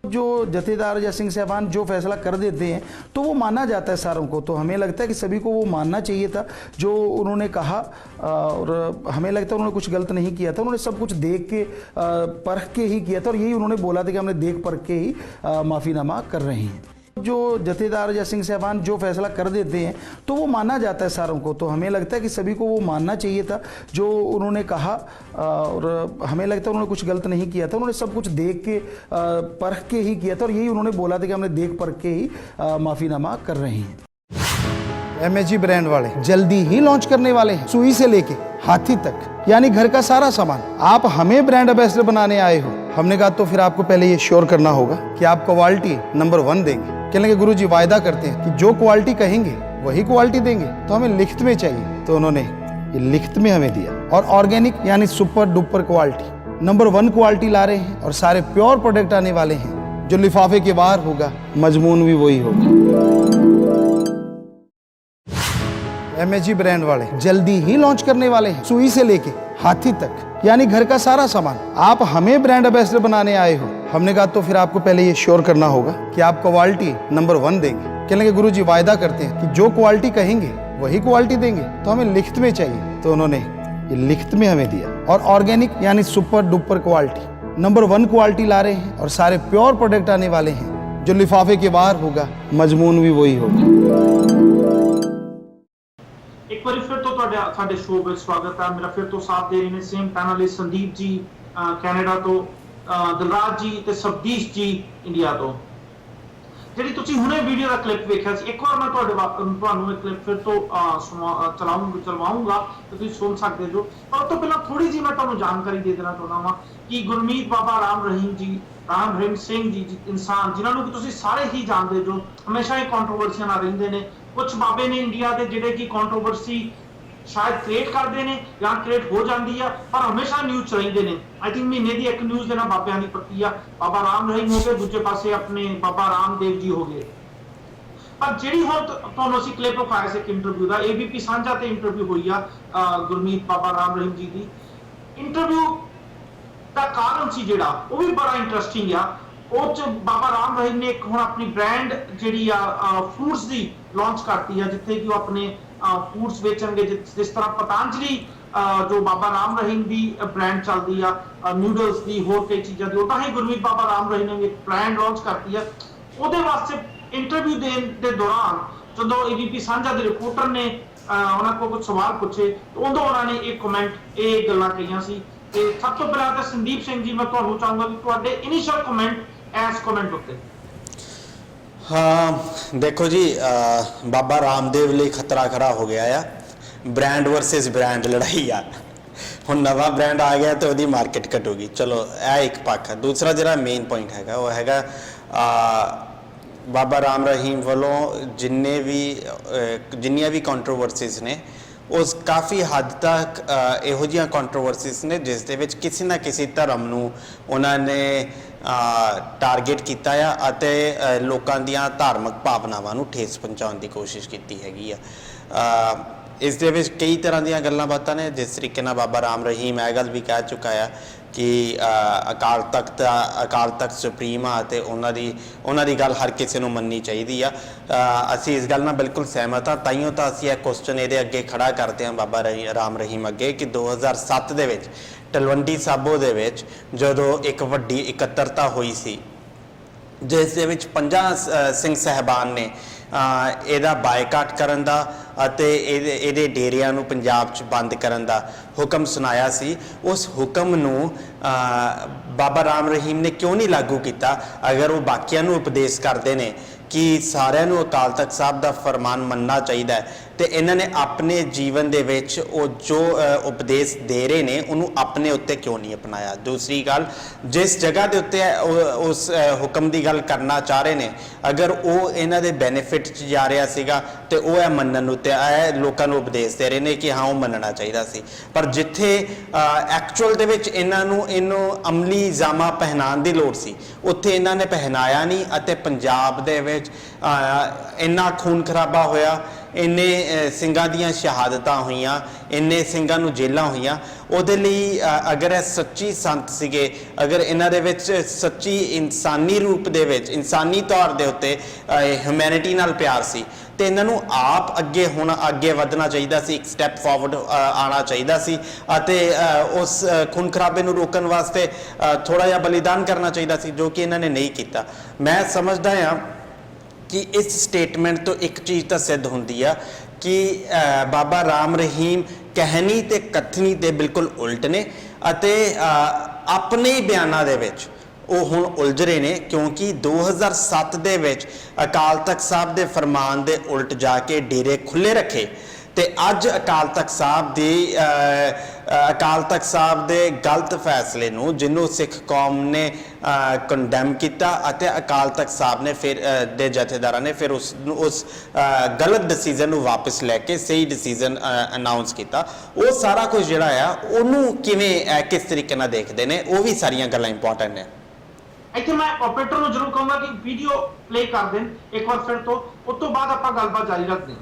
जो जथेदार या सिंह साहबान जो फैसला कर देते हैं तो वो माना जाता है सारों को, तो हमें लगता है कि सभी को वो मानना चाहिए था जो उन्होंने कहा। और हमें लगता है उन्होंने कुछ गलत नहीं किया था, उन्होंने सब कुछ देख के परख के ही किया था, और यही उन्होंने बोला था कि हमने देख परख के ही माफ़ीनामा कर रहे हैं। जो जथेदार या सिंह साहबान जो फैसला कर देते हैं तो वो माना जाता है सारों को, तो हमें लगता है कि सभी को वो मानना चाहिए था जो उन्होंने कहा। और हमें लगता है उन्होंने कुछ गलत नहीं किया था, उन्होंने सब कुछ देख के परख के ही किया था, और यही उन्होंने बोला था कि हमने देख परख के ही माफ़ीनामा कर रहे हैं। MHG ब्रांड वाले जल्दी ही लॉन्च करने वाले हैं, सुई से लेके हाथी तक, यानी घर का सारा सामान। आप हमें ब्रांड एम्बेसडर बनाने आए हो, हमने कहा तो फिर आपको पहले ये श्योर करना होगा कि आप क्वालिटी नंबर 1 देंगे। कहने लगे गुरुजी वायदा करते हैं कि जो क्वालिटी कहेंगे वही क्वालिटी देंगे, तो हमें लिखित में चाहिए, तो उन्होंने ये लिखित में हमें दिया। और ऑर्गेनिक यानी super duper quality number 1 quality ला रहे हैं, और सारे प्योर प्रोडक्ट आने वाले हैं। जो लिफाफे के बाहर होगा मजमून भी वही होगा। MHG ब्रांड वाले जल्दी ही लॉन्च करने वाले हैं, सुई से लेके हाथी तक, यानी घर का सारा सामान। आप हमें ब्रांड एम्बेसडर बनाने आए हो, हमने कहा तो फिर आपको पहले ये श्योर करना होगा कि आप क्वालिटी नंबर 1 देंगे। कहने लगे गुरुजी वायदा करते हैं कि जो क्वालिटी कहेंगे वही क्वालिटी देंगे, तो हमें लिखित में चाहिए, तो उन्होंने ये लिखित में हमें दिया। और ऑर्गेनिक यानी super duper quality number 1 quality ला रहे हैं, और सारे प्योर प्रोडक्ट आने वाले हैं। जो लिफाफे के बाहर होगा मजमून भी वही होगा। एक बार फिर तो ਸਾਡੇ ਸ਼ੋਅ ਵਿੱਚ ਸਵਾਗਤ ਹੈ। ਮੇਰਾ ਫਿਰ ਤੋਂ ਸਾਥ ਦੇ ਰਹੇ ਨੇ same panellist Sandeep ji Canada ਤੋਂ, ਦਿਲਰਾਜ ਜੀ ਤੇ ਸਬਦੀਸ਼ ਜੀ ਇੰਡੀਆ ਤੋਂ। ਜਿਹੜੀ ਤੁਸੀਂ ਹੁਣੇ ਵੀਡੀਓ ਦਾ ਕਲਿੱਪ ਵੇਖਿਆ ਸੀ, ਇੱਕ ਵਾਰ ਮੈਂ ਤੁਹਾਨੂੰ ਇਹ ਕਲਿੱਪ ਫਿਰ ਤੋਂ ਚਲਵਾਉਂਗਾ ਤੇ ਤੁਸੀਂ ਸੁਣ ਸਕਦੇ ਜੋ। ਪਰ ਉਸ ਤੋਂ ਪਹਿਲਾਂ ਥੋੜੀ ਜਿਹੀ ਮੈਂ ਤੁਹਾਨੂੰ ਜਾਣਕਾਰੀ ਦੇ ਦੇਣਾ ਚਾਹੁੰਦਾ ਹਾਂ ਕਿ ਗੁਰਮੀਤ ਬਾਬਾ ਰਾਮ ਰਹੀਮ ਜੀ, ਰਾਮ ਰਹੀਮ ਸਿੰਘ ਜੀ ਇਨਸਾਨ ਜਿਨ੍ਹਾਂ ਨੂੰ ਕਿ ਤੁਸੀਂ ਸਾਰੇ ਹੀ ਜਾਣਦੇ ਜੋ, ਹਮੇਸ਼ਾ ਹੀ ਕੰਟਰੋਵਰਸੀਆਂ ਨਾਲ ਰਹਿੰਦੇ ਨੇ। ਕੁਝ ਬਾਬੇ ਨੇ ਇੰਡੀਆ ਦੇ ਜਿਹੜੇ ਕਿ ਕੰਟਰੋਵਰਸੀ ਸ਼ਾਇਦ ਕ੍ਰੀਏਟ ਕਰਦੇ ਨੇ ਜਾਂ ਕ੍ਰੀਏਟ ਹੋ ਜਾਂਦੀ ਆ, ਪਰ ਹਮੇਸ਼ਾ ਨਿਊਜ਼ ਚ ਰਹਿੰਦੇ ਨੇ। ਆਈ ਥਿੰਕ ਮਹੀਨੇ ਦੀ ਇੱਕ ਨਿਊਜ਼ ਦੇਣਾ ਬਾਬਿਆਂ ਦੀ ਪੱਕੀ ਆ। ਬਾਬਾ ਰਾਮ ਰਹੀਮ ਹੋ ਗਏ, ਦੂਜੇ ਪਾਸੇ ਆਪਣੇ ਬਾਬਾ ਰਾਮਦੇਵ ਜੀ ਹੋ ਗਏ। ਪਰ ਜਿਹੜੀ ਹੁਣ ਤੁਹਾਨੂੰ ਅਸੀਂ ਕਲਿੱਪ ਵਿਖਾਇਆ ਸੀ ਇੱਕ ਇੰਟਰਵਿਊ ਦਾ, ABP ਸਾਂਝਾ ਤੇ ਇੰਟਰਵਿਊ ਹੋਈ ਆ ਗੁਰਮੀਤ ਬਾਬਾ ਰਾਮ ਰਹੀਮ ਜੀ ਦੀ। ਇੰਟਰਵਿਊ ਦਾ ਕਾਰਨ ਸੀ ਜਿਹੜਾ ਉਹ ਵੀ ਬੜਾ ਇੰਟਰਸਟਿੰਗ ਆ। ਉਹ ਚ ਬਾਬਾ ਰਾਮ ਰਹੀਮ ਨੇ ਇੱਕ ਹੁਣ ਆਪਣੀ ਬ੍ਰਾਂਡ ਜਿਹੜੀ ਆ ਫੂਡਸ ਦੀ ਲਾਂਚ ਕਰਤੀ ਆ, ਜਿੱਥੇ ਕਿ ਉਹ ਆਪਣੇ ਫੂਡਸ ਵੇਚਣਗੇ। ਜਿਸ ਤਰ੍ਹਾਂ ਪਤੰਜਲੀ ਜੋ ਬਾਬਾ ਰਾਮ ਰਹੀਮ ਦੀ ਬ੍ਰਾਂਡ ਚੱਲਦੀ ਆ ਨੂਡਲਸ ਦੀ, ਹੋਰ ਕਈ ਚੀਜ਼ਾਂ ਦੀ, ਉਦਾਂ ਹੀ ਗੁਰਮੀਤ ਬਾਬਾ ਰਾਮ ਰਹੀਮ ਨੇ ਇੱਕ ਬ੍ਰਾਂਡ ਲਾਂਚ ਕਰਤੀ ਆ। ਉਹਦੇ ਵਾਸਤੇ ਇੰਟਰਵਿਊ ਦੇਣ ਦੇ ਦੌਰਾਨ ਜਦੋਂ ABP ਸਾਂਝਾ ਦੇ ਰਿਪੋਰਟਰ ਨੇ ਉਹਨਾਂ ਕੋਲ ਕੁਝ ਸਵਾਲ ਪੁੱਛੇ, ਉਦੋਂ ਉਹਨਾਂ ਨੇ ਇਹ ਕਮੈਂਟ, ਇਹ ਗੱਲਾਂ ਕਹੀਆਂ ਸੀ। ਤੇ ਸਭ ਤੋਂ ਪਹਿਲਾਂ ਤਾਂ ਸੰਦੀਪ ਸਿੰਘ ਜੀ, ਮੈਂ ਤੁਹਾਨੂੰ ਚਾਹੂੰਗਾ ਕਿ ਤੁਹਾਡੇ ਇਨੀਸ਼ੀਅਲ ਕਮੈਂਟ ਇਸ ਕਮੈਂਟ ਉੱਤੇ। हाँ देखो जी, बाबा रामदेव लिए खतरा खड़ा हो गया आ। ब्रांड वर्सेस ब्रांड लड़ाई आ। ਹੁਣ ਨਵਾਂ ਬ੍ਰਾਂਡ ਆ ਗਿਆ ਤੇ ਉਹਦੀ ਮਾਰਕੀਟ ਘਟੂਗੀ। ਚਲੋ ਇਹ ਇੱਕ ਪੱਖ ਹੈ। ਦੂਸਰਾ ਜਿਹੜਾ ਮੇਨ ਪੁਆਇੰਟ ਹੈਗਾ ਉਹ ਹੈਗਾ ਬਾਬਾ ਰਾਮ ਰਹੀਮ ਵੱਲੋਂ ਜਿੰਨੀਆਂ ਵੀ ਕੰਟਰੋਵਰਸੀਜ਼ ਨੇ, ਉਸ ਕਾਫੀ ਹੱਦ ਤੱਕ ਇਹੋ ਜਿਹੀਆਂ ਕੰਟਰੋਵਰਸੀਜ਼ ਨੇ ਜਿਸ ਦੇ ਵਿੱਚ ਕਿਸੇ ਨਾ ਕਿਸੇ ਧਰਮ ਨੂੰ ਉਹਨਾਂ ਨੇ ਟਾਰਗੇਟ ਕੀਤਾ ਆ ਅਤੇ ਲੋਕਾਂ ਦੀਆਂ ਧਾਰਮਿਕ ਭਾਵਨਾਵਾਂ ਨੂੰ ਠੇਸ ਪਹੁੰਚਾਉਣ ਦੀ ਕੋਸ਼ਿਸ਼ ਕੀਤੀ ਹੈਗੀ ਆ। ਇਸ ਦੇ ਵਿੱਚ ਕਈ ਤਰ੍ਹਾਂ ਦੀਆਂ ਗੱਲਾਂ ਬਾਤਾਂ ਨੇ। ਜਿਸ ਤਰੀਕੇ ਨਾਲ ਬਾਬਾ ਰਾਮ ਰਹੀਮ ਇਹ ਗੱਲ ਵੀ ਕਹਿ ਚੁੱਕਾ ਆ ਕਿ ਅਕਾਲ ਤਖਤ ਸੁਪਰੀਮ ਆ ਅਤੇ ਉਹਨਾਂ ਦੀ ਗੱਲ ਹਰ ਕਿਸੇ ਨੂੰ ਮੰਨਣੀ ਚਾਹੀਦੀ ਆ। ਅਸੀਂ ਇਸ ਗੱਲ ਨਾਲ ਬਿਲਕੁਲ ਸਹਿਮਤ ਹਾਂ। ਤਾਈਓ ਤਾਂ ਅਸੀਂ ਇਹ ਕੁਐਸਚਨ ਇਹਦੇ ਅੱਗੇ ਖੜਾ ਕਰਦੇ ਹਾਂ ਬਾਬਾ ਰਾਮ ਰਹੀਮ ਅੱਗੇ ਕਿ 2007 ਦੇ ਵਿੱਚ ਤਲਵੰਡੀ ਸਾਬੋ ਦੇ ਵਿੱਚ ਜਦੋਂ ਇੱਕ ਵੱਡੀ ਇਕੱਤਰਤਾ ਹੋਈ ਸੀ, ਜਿਸ ਦੇ ਵਿੱਚ 50 ਸਿੰਘ ਸਾਹਿਬਾਨ ਨੇ ਇਹਦਾ ਬਾਈਕਾਟ ਕਰਨ ਦਾ ਅਤੇ ਇਹਦੇ ਡੇਰਿਆਂ ਨੂੰ ਪੰਜਾਬ 'ਚ ਬੰਦ ਕਰਨ ਦਾ ਹੁਕਮ ਸੁਣਾਇਆ ਸੀ। ਉਸ ਹੁਕਮ ਨੂੰ ਬਾਬਾ ਰਾਮ ਰਹੀਮ ਨੇ ਕਿਉਂ ਨਹੀਂ ਲਾਗੂ ਕੀਤਾ? ਅਗਰ ਉਹ ਬਾਕੀਆਂ ਨੂੰ ਉਪਦੇਸ਼ ਕਰਦੇ ਨੇ ਕਿ ਸਾਰਿਆਂ ਨੂੰ ਅਕਾਲ ਤਖਤ ਸਾਹਿਬ ਦਾ ਫਰਮਾਨ ਮੰਨਣਾ ਚਾਹੀਦਾ ਹੈ, ਤੇ ਇਹਨਾਂ ਨੇ ਆਪਣੇ ਜੀਵਨ ਦੇ ਵਿੱਚ ਉਹ ਜੋ ਉਪਦੇਸ਼ ਦੇ ਰਹੇ ਨੇ ਉਹਨੂੰ ਆਪਣੇ ਉੱਤੇ ਕਿਉਂ ਨਹੀਂ ਅਪਣਾਇਆ? ਦੂਸਰੀ ਗੱਲ, ਜਿਸ ਜਗ੍ਹਾ ਦੇ ਉੱਤੇ ਉਸ ਹੁਕਮ ਦੀ ਗੱਲ ਕਰਨਾ ਚਾਹ ਰਹੇ ਨੇ, ਅਗਰ ਉਹ ਇਹਨਾਂ ਦੇ ਬੈਨੀਫਿਟ 'ਚ ਜਾ ਰਿਹਾ ਸੀਗਾ ਤੇ ਉਹ ਇਹ ਮੰਨਣ ਉੱਤੇ ਇਹ ਲੋਕਾਂ ਨੂੰ ਉਪਦੇਸ਼ ਦੇ ਰਹੇ ਨੇ ਕਿ ਹਾਂ ਉਹ ਮੰਨਣਾ ਚਾਹੀਦਾ ਸੀ। ਪਰ ਜਿੱਥੇ ਐਕਚੁਅਲ ਦੇ ਵਿੱਚ ਇਹਨੂੰ ਅਮਲੀ ਜਾਮਾ ਪਹਿਨਾਉਣ ਦੀ ਲੋੜ ਸੀ, ਉੱਥੇ ਇਹਨਾਂ ਨੇ ਪਹਿਨਾਇਆ ਨਹੀਂ ਅਤੇ ਪੰਜਾਬ ਦੇ ਵਿੱਚ ਇੰਨਾ ਖੂਨ ਖਰਾਬਾ ਹੋਇਆ ਇੰਨੇ ਸਿੰਘਾਂ ਦੀਆਂ ਸ਼ਹਾਦਤਾਂ ਹੋਈਆਂ, ਇੰਨੇ ਸਿੰਘਾਂ ਨੂੰ ਜੇਲਾਂ ਹੋਈਆਂ, ਉਹਦੇ ਲਈ ਅਗਰ ਇਹ ਸੱਚੀ ਸੰਤ ਸੀਗੇ, ਅਗਰ ਇਹਨਾਂ ਦੇ ਵਿੱਚ ਸੱਚੀ ਇਨਸਾਨੀ ਰੂਪ ਦੇ ਵਿੱਚ, ਇਨਸਾਨੀ ਤੌਰ ਦੇ ਉੱਤੇ ਹਿਊਮੈਨਿਟੀ ਨਾਲ ਪਿਆਰ ਸੀ, ਤੇ ਇਹਨਾਂ ਨੂੰ ਆਪ ਅੱਗੇ ਵਧਣਾ ਚਾਹੀਦਾ ਸੀ, ਇੱਕ ਸਟੈਪ ਫਾਰਵਰਡ ਆਉਣਾ ਚਾਹੀਦਾ ਸੀ ਅਤੇ ਉਸ ਖੂਨ ਖਰਾਬੇ ਨੂੰ ਰੋਕਣ ਵਾਸਤੇ ਥੋੜਾ ਜਿਹਾ ਬਲੀਦਾਨ ਕਰਨਾ ਚਾਹੀਦਾ ਸੀ, ਜੋ ਕਿ ਇਹਨਾਂ ਨੇ ਨਹੀਂ ਕੀਤਾ। ਮੈਂ ਸਮਝਦਾ ਹਾਂ ਕਿ ਇਸ ਸਟੇਟਮੈਂਟ ਤੋਂ ਇੱਕ ਚੀਜ਼ ਤਾਂ ਸਿੱਧ ਹੁੰਦੀ ਆ ਕਿ ਬਾਬਾ ਰਾਮ ਰਹੀਮ ਕਹਿਣੀ ਤੇ ਕਥਨੀ ਦੇ ਬਿਲਕੁਲ ਉਲਟ ਨੇ ਅਤੇ ਆਪਣੇ ਬਿਆਨਾਂ ਦੇ ਵਿੱਚ ਉਹ ਹੁਣ ਉਲਝ ਰਹੇ ਨੇ, ਕਿਉਂਕਿ 2007 ਦੇ ਵਿੱਚ ਅਕਾਲ ਤਖਤ ਸਾਹਿਬ ਦੇ ਫਰਮਾਨ ਦੇ ਉਲਟ ਜਾ ਕੇ ਡੇਰੇ ਖੁੱਲੇ ਰੱਖੇ ਤੇ ਅੱਜ ਅਕਾਲ ਤਖਤ ਸਾਹਿਬ ਦੇ ਗਲਤ ਫੈਸਲੇ ਨੂੰ, ਜਿਹਨੂੰ ਸਿੱਖ ਕੌਮ ਨੇ ਕੰਡੈਮ ਕੀਤਾ ਅਤੇ ਅਕਾਲ ਤਖਤ ਸਾਹਿਬ ਨੇ ਫਿਰ ਦੇ ਜਥੇਦਾਰਾਂ ਨੇ ਫਿਰ ਉਸ ਗਲਤ ਡਿਸੀਜਨ ਨੂੰ ਵਾਪਸ ਲੈ ਕੇ ਸਹੀ ਡਿਸੀਜਨ ਅਨਾਉਂਸ ਕੀਤਾ। ਉਹ ਸਾਰਾ ਕੁਝ ਜਿਹੜਾ ਆ ਉਹਨੂੰ ਕਿਵੇਂ ਕਿਸ ਤਰੀਕੇ ਨਾਲ ਦੇਖਦੇ ਨੇ, ਉਹ ਵੀ ਸਾਰੀਆਂ ਗੱਲਾਂ ਇੰਪੋਰਟੈਂਟ ਨੇ। ਇੱਥੇ ਮੈਂ ਆਪਰੇਟਰ ਨੂੰ ਜ਼ਰੂਰ ਕਹੂੰਗਾ ਕਿ ਵੀਡੀਓ ਪਲੇ ਕਰ ਦੇਣ ਇੱਕ ਵਾਰ ਫਿਰ ਤੋਂ, ਉਸ ਤੋਂ ਬਾਅਦ ਆਪਾਂ ਗੱਲਬਾਤ ਜਾਰੀ ਰੱਖਦੇ ਹਾਂ।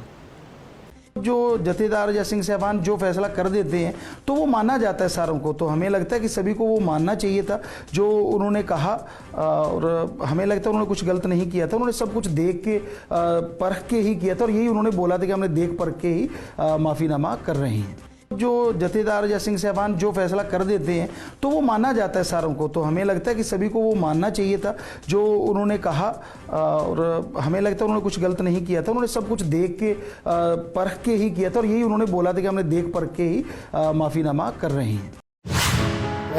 जो जथेदार या सिंह साहबान जो फैसला कर देते हैं तो वो माना जाता है सारों को, तो हमें लगता है कि सभी को वो मानना चाहिए था जो उन्होंने कहा, और हमें लगता है उन्होंने कुछ गलत नहीं किया था, उन्होंने सब कुछ देख के परख के ही किया था, और यही उन्होंने बोला था कि हमने देख परख के ही माफ़ीनामा कर रहे हैं। जो जथेदार या सिंह साहबान जो फैसला कर देते हैं तो वो माना जाता है सारों को, तो हमें लगता है कि सभी को वो मानना चाहिए था जो उन्होंने कहा, और हमें लगता है उन्होंने कुछ गलत नहीं किया था, उन्होंने सब कुछ देख के परख के ही किया था, और यही उन्होंने बोला था कि हमने देख परख के ही माफ़ीनामा कर रहे हैं।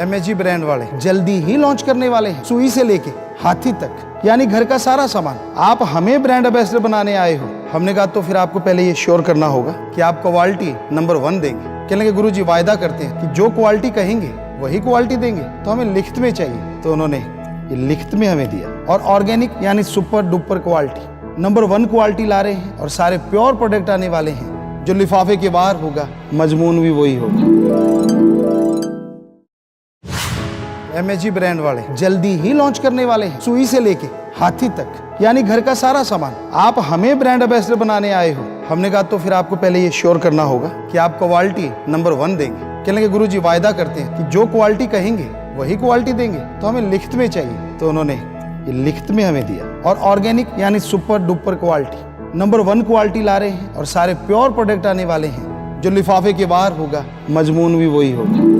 MSG ब्रांड वाले जल्दी ही लॉन्च करने वाले हैं, सुई से लेके हाथी तक, यानी घर का सारा सामान। आप हमें ब्रांड एम्बेसडर बनाने आए हो, हमने कहा तो फिर आपको पहले ये श्योर करना होगा कि आप क्वालिटी नंबर 1 देंगे। कहने गुरु जी वायदा करते हैं कि जो क्वालिटी कहेंगे वही क्वालिटी देंगे, तो हमें लिखित में चाहिए, तो उन्होंने ये लिखित में हमें दिया। और ऑर्गेनिक यानी super duper quality, number 1 quality ला रहे हैं, और सारे प्योर प्रोडक्ट आने वाले हैं। जो लिफाफे के बाहर होगा मजमून भी वही होगा। MSG ब्रांड वाले जल्दी ही लॉन्च करने वाले हैं, सुई से लेके हाथी तक, यानी घर का सारा सामान। आप हमें ब्रांड एम्बेसडर बनाने आए हो, हमने कहा तो फिर आपको पहले ये श्योर करना होगा कि आप क्वालिटी नंबर 1 देंगे। कहने गुरु जी वायदा करते हैं कि जो क्वालिटी कहेंगे वही क्वालिटी देंगे, तो हमें लिखित में चाहिए, तो उन्होंने ये लिखित में हमें दिया। और ऑर्गेनिक यानी super duper quality, number 1 quality ला रहे हैं, और सारे प्योर प्रोडक्ट आने वाले हैं। जो लिफाफे के बाहर होगा मजमून भी वही होगा।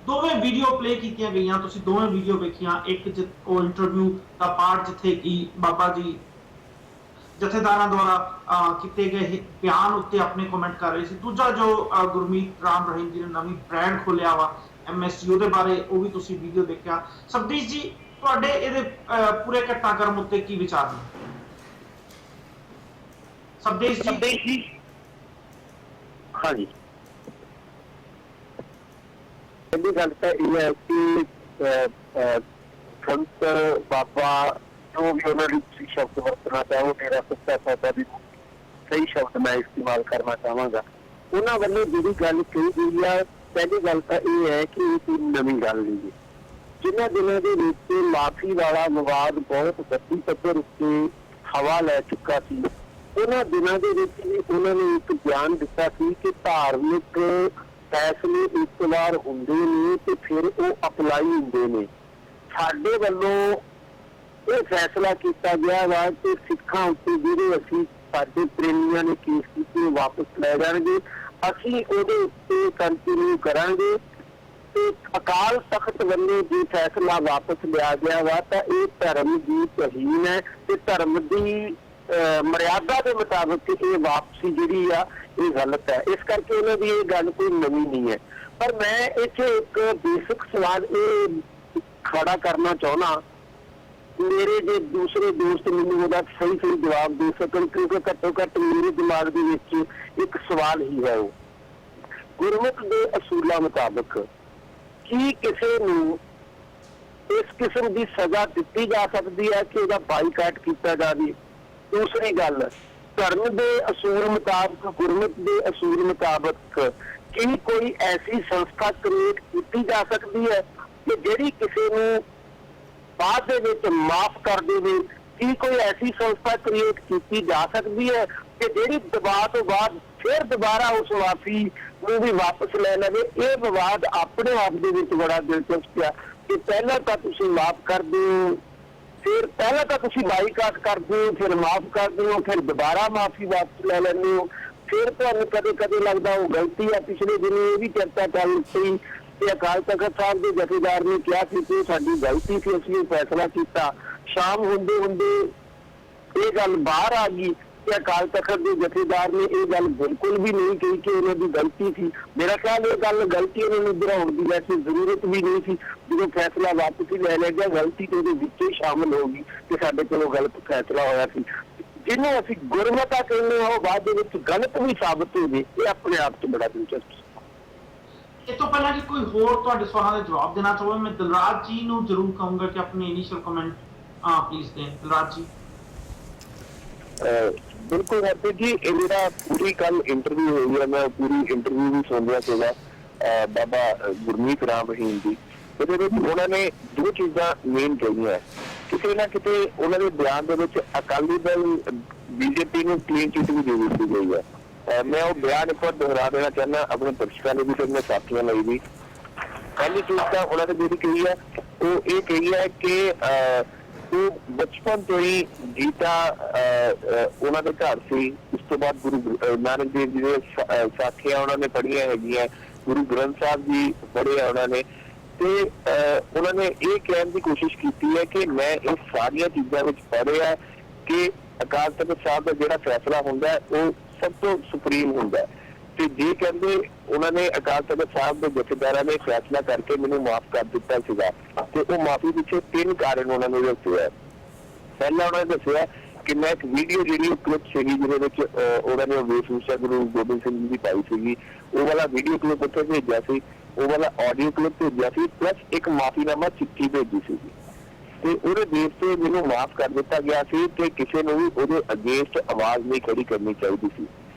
ਦੋਵੇਂ ਵੀਡੀਓ ਪਲੇ ਕੀਤੀਆਂ ਗਈਆਂ, ਤੁਸੀਂ ਦੋਵੇਂ ਵੀਡੀਓ ਵੇਖੀਆਂ। ਇੱਕ ਉਹ ਇੰਟਰਵਿਊ ਦਾ ਪਾਰਟ ਜਿੱਥੇ ਕਿ ਬਾਬਾ ਜੀ ਜਥੇਦਾਰਾਂ ਦੁਆਰਾ ਕੀਤੇ ਗਏ ਬਿਆਨ ਉੱਤੇ ਆਪਣੇ ਕਮੈਂਟ ਕਰ ਰਹੇ ਸੀ। ਦੂਜਾ ਜੋ ਗੁਰਮੀਤ ਰਾਮ ਰਹੀਮ ਜੀ ਨੇ ਨਵੀਂ ਬ੍ਰਾਂਡ ਖੋਲਿਆ ਵਾ MSG, ਉਹਦੇ ਬਾਰੇ ਉਹ ਵੀ ਤੁਸੀਂ ਵੀਡੀਓ ਦੇਖਿਆ। ਸਬਦੀਸ਼ ਜੀ, ਤੁਹਾਡੇ ਇਹਦੇ ਪੂਰੇ ਘਟਨਾਕ੍ਰਮ ਉੱਤੇ ਕੀ ਵਿਚਾਰ ਨੇ? ਸਬਦੀਸ਼ ਜੀ। ਹਾਂਜੀ, ਪਹਿਲੀ ਗੱਲ ਤਾਂ ਇਹ ਹੈ ਕਿ ਸੰਤ ਬਾਬਾ ਜੋ ਵੀ ਉਹਨਾਂ ਦੀ ਸ਼ਬਦ ਵਰਤਣਾ ਚਾਹੋ, ਮੇਰਾ ਸੱਚਾ ਸੌਦਾ ਦੀ ਸਹੀ ਸ਼ਬਦ ਮੈਂ ਇਸਤੇਮਾਲ ਕਰਨਾ ਚਾਹਾਂਗਾ। ਉਹਨਾਂ ਵੱਲੋਂ ਜਿਹੜੀ ਗੱਲ ਕਹੀ ਗਈ ਆ, ਪਹਿਲੀ ਗੱਲ ਤਾਂ ਇਹ ਹੈ ਕਿ ਇਹ ਕੋਈ ਨਵੀਂ ਗੱਲ ਨਹੀਂ ਹੈ। ਜਿਨ੍ਹਾਂ ਦਿਨਾਂ ਦੇ ਵਿੱਚ ਮਾਫੀ ਵਾਲਾ ਵਿਵਾਦ ਬਹੁਤ ਵੱਡੀ ਪੱਧਰ ਉੱਤੇ ਹਵਾ ਲੈ ਚੁੱਕਾ ਸੀ, ਉਹਨਾਂ ਦਿਨਾਂ ਦੇ ਵਿੱਚ ਵੀ ਉਹਨਾਂ ਨੇ ਇੱਕ ਬਿਆਨ ਦਿੱਤਾ ਸੀ ਕਿ ਧਾਰਮਿਕ ਫੈਸਲੇ ਇੱਕ ਵਾਰ ਹੁੰਦੇ ਨੇ ਤੇ ਫਿਰ ਉਹ ਅਪਲਾਈ ਹੁੰਦੇ ਨੇ। ਸਾਡੇ ਵੱਲੋਂ ਇਹ ਫੈਸਲਾ ਕੀਤਾ ਗਿਆ ਵਾ ਕਿ ਸਿੱਖਾਂ ਉੱਤੇ ਜਿਹੜੇ ਅਸੀਂ ਸਾਡੇ ਪ੍ਰੇਮੀਆਂ ਨੇ ਕੇਸ ਕੀਤੇ ਵਾਪਸ ਲੈ ਜਾਣਗੇ, ਅਸੀਂ ਉਹਦੇ ਉੱਤੇ ਕੰਟੀਨਿਊ ਕਰਾਂਗੇ। ਤੇ ਅਕਾਲ ਤਖਤ ਵੱਲੋਂ ਜੇ ਫੈਸਲਾ ਵਾਪਸ ਲਿਆ ਗਿਆ ਵਾ ਤਾਂ ਇਹ ਧਰਮ ਦੀ ਤੋਹੀਨ ਹੈ ਤੇ ਧਰਮ ਦੀ ਮਰਿਆਦਾ ਦੇ ਮੁਤਾਬਕ ਇਹ ਵਾਪਸੀ ਜਿਹੜੀ ਆ ਇਹ ਗਲਤ ਹੈ। ਇਸ ਕਰਕੇ ਉਹਨਾਂ ਦੀ ਇਹ ਗੱਲ ਕੋਈ ਨਵੀਂ ਨਹੀਂ ਹੈ। ਪਰ ਮੈਂ ਇੱਥੇ ਇੱਕ ਬੇਸਿਕ ਸਵਾਲ ਇਹ ਖੜਾ ਕਰਨਾ ਚਾਹੁੰਦਾ, ਮੇਰੇ ਜੇ ਦੂਸਰੇ ਦੋਸਤ ਮੈਨੂੰ ਉਹਦਾ ਸਹੀ ਜਵਾਬ ਦੇ ਸਕਣ, ਕਿਉਂਕਿ ਘੱਟੋ ਘੱਟ ਮੇਰੇ ਦਿਮਾਗ ਦੇ ਵਿੱਚ ਇੱਕ ਸਵਾਲ ਹੀ ਹੈ। ਉਹ ਗੁਰਮੁਖ ਦੇ ਅਸੂਲਾਂ ਮੁਤਾਬਕ ਕੀ ਕਿਸੇ ਨੂੰ ਇਸ ਕਿਸਮ ਦੀ ਸਜ਼ਾ ਦਿੱਤੀ ਜਾ ਸਕਦੀ ਹੈ ਕਿ ਉਹਦਾ ਬਾਈਕਾਟ ਕੀਤਾ ਜਾਵੇ? ਦੂਸਰੀ ਗੱਲ, ਧਰਮ ਦੇ ਅਸੂਲ ਮੁਤਾਬਕ, ਗੁਰਮਤ ਦੇ ਅਸੂਲ ਮੁਤਾਬਕ ਕੀ ਕੋਈ ਐਸੀ ਸੰਸਥਾ ਕ੍ਰੀਏਟ ਕੀਤੀ ਜਾ ਸਕਦੀ ਹੈ ਕਿ ਜਿਹੜੀ ਕਿਸੇ ਨੂੰ ਬਾਅਦ ਦੇ ਵਿੱਚ ਮਾਫ ਕਰ ਦੇਵੇ ਕੀ ਕੋਈ ਐਸੀ ਸੰਸਥਾ ਕ੍ਰੀਏਟ ਕੀਤੀ ਜਾ ਸਕਦੀ ਹੈ ਕਿ ਜਿਹੜੀ ਦਬਾਅ ਤੋਂ ਬਾਅਦ ਫਿਰ ਦੁਬਾਰਾ ਉਸ ਮਾਫੀ ਨੂੰ ਵੀ ਵਾਪਸ ਲੈ ਲਵੇ? ਇਹ ਵਿਵਾਦ ਆਪਣੇ ਆਪ ਦੇ ਵਿੱਚ ਬੜਾ ਦਿਲਚਸਪ ਹੈ ਕਿ ਪਹਿਲਾਂ ਤਾਂ ਤੁਸੀਂ ਮਾਫ ਕਰਦੇ ਹੋ, ਫਿਰ ਪਹਿਲਾਂ ਤਾਂ ਤੁਸੀਂ ਬਾਈਕਾਟ ਕਰਦੇ ਹੋ, ਫਿਰ ਮਾਫ ਕਰਦੇ ਹੋ, ਫਿਰ ਦੁਬਾਰਾ ਮਾਫੀ ਵਾਪਸ ਲੈ ਲੈਂਦੇ ਹੋ, ਫਿਰ ਤੁਹਾਨੂੰ ਕਦੇ ਕਦੇ ਲੱਗਦਾ ਉਹ ਗਲਤੀ ਹੈ। ਪਿਛਲੇ ਦਿਨ ਇਹ ਵੀ ਚਰਚਾ ਚੱਲ ਪਈ ਕਿ ਅਕਾਲ ਤਖਤ ਸਾਹਿਬ ਦੇ ਜਥੇਦਾਰ ਨੇ ਕਿਹਾ ਸੀ ਕਿ ਸਾਡੀ ਗਲਤੀ ਸੀ, ਅਸੀਂ ਇਹ ਫੈਸਲਾ ਕੀਤਾ। ਸ਼ਾਮ ਹੁੰਦੇ ਹੁੰਦੇ ਇਹ ਗੱਲ ਬਾਹਰ ਆ ਗਈ ਕਿ ਅਕਾਲ ਤਖਤ ਦੇ ਜਥੇਦਾਰ ਨੇ ਇਹ ਗੱਲ ਬਿਲਕੁਲ ਵੀ ਨਹੀਂ ਕਹੀ ਕਿ ਉਹਨਾਂ ਦੀ ਗਲਤੀ ਸੀ। ਮੇਰਾ ਖਿਆਲ ਇਹ ਗੱਲ ਗਲਤੀ ਉਹਨਾਂ ਨੂੰ ਦੁਹਰਾਉਣ ਦੀ ਵੈਸੇ ਜ਼ਰੂਰਤ ਵੀ ਨਹੀਂ ਸੀ। ਜਦੋਂ ਫੈਸਲਾ ਵਾਪਸ ਹੀ ਲੈ ਲਿਆ ਗਿਆ, ਗਲਤੀ ਤੇ ਉਹਦੇ ਵਿੱਚ ਹੀ ਸ਼ਾਮਲ ਹੋ ਗਈ ਕਿ ਸਾਡੇ ਕੋਲੋਂ ਗਲਤ ਫੈਸਲਾ ਹੋਇਆ ਸੀ। ਜਿਹਨੂੰ ਅਸੀਂ ਗੁਰਮਤਾ ਕਹਿੰਦੇ ਹਾਂ ਉਹ ਬਾਅਦ ਦੇ ਵਿੱਚ ਗਲਤ ਵੀ ਸਾਬਤ ਹੋ ਗਈ। ਇਹ ਆਪਣੇ ਆਪ 'ਚ ਬੜਾ ਦਿਲਚਸਪ ਸੀ। ਇਹ ਤੋਂ ਪਹਿਲਾਂ ਕਿ ਕੋਈ ਹੋਰ ਤੁਹਾਡੇ ਸਵਾਲਾਂ ਦਾ ਜਵਾਬ ਦੇਣਾ ਚਾਹੋਗੇ, ਮੈਂ ਦਿਲਰਾਜ ਜੀ ਨੂੰ ਜ਼ਰੂਰ ਕਹੂੰਗਾ ਕਿ ਆਪਣੇ ਇਨੀਸ਼ੀਅਲ ਕਮੈਂਟ ਪਲੀਜ਼ ਦੇं। ਦਿਲਰਾਜ ਜੀ। ਬਿਲਕੁਲ ਹਰਪ੍ਰੀਤ ਜੀ, ਇਹ ਮੇਰਾ ਪੂਰੀ ਕੱਲ ਇੰਟਰਵਿਊ ਹੋਈ ਹੈ, ਮੈਂ ਪੂਰੀ ਇੰਟਰਵਿਊ ਵੀ ਸੁਣ ਰਿਹਾ ਸੀਗਾ ਬਾਬਾ ਗੁਰਮੀਤ ਰਾਮ ਰਹੀਮ ਦੀ। ਉਹਦੇ ਵਿੱਚ ਉਹਨਾਂ ਨੇ ਦੋ ਚੀਜ਼ਾਂ ਮੇਨ ਕਹੀਆਂ। ਕਿਤੇ ਨਾ ਕਿਤੇ ਉਹਨਾਂ ਦੇ ਬਿਆਨ ਦੇ ਵਿੱਚ ਅਕਾਲੀ ਦਲ ਬੀਜੇਪੀ ਨੂੰ ਕਲੀਨ ਚਿੱਟ ਵੀ ਦੇ ਦਿੱਤੀ ਗਈ ਹੈ। ਮੈਂ ਉਹ ਬਿਆਨ ਇੱਕ ਵਾਰ ਦੁਹਰਾ ਦੇਣਾ ਚਾਹੁੰਦਾ ਆਪਣੇ ਦਰਸ਼ਕਾਂ ਨੇ ਵੀ ਤੇ ਆਪਣੇ ਸਾਥੀਆਂ ਲਈ ਵੀ। ਪਹਿਲੀ ਚੀਜ਼ ਤਾਂ ਉਹਨਾਂ ਨੇ ਜਿਹੜੀ ਕਹੀ ਹੈ ਉਹ ਇਹ ਕਹੀ ਹੈ ਕਿ ਉਹ ਬਚਪਨ ਤੋਂ ਹੀ ਗੀਤਾ ਉਹਨਾਂ ਦੇ ਘਰ ਸੀ। ਉਸ ਤੋਂ ਬਾਅਦ ਗੁਰੂ ਨਾਨਕ ਦੇਵ ਜੀ ਦੇ ਸਾਖੀਆਂ ਉਹਨਾਂ ਨੇ ਪੜ੍ਹੀਆਂ ਹੈਗੀਆਂ, ਗੁਰੂ ਗ੍ਰੰਥ ਸਾਹਿਬ ਜੀ ਪੜ੍ਹੇ ਉਹਨਾਂ ਨੇ, ਤੇ ਉਹਨਾਂ ਨੇ ਇਹ ਕਹਿਣ ਦੀ ਕੋਸ਼ਿਸ਼ ਕੀਤੀ ਹੈ ਕਿ ਮੈਂ ਇਹ ਸਾਰੀਆਂ ਚੀਜ਼ਾਂ ਵਿੱਚ ਪੜ੍ਹਿਆ ਕਿ ਅਕਾਲ ਤਖਤ ਸਾਹਿਬ ਦਾ ਜਿਹੜਾ ਫੈਸਲਾ ਹੁੰਦਾ ਉਹ ਸਭ ਤੋਂ ਸੁਪਰੀਮ ਹੁੰਦਾ। ਤੇ ਜੇ ਕਹਿੰਦੇ ਉਹਨਾਂ ਨੇ ਅਕਾਲ ਤਖਤ ਸਾਹਿਬ ਦੇ ਜਥੇਦਾਰਾਂ ਨੇ ਫੈਸਲਾ ਕਰਕੇ ਮੈਨੂੰ ਮਾਫ ਕਰ ਦਿੱਤਾ ਸੀਗਾ, ਤੇ ਉਹ ਮਾਫੀ ਪਿੱਛੇ 3 ਕਾਰਨ ਉਹਨਾਂ ਨੇ ਦੱਸਿਆ। ਪਹਿਲਾਂ ਉਹਨਾਂ ਨੇ ਦੱਸਿਆ ਕਿ ਮੈਂ ਇੱਕ ਵੀਡੀਓ ਜਿਹੜੀ ਕਲਿੱਪ ਸੀਗੀ ਜਿਹਦੇ ਵਿੱਚ ਉਹਨਾਂ ਨੇ ਵੇਸ਼ਭੂਸ਼ਾ ਗੁਰੂ ਗੋਬਿੰਦ ਸਿੰਘ ਜੀ ਦੀ ਪਾਈ ਸੀਗੀ, ਉਹ ਵਾਲਾ ਵੀਡੀਓ ਕਲਿੱਪ ਉੱਥੇ ਭੇਜਿਆ ਸੀ, ਉਹ ਵਾਲਾ ਆਡੀਓ ਕਲਿੱਪ ਭੇਜਿਆ ਸੀ, ਪਲੱਸ ਇੱਕ ਮਾਫੀਨਾਮਾ ਚਿੱਠੀ ਭੇਜੀ ਸੀਗੀ। ਤੇ ਉਹਦੇ ਬੇਸ ਤੇ ਮੈਨੂੰ ਮਾਫ ਕਰ ਦਿੱਤਾ ਗਿਆ ਸੀ ਤੇ ਕਿਸੇ ਨੂੰ ਵੀ ਉਹਦੇ ਅਗੇਂਸਟ ਆਵਾਜ਼ ਨਹੀਂ ਖੜੀ ਕਰਨੀ ਚਾਹੀਦੀ ਸੀ।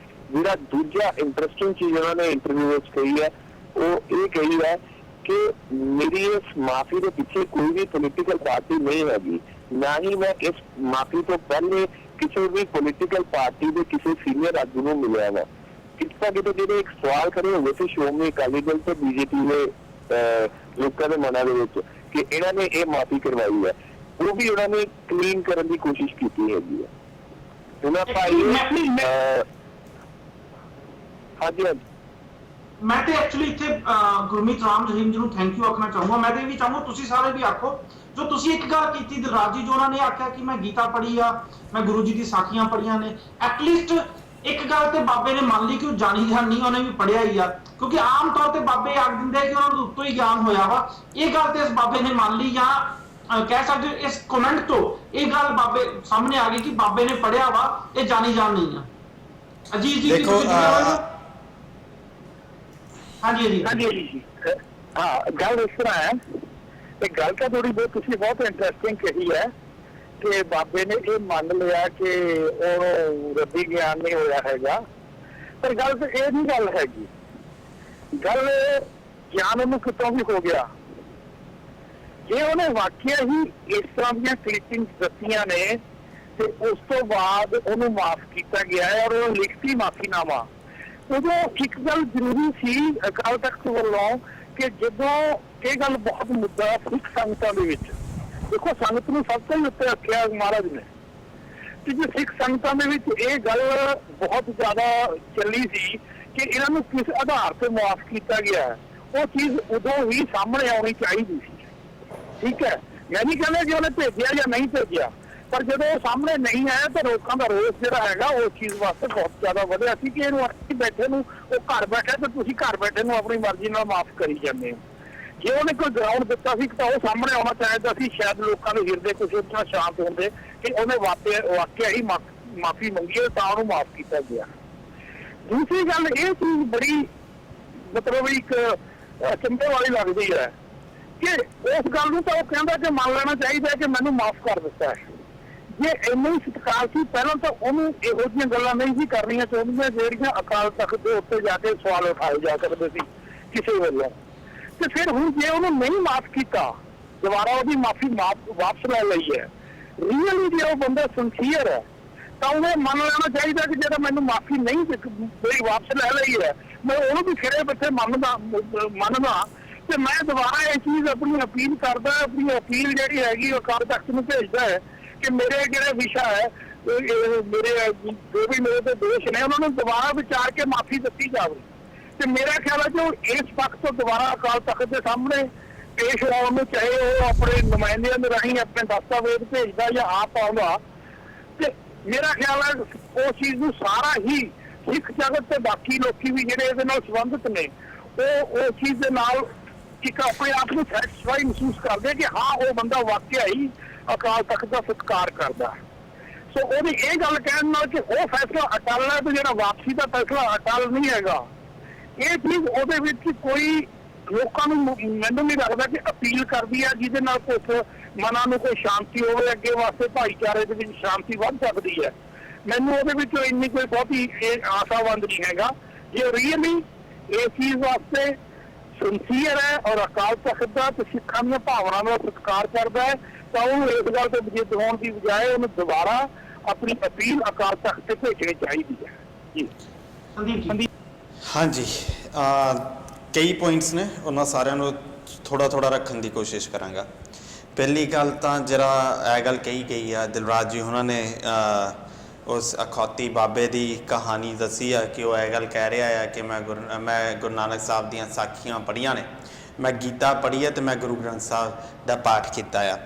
ਜਿਹੜਾ ਦੂਜਾ ਇੰਟਰਸਟਿੰਗ ਚੀਜ਼ ਉਹਨਾਂ ਨੇ ਇੰਟਰਵਿਊ ਵਿੱਚ ਕਹੀ ਹੈ ਉਹ ਇਹ ਕਹੀ ਹੈ ਕਿ ਮੇਰੀ ਇਸ ਮਾਫੀ ਦੇ ਪਿੱਛੇ ਕੋਈ ਵੀ ਪੋਲੀਟੀਕਲ ਪਾਰਟੀ ਨਹੀਂ ਹੈਗੀ, ਨਾ ਹੀ ਮੈਂ ਇਸ ਮਾਫੀ ਤੋਂ ਪਹਿਲੇ ਕਿਸੇ ਵੀ ਪੋਲੀਟੀਕਲ ਪਾਰਟੀ ਦੇ ਕਿਸੇ ਸੀਨੀਅਰ ਆਗੂ ਨੂੰ ਮਿਲਿਆ ਵਾ। ਕਿਤੇ ਕਿਤੇ ਜਿਹੜੇ ਇੱਕ ਸਵਾਲ ਖੜੇ ਹੋਏ ਸੀ ਸ਼੍ਰੋਮਣੀ ਅਕਾਲੀ ਦਲ ਤੇ ਬੀਜੇਪੀ ਦੇ ਲੋਕਾਂ ਦੇ ਮਨਾਂ ਦੇ ਵਿੱਚ ਕਿ ਇਹਨਾਂ ਨੇ ਇਹ ਮਾਫੀ ਕਰਵਾਈ ਹੈ, ਉਹ ਵੀ ਉਹਨਾਂ ਨੇ ਕਲੀਨ ਕਰਨ ਦੀ ਕੋਸ਼ਿਸ਼ ਕੀਤੀ ਹੈਗੀ ਹੈ। ਉਹਨਾਂ ਭਾਈ ਹਾਂਜੀ ਮੈਂ ਤੇ ਐਕਚੁਅਲੀ ਇੱਥੇ ਗੁਰਮੀਤ ਰਾਮ ਰਹੀਮ ਜੀ ਨੂੰ ਥੈਂਕ ਯੂ ਆਖਣਾ ਚਾਹੂੰਗਾ। ਮੈਂ ਤੇ ਇਹ ਵੀ ਚਾਹੂੰਗਾ ਤੁਸੀਂ ਸਾਰੇ ਵੀ ਆਖੋ ਜੋ ਤੁਸੀਂ ਇੱਕ ਗੱਲ ਕੀਤੀ ਦਿਲਰਾਜ ਜੀ, ਜੋ ਉਹਨਾਂ ਨੇ ਆਖਿਆ ਕਿ ਮੈਂ ਗੀਤਾ ਪੜ੍ਹੀ ਆ, ਮੈਂ ਗੁਰੂ ਜੀ ਦੀ ਸਾਖੀਆਂ ਪੜ੍ਹੀਆਂ ਨੇ। ਐਟਲੀਸਟ ਇੱਕ ਗੱਲ ਤੇ ਬਾਬੇ ਨੇ ਮੰਨ ਲਈ ਕਿ ਉਹ ਜਾਣੀ ਜਾਣ ਨਹੀਂ, ਉਹਨੇ ਵੀ ਪੜ੍ਹਿਆ ਹੀ ਆ, ਕਿਉਂਕਿ ਆਮ ਤੌਰ ਤੇ ਬਾਬੇ ਆਖ ਦਿੰਦੇ ਕਿ ਉਹਨਾਂ ਨੂੰ ਉੱਤੋਂ ਹੀ ਗਿਆਨ ਹੋਇਆ ਵਾ। ਇਹ ਗੱਲ ਤੇ ਇਸ ਬਾਬੇ ਨੇ ਮੰਨ ਲਈ, ਜਾਂ ਕਹਿ ਸਕਦੇ ਹੋ ਇਸ ਕਮੈਂਟ ਤੋਂ ਇਹ ਗੱਲ ਬਾਬੇ ਸਾਹਮਣੇ ਆ ਗਈ ਕਿ ਬਾਬੇ ਨੇ ਪੜ੍ਹਿਆ ਵਾ, ਇਹ ਜਾਣੀ ਜਾਣ ਨਹੀਂ ਆ। ਅਜੀਤ ਜੀ ਦੇਖੋ ਹਾਂਜੀ ਜੀ ਹਾਂ, ਗੱਲ ਇਸ ਤਰ੍ਹਾਂ ਹੈ ਤੇ ਗੱਲ ਤਾਂ ਥੋੜੀ ਬਹੁਤ ਤੁਸੀਂ ਬਹੁਤ ਇੰਟਰਸਟਿੰਗ ਕਹੀ ਹੈ ਕਿ ਬਾਬੇ ਨੇ ਇਹ ਮੰਨ ਲਿਆ ਕਿ ਉਹ ਰੱਬੀ ਗਿਆਨ ਨਹੀਂ ਹੋਇਆ ਹੈਗਾ, ਪਰ ਗੱਲ ਤਾਂ ਇਹ ਨਹੀਂ ਗੱਲ ਹੈਗੀ। ਗੱਲ ਗਿਆਨ ਉਹਨੂੰ ਕਿਤੋਂ ਵੀ ਹੋ ਗਿਆ। ਜੇ ਉਹਨੇ ਵਾਕਿਆ ਹੀ ਇਸ ਤਰ੍ਹਾਂ ਦੀਆਂ ਕਲਿੱਪਿੰਗਸ ਦੱਸੀਆਂ ਨੇ ਤੇ ਉਸ ਤੋਂ ਬਾਅਦ ਉਹਨੂੰ ਮਾਫ ਕੀਤਾ ਗਿਆ ਹੈ ਔਰ ਉਹ ਲਿਖਤੀ ਮਾਫੀਨਾਮਾ, ਉਦੋਂ ਇੱਕ ਗੱਲ ਜ਼ਰੂਰੀ ਸੀ ਅਕਾਲ ਤਖਤ ਵੱਲੋਂ ਕਿ ਜਦੋਂ ਇਹ ਗੱਲ ਬਹੁਤ ਮੁੱਦਾ ਸਿੱਖ ਸੰਗਤਾਂ ਦੇ ਵਿੱਚ, ਦੇਖੋ ਸੰਗਤ ਨੂੰ ਸਭ ਤੋਂ ਉੱਤੇ ਰੱਖਿਆ ਮਹਾਰਾਜ ਨੇ, ਕਿ ਜੇ ਸਿੱਖ ਸੰਗਤਾਂ ਦੇ ਵਿੱਚ ਇਹ ਗੱਲ ਬਹੁਤ ਜ਼ਿਆਦਾ ਚੱਲੀ ਸੀ ਕਿ ਇਹਨਾਂ ਨੂੰ ਕਿਸ ਆਧਾਰ ਤੇ ਮਾਫ ਕੀਤਾ ਗਿਆ, ਉਹ ਚੀਜ਼ ਉਦੋਂ ਹੀ ਸਾਹਮਣੇ ਆਉਣੀ ਚਾਹੀਦੀ ਸੀ। ਠੀਕ ਹੈ, ਮੈਂ ਨਹੀਂ ਕਹਿੰਦਾ ਕਿ ਉਹਨੇ ਭੇਜਿਆ ਜਾਂ ਨਹੀਂ ਭੇਜਿਆ, ਪਰ ਜਦੋਂ ਉਹ ਸਾਹਮਣੇ ਨਹੀਂ ਆਇਆ ਤਾਂ ਲੋਕਾਂ ਦਾ ਰੋਸ ਜਿਹੜਾ ਹੈਗਾ ਉਸ ਚੀਜ਼ ਵਾਸਤੇ ਬਹੁਤ ਜ਼ਿਆਦਾ ਵਧਿਆ ਸੀ ਕਿ ਇਹਨੂੰ ਅਸੀਂ ਬੈਠੇ ਨੂੰ, ਉਹ ਘਰ ਬੈਠਾ ਤੇ ਤੁਸੀਂ ਘਰ ਬੈਠੇ ਨੂੰ ਆਪਣੀ ਮਰਜ਼ੀ ਨਾਲ ਮਾਫ ਕਰੀ ਜਾਂਦੇ ਹੋ। ਜੇ ਉਹਨੇ ਕੋਈ ਗਰਾਊਂਡ ਦਿੱਤਾ ਸੀ ਤਾਂ ਉਹ ਸਾਹਮਣੇ ਆਉਣਾ ਚਾਹੀਦਾ ਸੀ, ਸ਼ਾਇਦ ਲੋਕਾਂ ਦੇ ਹਿਰਦੇ ਕੁਝ ਇਤਨਾ ਸ਼ਾਂਤ ਹੁੰਦੇ ਕਿ ਉਹਨੇ ਵਾਕਿਆ ਹੀ ਮਾਫੀ ਮੰਗੀ ਤਾਂ ਉਹਨੂੰ ਮਾਫ ਕੀਤਾ ਗਿਆ। ਦੂਸਰੀ ਗੱਲ ਇਹ ਚੀਜ਼ ਬੜੀ ਮਤਲਬ ਇੱਕ ਚਿੰਤਾ ਵਾਲੀ ਲੱਗਦੀ ਹੈ ਕਿ ਉਸ ਗੱਲ ਨੂੰ ਤਾਂ ਉਹ ਕਹਿੰਦਾ ਕਿ ਮੰਨ ਲੈਣਾ ਚਾਹੀਦਾ ਕਿ ਮੈਨੂੰ ਮਾਫ ਕਰ ਦਿੱਤਾ ਹੈ। ਜੇ ਇੰਨਾ ਹੀ ਸਤਿਕਾਰ ਸੀ ਪਹਿਲਾਂ ਤਾਂ ਉਹਨੂੰ ਇਹੋ ਜਿਹੀਆਂ ਗੱਲਾਂ ਨਹੀਂ ਸੀ ਕਰਨੀਆਂ ਚਾਹੁੰਦੀਆਂ ਜਿਹੜੀਆਂ ਅਕਾਲ ਤਖਤ ਦੇ ਉੱਤੇ ਜਾ ਕੇ ਸਵਾਲ ਉਠਾਏ ਜਾ ਸਕਦੇ ਸੀ ਕਿਸੇ ਵੱਲੋਂ। ਤੇ ਫਿਰ ਹੁਣ ਜੇ ਉਹਨੂੰ ਨਹੀਂ ਮਾਫ ਕੀਤਾ, ਦੁਬਾਰਾ ਉਹਦੀ ਮਾਫੀ ਵਾਪਸ ਲੈ ਲਈ ਹੈ, ਰੀਅਲੀ ਜੇ ਉਹ ਬੰਦਾ ਸਿੰਸੀਅਰ ਹੈ ਤਾਂ ਉਹਨੇ ਮੰਨ ਲੈਣਾ ਚਾਹੀਦਾ ਕਿ ਜਿਹੜਾ ਮੈਨੂੰ ਮਾਫੀ ਨਹੀਂ ਮੇਰੀ ਵਾਪਸ ਲੈ ਲਈ ਹੈ, ਮੈਂ ਉਹਨੂੰ ਵੀ ਖਿੜੇ ਬੱਚੇ ਮੰਨਦਾ ਤੇ ਮੈਂ ਦੁਬਾਰਾ ਇਹ ਚੀਜ਼ ਆਪਣੀ ਅਪੀਲ ਕਰਦਾ, ਆਪਣੀ ਅਪੀਲ ਜਿਹੜੀ ਹੈਗੀ ਉਹ ਅਕਾਲ ਤਖਤ ਨੂੰ ਭੇਜਦਾ ਹੈ ਕਿ ਮੇਰੇ ਜਿਹੜੇ ਵਿਸ਼ਾ ਹੈ ਮੇਰੇ ਜੋ ਵੀ ਮੇਰੇ ਤੇ ਦੋਸ਼ ਨੇ ਉਹਨਾਂ ਨੂੰ ਦੁਬਾਰਾ ਵਿਚਾਰ ਕੇ ਮਾਫੀ ਦਿੱਤੀ ਜਾਵੇ। ਤੇ ਮੇਰਾ ਖਿਆਲ ਹੈ ਕਿ ਉਹ ਇਸ ਪੱਖ ਤੋਂ ਦੁਬਾਰਾ ਅਕਾਲ ਤਖਤ ਦੇ ਸਾਹਮਣੇ ਪੇਸ਼ ਹੋਣ ਨੂੰ, ਚਾਹੇ ਉਹ ਆਪਣੇ ਨੁਮਾਇੰਦਿਆਂ ਦੇ ਰਾਹੀਂ ਆਪਣੇ ਦਸਤਾਵੇਜ਼ ਭੇਜਦਾ ਜਾਂ ਆਪ ਆਉਂਦਾ, ਤੇ ਮੇਰਾ ਖਿਆਲ ਹੈ ਉਸ ਚੀਜ਼ ਨੂੰ ਸਾਰਾ ਹੀ ਸਿੱਖ ਜਗਤ ਤੇ ਬਾਕੀ ਲੋਕੀ ਵੀ ਜਿਹੜੇ ਇਹਦੇ ਨਾਲ ਸੰਬੰਧਿਤ ਨੇ ਉਹ ਉਸ ਚੀਜ਼ ਦੇ ਨਾਲ ਇੱਕ ਆਪਣੇ ਆਪ ਨੂੰ ਸੈਟੀਸਫਾਈ ਮਹਿਸੂਸ ਕਰਦੇ ਕਿ ਹਾਂ ਉਹ ਬੰਦਾ ਵਾਕਿਆ ਹੀ ਅਕਾਲ ਤਖਤ ਦਾ ਸਤਿਕਾਰ ਕਰਦਾ। ਸੋ ਉਹਦੀ ਇਹ ਗੱਲ ਕਹਿਣ ਨਾਲ ਕਿ ਉਹ ਫੈਸਲਾ ਅਟਲ ਹੈ ਤੇ ਜਿਹੜਾ ਵਾਪਸੀ ਦਾ ਫੈਸਲਾ ਅਟਲ ਨਹੀਂ ਹੈਗਾ, ਇਹ ਚੀਜ਼ ਉਹਦੇ ਵਿੱਚ ਕੋਈ ਲੋਕਾਂ ਨੂੰ ਮੈਨੂੰ ਨਹੀਂ ਲੱਗਦਾ ਕਿ ਅਪੀਲ ਕਰਦੀ ਹੈ ਜਿਹਦੇ ਨਾਲ ਕੁਝ ਮਨਾਂ ਨੂੰ ਕੋਈ ਸ਼ਾਂਤੀ ਹੋਵੇ, ਅੱਗੇ ਵਾਸਤੇ ਭਾਈਚਾਰੇ ਦੇ ਵਿੱਚ ਸ਼ਾਂਤੀ ਵੱਧ ਸਕਦੀ ਹੈ। ਮੈਨੂੰ ਉਹਦੇ ਵਿੱਚ ਇੰਨੀ ਕੋਈ ਬਹੁਤੀ ਆਸ਼ਾਵੰਦ ਨਹੀਂ ਹੈਗਾ। ਜੇ ਰੀਅਲੀ ਇਸ ਚੀਜ਼ ਵਾਸਤੇ ਸਿੰਸੀਅਰ ਹੈ ਔਰ ਅਕਾਲ ਤਖਤ ਦਾ ਤੇ ਸਿੱਖਾਂ ਦੀਆਂ ਭਾਵਨਾਵਾਂ ਦਾ ਸਤਿਕਾਰ ਕਰਦਾ ਹੈ ਤਾਂ ਉਹ ਇਸ ਗੱਲ ਤੋਂ ਬਜਿੱਦ ਹੋਣ ਦੀ ਬਜਾਏ ਉਹਨੂੰ ਦੁਬਾਰਾ ਆਪਣੀ ਅਪੀਲ ਅਕਾਲ ਤਖਤ ਤੇ ਭੇਜਣੀ ਚਾਹੀਦੀ ਹੈ। ਜੀ ਸੰਦੀਪ ਜੀ। ਹਾਂਜੀ, ਕਈ ਪੁਆਇੰਟਸ ਨੇ, ਉਹਨਾਂ ਸਾਰਿਆਂ ਨੂੰ ਥੋੜਾ ਰੱਖਣ ਦੀ ਕੋਸ਼ਿਸ਼ ਕਰਾਂਗਾ। ਪਹਿਲੀ ਗੱਲ ਤਾਂ ਜਿਹੜਾ ਇਹ ਗੱਲ ਕਹੀ ਗਈ ਆ ਦਿਲਰਾਜ ਜੀ ਉਹਨਾਂ ਨੇ ਉਸ ਅਖੌਤੀ ਬਾਬੇ ਦੀ ਕਹਾਣੀ ਦੱਸੀ ਆ ਕਿ ਉਹ ਇਹ ਗੱਲ ਕਹਿ ਰਿਹਾ ਆ ਕਿ ਮੈਂ ਗੁਰੂ ਨਾਨਕ ਸਾਹਿਬ ਦੀਆਂ ਸਾਖੀਆਂ ਪੜ੍ਹੀਆਂ ਨੇ, ਮੈਂ ਗੀਤਾ ਪੜ੍ਹੀ ਹੈ ਅਤੇ ਮੈਂ ਗੁਰੂ ਗ੍ਰੰਥ ਸਾਹਿਬ ਦਾ ਪਾਠ ਕੀਤਾ ਆ।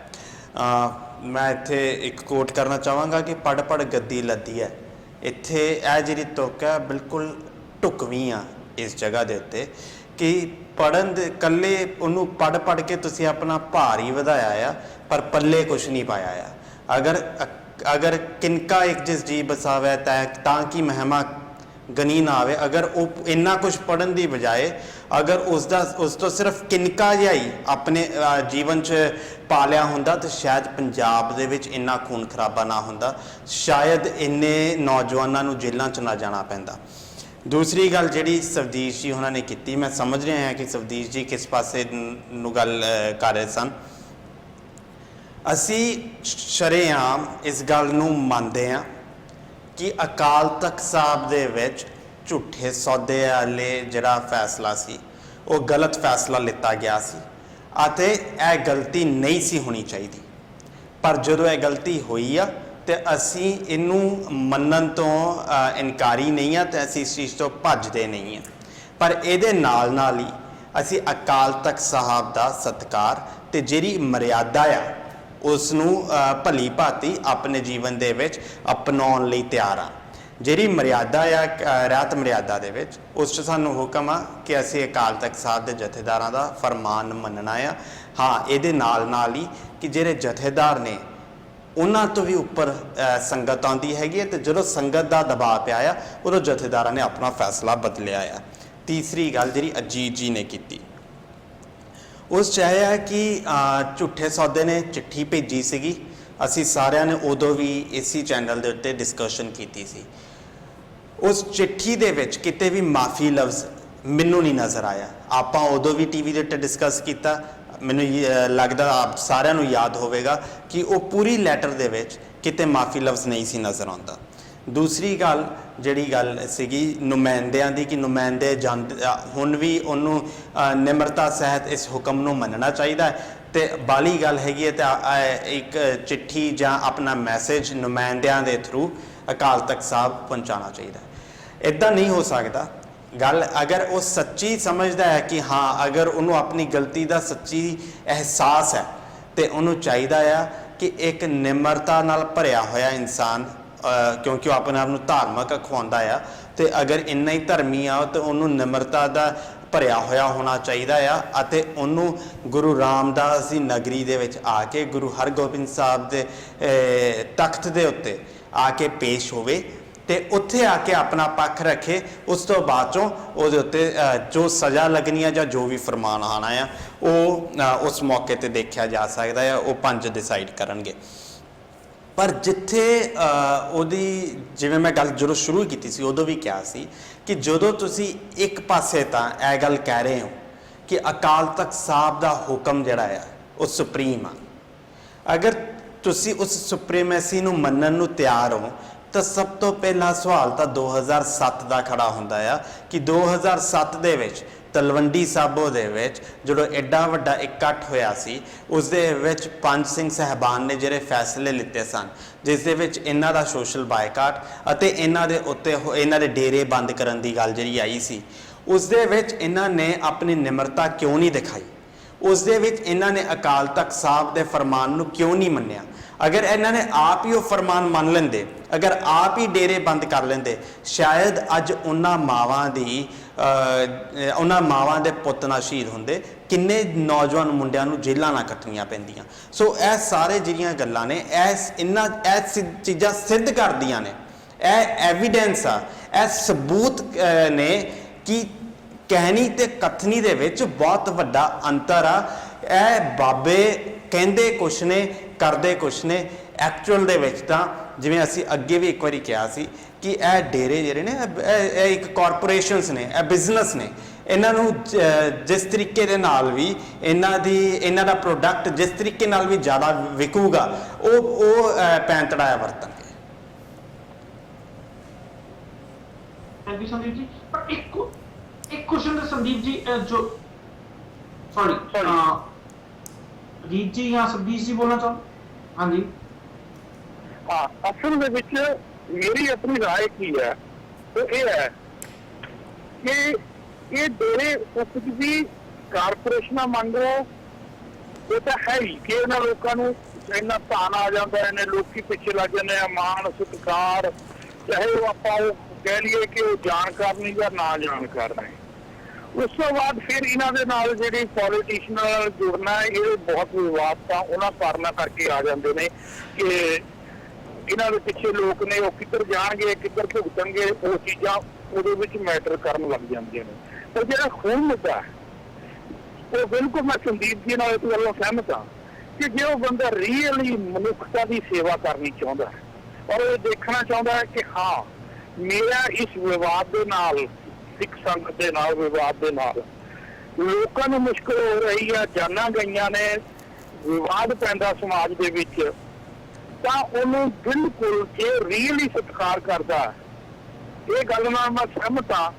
ਮੈਂ ਇੱਥੇ ਇੱਕ ਕੋਟ ਕਰਨਾ ਚਾਹਾਂਗਾ ਕਿ ਪੜ੍ਹ ਪੜ੍ਹ ਗੱਦੀ ਲੱਦੀ ਹੈ। ਇੱਥੇ ਇਹ ਜਿਹੜੀ ਤੁਕ ਹੈ ਬਿਲਕੁਲ ਢੁਕਵੀਂ ਆ ਇਸ ਜਗ੍ਹਾ ਦੇ ਉੱਤੇ ਕਿ ਪੜ੍ਹਨ ਦੇ ਇਕੱਲੇ ਉਹਨੂੰ ਪੜ੍ਹ ਪੜ੍ਹ ਕੇ ਤੁਸੀਂ ਆਪਣਾ ਭਾਰ ਹੀ ਵਧਾਇਆ ਆ, ਪਰ ਪੱਲੇ ਕੁਛ ਨਹੀਂ ਪਾਇਆ ਆ। ਅਗਰ ਕਿਨਕਾ ਇੱਕ ਜਿਸ ਜੀ ਬਸਾਵੇ ਤਾਂ ਕਿ ਮਹਿਮਾ ਗਨੀ ਨਾ ਆਵੇ, ਅਗਰ ਉਹ ਇੰਨਾ ਕੁਛ ਪੜ੍ਹਨ ਦੀ ਬਜਾਏ ਅਗਰ ਉਸ ਤੋਂ ਸਿਰਫ ਕਿਨਕਾ ਜਿਹਾ ਹੀ ਆਪਣੇ ਜੀਵਨ 'ਚ ਪਾ ਲਿਆ ਹੁੰਦਾ ਤਾਂ ਸ਼ਾਇਦ ਪੰਜਾਬ ਦੇ ਵਿੱਚ ਇੰਨਾ ਖੂਨ ਖਰਾਬਾ ਨਾ ਹੁੰਦਾ, ਸ਼ਾਇਦ ਇੰਨੇ ਨੌਜਵਾਨਾਂ ਨੂੰ ਜੇਲ੍ਹਾਂ 'ਚ ਨਾ ਜਾਣਾ ਪੈਂਦਾ। ਦੂਸਰੀ ਗੱਲ ਜਿਹੜੀ ਸਵਦੀਸ਼ ਜੀ ਉਹਨਾਂ ਨੇ ਕੀਤੀ, ਮੈਂ ਸਮਝ ਰਿਹਾ ਹਾਂ ਕਿ ਸਵਦੀਸ਼ ਜੀ ਕਿਸ ਪਾਸੇ ਨੂੰ ਗੱਲ ਕਰ ਰਹੇ ਸਨ। ਅਸੀਂ ਸ਼ਰੇਆਮ ਇਸ ਗੱਲ ਨੂੰ ਮੰਨਦੇ ਹਾਂ ਕਿ ਅਕਾਲ ਤਖਤ ਸਾਹਿਬ ਦੇ ਵਿੱਚ ਝੂਠੇ ਸੌਦੇ ਵਾਲੇ ਜਿਹੜਾ ਫੈਸਲਾ ਸੀ ਉਹ ਗਲਤ ਫੈਸਲਾ ਲਿੱਤਾ ਗਿਆ ਸੀ ਅਤੇ ਇਹ ਗਲਤੀ ਨਹੀਂ ਸੀ ਹੋਣੀ ਚਾਹੀਦੀ। ਪਰ ਜਦੋਂ ਇਹ ਗਲਤੀ ਹੋਈ ਆ ਤੇ ਅਸੀਂ ਇਹਨੂੰ ਮੰਨਣ ਤੋਂ ਇਨਕਾਰੀ ਨਹੀਂ ਆ ਤੇ ਅਸੀਂ ਇਸ ਚੀਜ਼ ਤੋਂ ਭੱਜਦੇ ਨਹੀਂ ਆ, ਪਰ ਇਹਦੇ ਨਾਲ ਹੀ ਅਸੀਂ ਅਕਾਲ ਤਖਤ ਸਾਹਿਬ ਦਾ ਸਤਿਕਾਰ ਤੇ ਜਿਹੜੀ ਮਰਿਆਦਾ ਆ ਉਸ ਨੂੰ ਭਲੀ ਭਾਂਤੀ ਆਪਣੇ ਜੀਵਨ ਦੇ ਵਿੱਚ ਅਪਣਾਉਣ ਲਈ ਤਿਆਰ ਆ। ਜਿਹੜੀ ਮਰਿਆਦਾ ਆ ਰਾਤ ਮਰਿਆਦਾ ਦੇ ਵਿੱਚ ਉਸ 'ਚ ਸਾਨੂੰ ਹੁਕਮ ਆ ਕਿ ਅਸੀਂ ਅਕਾਲ ਤਖਤ ਸਾਹਿਬ ਦੇ ਜਥੇਦਾਰਾਂ ਦਾ ਫਰਮਾਨ ਮੰਨਣਾ ਆ। ਹਾਂ, ਇਹਦੇ ਨਾਲ ਹੀ ਕਿ ਜਿਹੜੇ ਜਥੇਦਾਰ ਨੇ ਉਹਨਾਂ ਤੋਂ ਵੀ ਉੱਪਰ ਸੰਗਤ ਆਉਂਦੀ ਹੈਗੀ ਹੈ ਤੇ ਜਦੋਂ ਸੰਗਤ ਦਾ ਦਬਾਅ ਪਿਆ ਆ ਉਦੋਂ ਜਥੇਦਾਰਾਂ ਨੇ ਆਪਣਾ ਫੈਸਲਾ ਬਦਲਿਆ ਆ। ਤੀਸਰੀ ਗੱਲ ਜਿਹੜੀ ਅਜੀਤ ਜੀ ਨੇ ਕੀਤੀ ਉਸ 'ਚ ਇਹ ਹੈ ਕਿ ਝੂਠੇ ਸੌਦੇ ਨੇ ਚਿੱਠੀ ਭੇਜੀ ਸੀਗੀ। ਅਸੀਂ ਸਾਰਿਆਂ ਨੇ ਉਦੋਂ ਵੀ ਇਸੇ ਚੈਨਲ ਦੇ ਉੱਤੇ ਡਿਸਕਸ਼ਨ ਕੀਤੀ ਸੀ। ਉਸ ਚਿੱਠੀ ਦੇ ਵਿੱਚ ਕਿਤੇ ਵੀ ਮਾਫੀ ਲਫ਼ਜ਼ ਮੈਨੂੰ ਨਹੀਂ ਨਜ਼ਰ ਆਇਆ। ਆਪਾਂ ਉਦੋਂ ਵੀ ਟੀਵੀ ਦੇ ਉੱਤੇ ਡਿਸਕਸ ਕੀਤਾ, ਮੈਨੂੰ ਲੱਗਦਾ ਆਪ ਸਾਰਿਆਂ ਨੂੰ ਯਾਦ ਹੋਵੇਗਾ ਕਿ ਉਹ ਪੂਰੀ ਲੈਟਰ ਦੇ ਵਿੱਚ ਕਿਤੇ ਮਾਫੀ ਲਫ਼ਜ਼ ਨਹੀਂ ਸੀ ਨਜ਼ਰ ਆਉਂਦਾ। ਦੂਸਰੀ ਗੱਲ ਜਿਹੜੀ ਗੱਲ ਸੀਗੀ ਨੁਮਾਇੰਦਿਆਂ ਦੀ ਕਿ ਨੁਮਾਇੰਦੇ ਹੁਣ ਵੀ ਉਹਨੂੰ ਨਿਮਰਤਾ ਸਹਿਤ ਇਸ ਹੁਕਮ ਨੂੰ ਮੰਨਣਾ ਚਾਹੀਦਾ ਤੇ ਬਾਲੀ ਗੱਲ ਹੈਗੀ ਹੈ ਤੇ ਇੱਕ ਚਿੱਠੀ ਜਾਂ ਆਪਣਾ ਮੈਸੇਜ ਨੁਮਾਇੰਦਿਆਂ ਦੇ ਥਰੂ ਅਕਾਲ ਤਖਤ ਸਾਹਿਬ ਪਹੁੰਚਾਉਣਾ ਚਾਹੀਦਾ। ਇੱਦਾਂ ਨਹੀਂ ਹੋ ਸਕਦਾ। ਗੱਲ ਅਗਰ ਉਹ ਸੱਚੀ ਸਮਝਦਾ ਹੈ ਕਿ ਹਾਂ ਅਗਰ ਉਹਨੂੰ ਆਪਣੀ ਗਲਤੀ ਦਾ ਸੱਚੀ ਅਹਿਸਾਸ ਹੈ ਤੇ ਉਹਨੂੰ ਚਾਹੀਦਾ ਆ ਕਿ ਇੱਕ ਨਿਮਰਤਾ ਨਾਲ ਭਰਿਆ ਹੋਇਆ ਇਨਸਾਨ, ਕਿਉਂਕਿ ਉਹ ਆਪਣੇ ਆਪ ਨੂੰ ਧਾਰਮਿਕ ਅਖਵਾਉਂਦਾ ਆ ਤੇ ਅਗਰ ਇੰਨਾ ਹੀ ਧਰਮੀ ਆ ਤਾਂ ਉਹਨੂੰ ਨਿਮਰਤਾ ਦਾ ਭਰਿਆ ਹੋਇਆ ਹੋਣਾ ਚਾਹੀਦਾ ਆ ਅਤੇ ਉਹਨੂੰ ਗੁਰੂ ਰਾਮਦਾਸ ਦੀ ਨਗਰੀ ਦੇ ਵਿੱਚ ਆ ਕੇ ਗੁਰੂ ਹਰਗੋਬਿੰਦ ਸਾਹਿਬ ਦੇ ਤਖਤ ਦੇ ਉੱਤੇ ਆ ਕੇ ਪੇਸ਼ ਹੋਵੇ ਤੇ ਉੱਥੇ ਆ ਕੇ ਆਪਣਾ ਪੱਖ ਰੱਖੇ। ਉਸ ਤੋਂ ਬਾਅਦ ਚੋਂ ਉਹਦੇ ਉੱਤੇ ਜੋ ਸਜ਼ਾ ਲੱਗਣੀ ਆ ਜਾਂ ਜੋ ਵੀ ਫਰਮਾਨ ਆਉਣਾ ਆ ਉਹ ਉਸ ਮੌਕੇ ਤੇ ਦੇਖਿਆ ਜਾ ਸਕਦਾ ਆ, ਉਹ ਪੰਜ ਡਿਸਾਈਡ ਕਰਨਗੇ। ਪਰ ਜਿੱਥੇ ਉਹਦੀ ਜਿਵੇਂ ਮੈਂ ਗੱਲ ਜਦੋਂ ਸ਼ੁਰੂ ਕੀਤੀ ਸੀ ਉਦੋਂ ਵੀ ਕਿਹਾ ਸੀ ਕਿ ਜਦੋਂ ਤੁਸੀਂ ਇੱਕ ਪਾਸੇ ਤਾਂ ਇਹ ਗੱਲ ਕਹਿ ਰਹੇ ਹੋ ਕਿ ਅਕਾਲ ਤਖਤ ਸਾਹਿਬ ਦਾ ਹੁਕਮ ਜਿਹੜਾ ਆ ਉਹ ਸੁਪਰੀਮ ਆ, ਅਗਰ ਤੁਸੀਂ ਉਸ ਸੁਪਰੀਮੈਸੀ ਨੂੰ ਮੰਨਣ ਨੂੰ ਤਿਆਰ ਹੋ ਤਾਂ ਸਭ ਤੋਂ ਪਹਿਲਾ ਸਵਾਲ ਤਾਂ 2007 ਦਾ ਖੜਾ ਹੁੰਦਾ ਆ ਕਿ 2007 ਦੇ ਵਿੱਚ ਤਲਵੰਡੀ ਸਾਬੋ ਦੇ ਵਿੱਚ ਜਦੋਂ ਐਡਾ ਵੱਡਾ ਇਕੱਠ ਹੋਇਆ ਸੀ ਉਸ ਦੇ ਵਿੱਚ ਪੰਜ ਸਿੰਘ ਸਾਹਿਬਾਨ ਨੇ ਜਿਹੜੇ ਫੈਸਲੇ ਲਿੱਤੇ ਸਨ ਜਿਸ ਦੇ ਵਿੱਚ ਇਹਨਾਂ ਦਾ ਸੋਸ਼ਲ ਬਾਈਕਾਟ ਅਤੇ ਇਹਨਾਂ ਦੇ ਉੱਤੇ ਇਹਨਾਂ ਦੇ ਡੇਰੇ ਬੰਦ ਕਰਨ ਦੀ ਗੱਲ ਜਿਹੜੀ ਆਈ ਸੀ ਉਸ ਦੇ ਵਿੱਚ ਇਹਨਾਂ ਨੇ ਆਪਣੀ ਨਿਮਰਤਾ ਕਿਉਂ ਨਹੀਂ ਦਿਖਾਈ ਉਸ ਦੇ ਵਿੱਚ ਇਹਨਾਂ ਨੇ ਅਕਾਲ ਤਖਤ ਸਾਹਿਬ ਦੇ ਫਰਮਾਨ ਨੂੰ ਕਿਉਂ ਨਹੀਂ ਮੰਨਿਆ ਅਗਰ ਇਹਨਾਂ ਨੇ ਆਪ ਹੀ ਉਹ ਫਰਮਾਨ ਮੰਨ ਲੈਂਦੇ ਅਗਰ ਆਪ ਹੀ ਡੇਰੇ ਬੰਦ ਕਰ ਲੈਂਦੇ ਸ਼ਾਇਦ ਅੱਜ ਉਹਨਾਂ ਮਾਵਾਂ ਦੇ ਪੁੱਤ ਨਾ ਸ਼ਹੀਦ ਹੁੰਦੇ ਕਿੰਨੇ ਨੌਜਵਾਨ ਮੁੰਡਿਆਂ ਨੂੰ ਜੇਲ੍ਹਾਂ ਨਾ ਕੱਟਣੀਆਂ ਪੈਂਦੀਆਂ ਸੋ ਇਹ ਸਾਰੇ ਜਿਹੜੀਆਂ ਗੱਲਾਂ ਨੇ ਇਹ ਚੀਜ਼ਾਂ ਸਿੱਧ ਕਰਦੀਆਂ ਨੇ ਇਹ ਐਵੀਡੈਂਸ ਆ ਇਹ ਸਬੂਤ ਨੇ ਕਿ ਕਹਿਣੀ ਤੇ ਕਥਨੀ ਦੇ ਵਿੱਚ ਬਹੁਤ ਵੱਡਾ ਅੰਤਰ ਆ ਇਹ ਬਾਬੇ ਕਹਿੰਦੇ ਕੁਛ ਨੇ ਕਰਦੇ ਕੁਛ ਨੇ ਐਕਚੁਅਲ ਦੇ ਵਿੱਚ ਤਾਂ ਜਿਵੇਂ ਅਸੀਂ ਅੱਗੇ ਵੀ ਇੱਕ ਵਾਰੀ ਕਿਹਾ ਸੀ ਕਿ ਇਹ ਡੇਰੇ ਜਿਹੜੇ ਨੇ ਇਹ ਇੱਕ ਕਾਰਪੋਰੇਸ਼ਨਸ ਨੇ ਇਹ ਬਿਜ਼ਨਸ ਨੇ ਇਹਨਾਂ ਨੂੰ ਜਿਸ ਤਰੀਕੇ ਦੇ ਨਾਲ ਵੀ ਇਹਨਾਂ ਦਾ ਪ੍ਰੋਡਕਟ ਜਿਸ ਤਰੀਕੇ ਨਾਲ ਵੀ ਜ਼ਿਆਦਾ ਵਿਕੂਗਾ ਉਹ ਪੈਂਤੜਾ ਵਰਤਣਗੇ थैंक यू संदीप जी पर एक क्वेश्चन है संदीप जी जो सॉरी अजीत जी या सतीश जी बोलना चाहो हाँ जी हाँ असल में मेरी अपनी राय की है तो ये है कि ये डेरे कुछ भी कारपोरेशन मंग लो ये तो है ही कि इन्होंने लोगों को इन्ना तान आ जाता है लोग पिछे लग जाते हैं मान सत्कार चाहे वो आप कह लिए कि वो जानकार नहीं या ना जानकार नहीं उस तो बाद फिर इन्होंने जी पॉलिटिशियन जुड़ना ये बहुत विवादता उन्होंने कारणों करके आ जाते हैं कि इन्होंने पिछे लोग ने वो किधर जाएंगे किधर भुगतणगे वो चीज़ां उहदे विच मैटर करन लग जांदियां ने पर जिहड़ा खून मुद्दा है वो बिल्कुल मैं संदीप जी नाल इस गल्लों सहमत हाँ कि जो बंदा रीयली मनुखता की सेवा करनी चाहता है और वो देखना चाहता है कि हाँ मेरा इस विवाद के नाल सिख संगत के नाल विवाद के नाल लोगों को मुश्किल हो रही है जाना गई ने विवाद पैंदा समाज के विच तां उहनूं बिल्कुल जे रीयली सत्कार करता है ये गल नाल मैं सहमत हाँ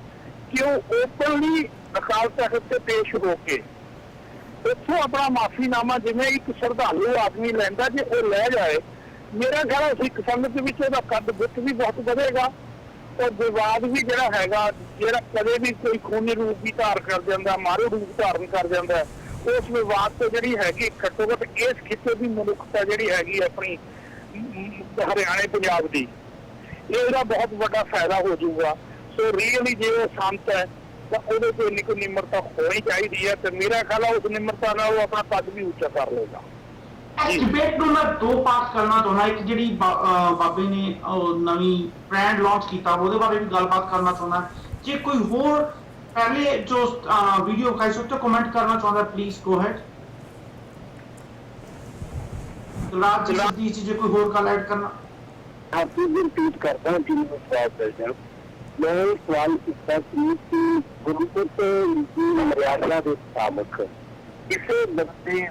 कि वो ओपनली अकाल तख्त से पेश हो के उत्थों अपना माफीनामा जिवें एक श्रद्धालु आदमी लैंदा जे वो लै जाए मेरा ख्याल सिख संगत विच उहदा कद बुत भी बहुत बढ़ेगा और विवाद भी जिहड़ा हैगा जिहड़ा कदे भी कोई खूनी रूप भी धार कर जाता मारू रूप धारण कर जाता उस विवाद तो जिहड़ी हैगी घट्टो घट इस खिते की मनुखता जिहड़ी हैगी अपनी हरियाणे पंजाब की इसका बहुत बड़ा फायदा हो जाऊगा सो रीयली जे वो संत है तो उहदे कोई इन्नी कोई निमरता होनी चाहिए है तो मेरा ख्याल है उस निमरता नाल वो अपना कद भी उच्चा कर लेगा इस डिबेट ਨੂੰ ਮੈਂ ਦੋ ਪਾਰਟ ਕਰਨਾ ਚਾਹੁੰਦਾ ਇੱਕ ਜਿਹੜੀ ਬਾਬੇ ਨੇ ਨਵੀਂ ਬ੍ਰਾਂਡ ਲਾਂਚ ਕੀਤਾ ਉਹਦੇ ਬਾਰੇ ਵੀ ਗੱਲਬਾਤ ਕਰਨਾ ਚਾਹੁੰਦਾ ਜੇ ਕੋਈ ਹੋਰ ਪਹਿਲੇ ਜੋ ਵੀਡੀਓ ਖਾਈ ਸੋ ਤੇ ਕਮੈਂਟ ਕਰਨਾ ਚਾਹੁੰਦਾ please go ahead Raj ji ਜੇ ਕੋਈ ਹੋਰ ਗੱਲ ਐਡ ਕਰਨਾ हाँ फिर रिपीट करता हूँ तीन सवाल करते हैं मैं सवाल किया कि गुरुपुर से मर्यादा के मुताबिक किसी बंदे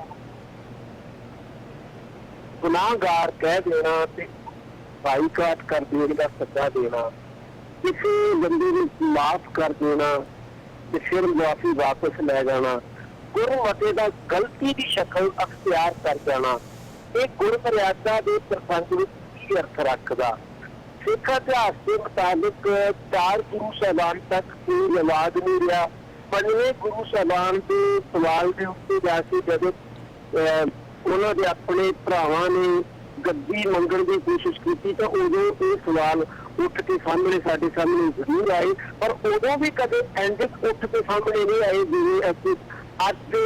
गुनाहगार कह देना बाईकाट कर देने का सजा देना किसी बंदे को माफ कर देना तो फिर माफी वापस ले जाना गुरमते का गलती की शक्ल अख्तियार कर जाना ये गुर मर्यादा के प्रसंग में अर्थ रखता सिख इतिहास के मुताबिक 4 गुरु साहबान तक कोई रिवाज नहीं रहा 5वें गुरु साहबान के सवाल के उत्ते जाके जब उन्होंने अपने भरावां ने गद्दी मंगण की कोशिश की तो उदों ये सवाल उठ के सामने साडे सामने जरूर आए पर उदों भी कदे इंज उठ के सामने नहीं आए जिवें असीं अज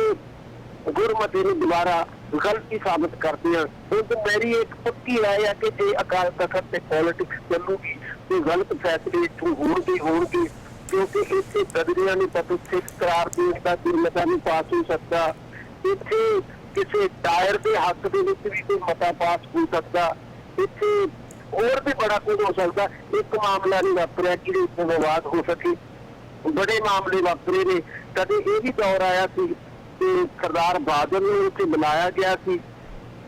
गुरमते ने दोबारा गलती साबित करते हैं तो मेरी एक पक्की राय है कि जे अकाल तख्त से पॉलिटिक्स चलूगी तो गलत फैसले इत्थों होणगे क्योंकि इत्थे बदलियां नहीं पता सिख करार देश का कोई मता नहीं पास हो सकता इत्थे किसी दायर के हक के विच भी कोई मता पास हो सकता इत्थे और भी बड़ा कुछ हो सकता एक मामला नहीं वापरिया कि इत्थे विवाद हो सके बड़े मामले वापरे ने कदे ये भी दौर आया कि सरदार बादल ने उसे बुलाया गया कि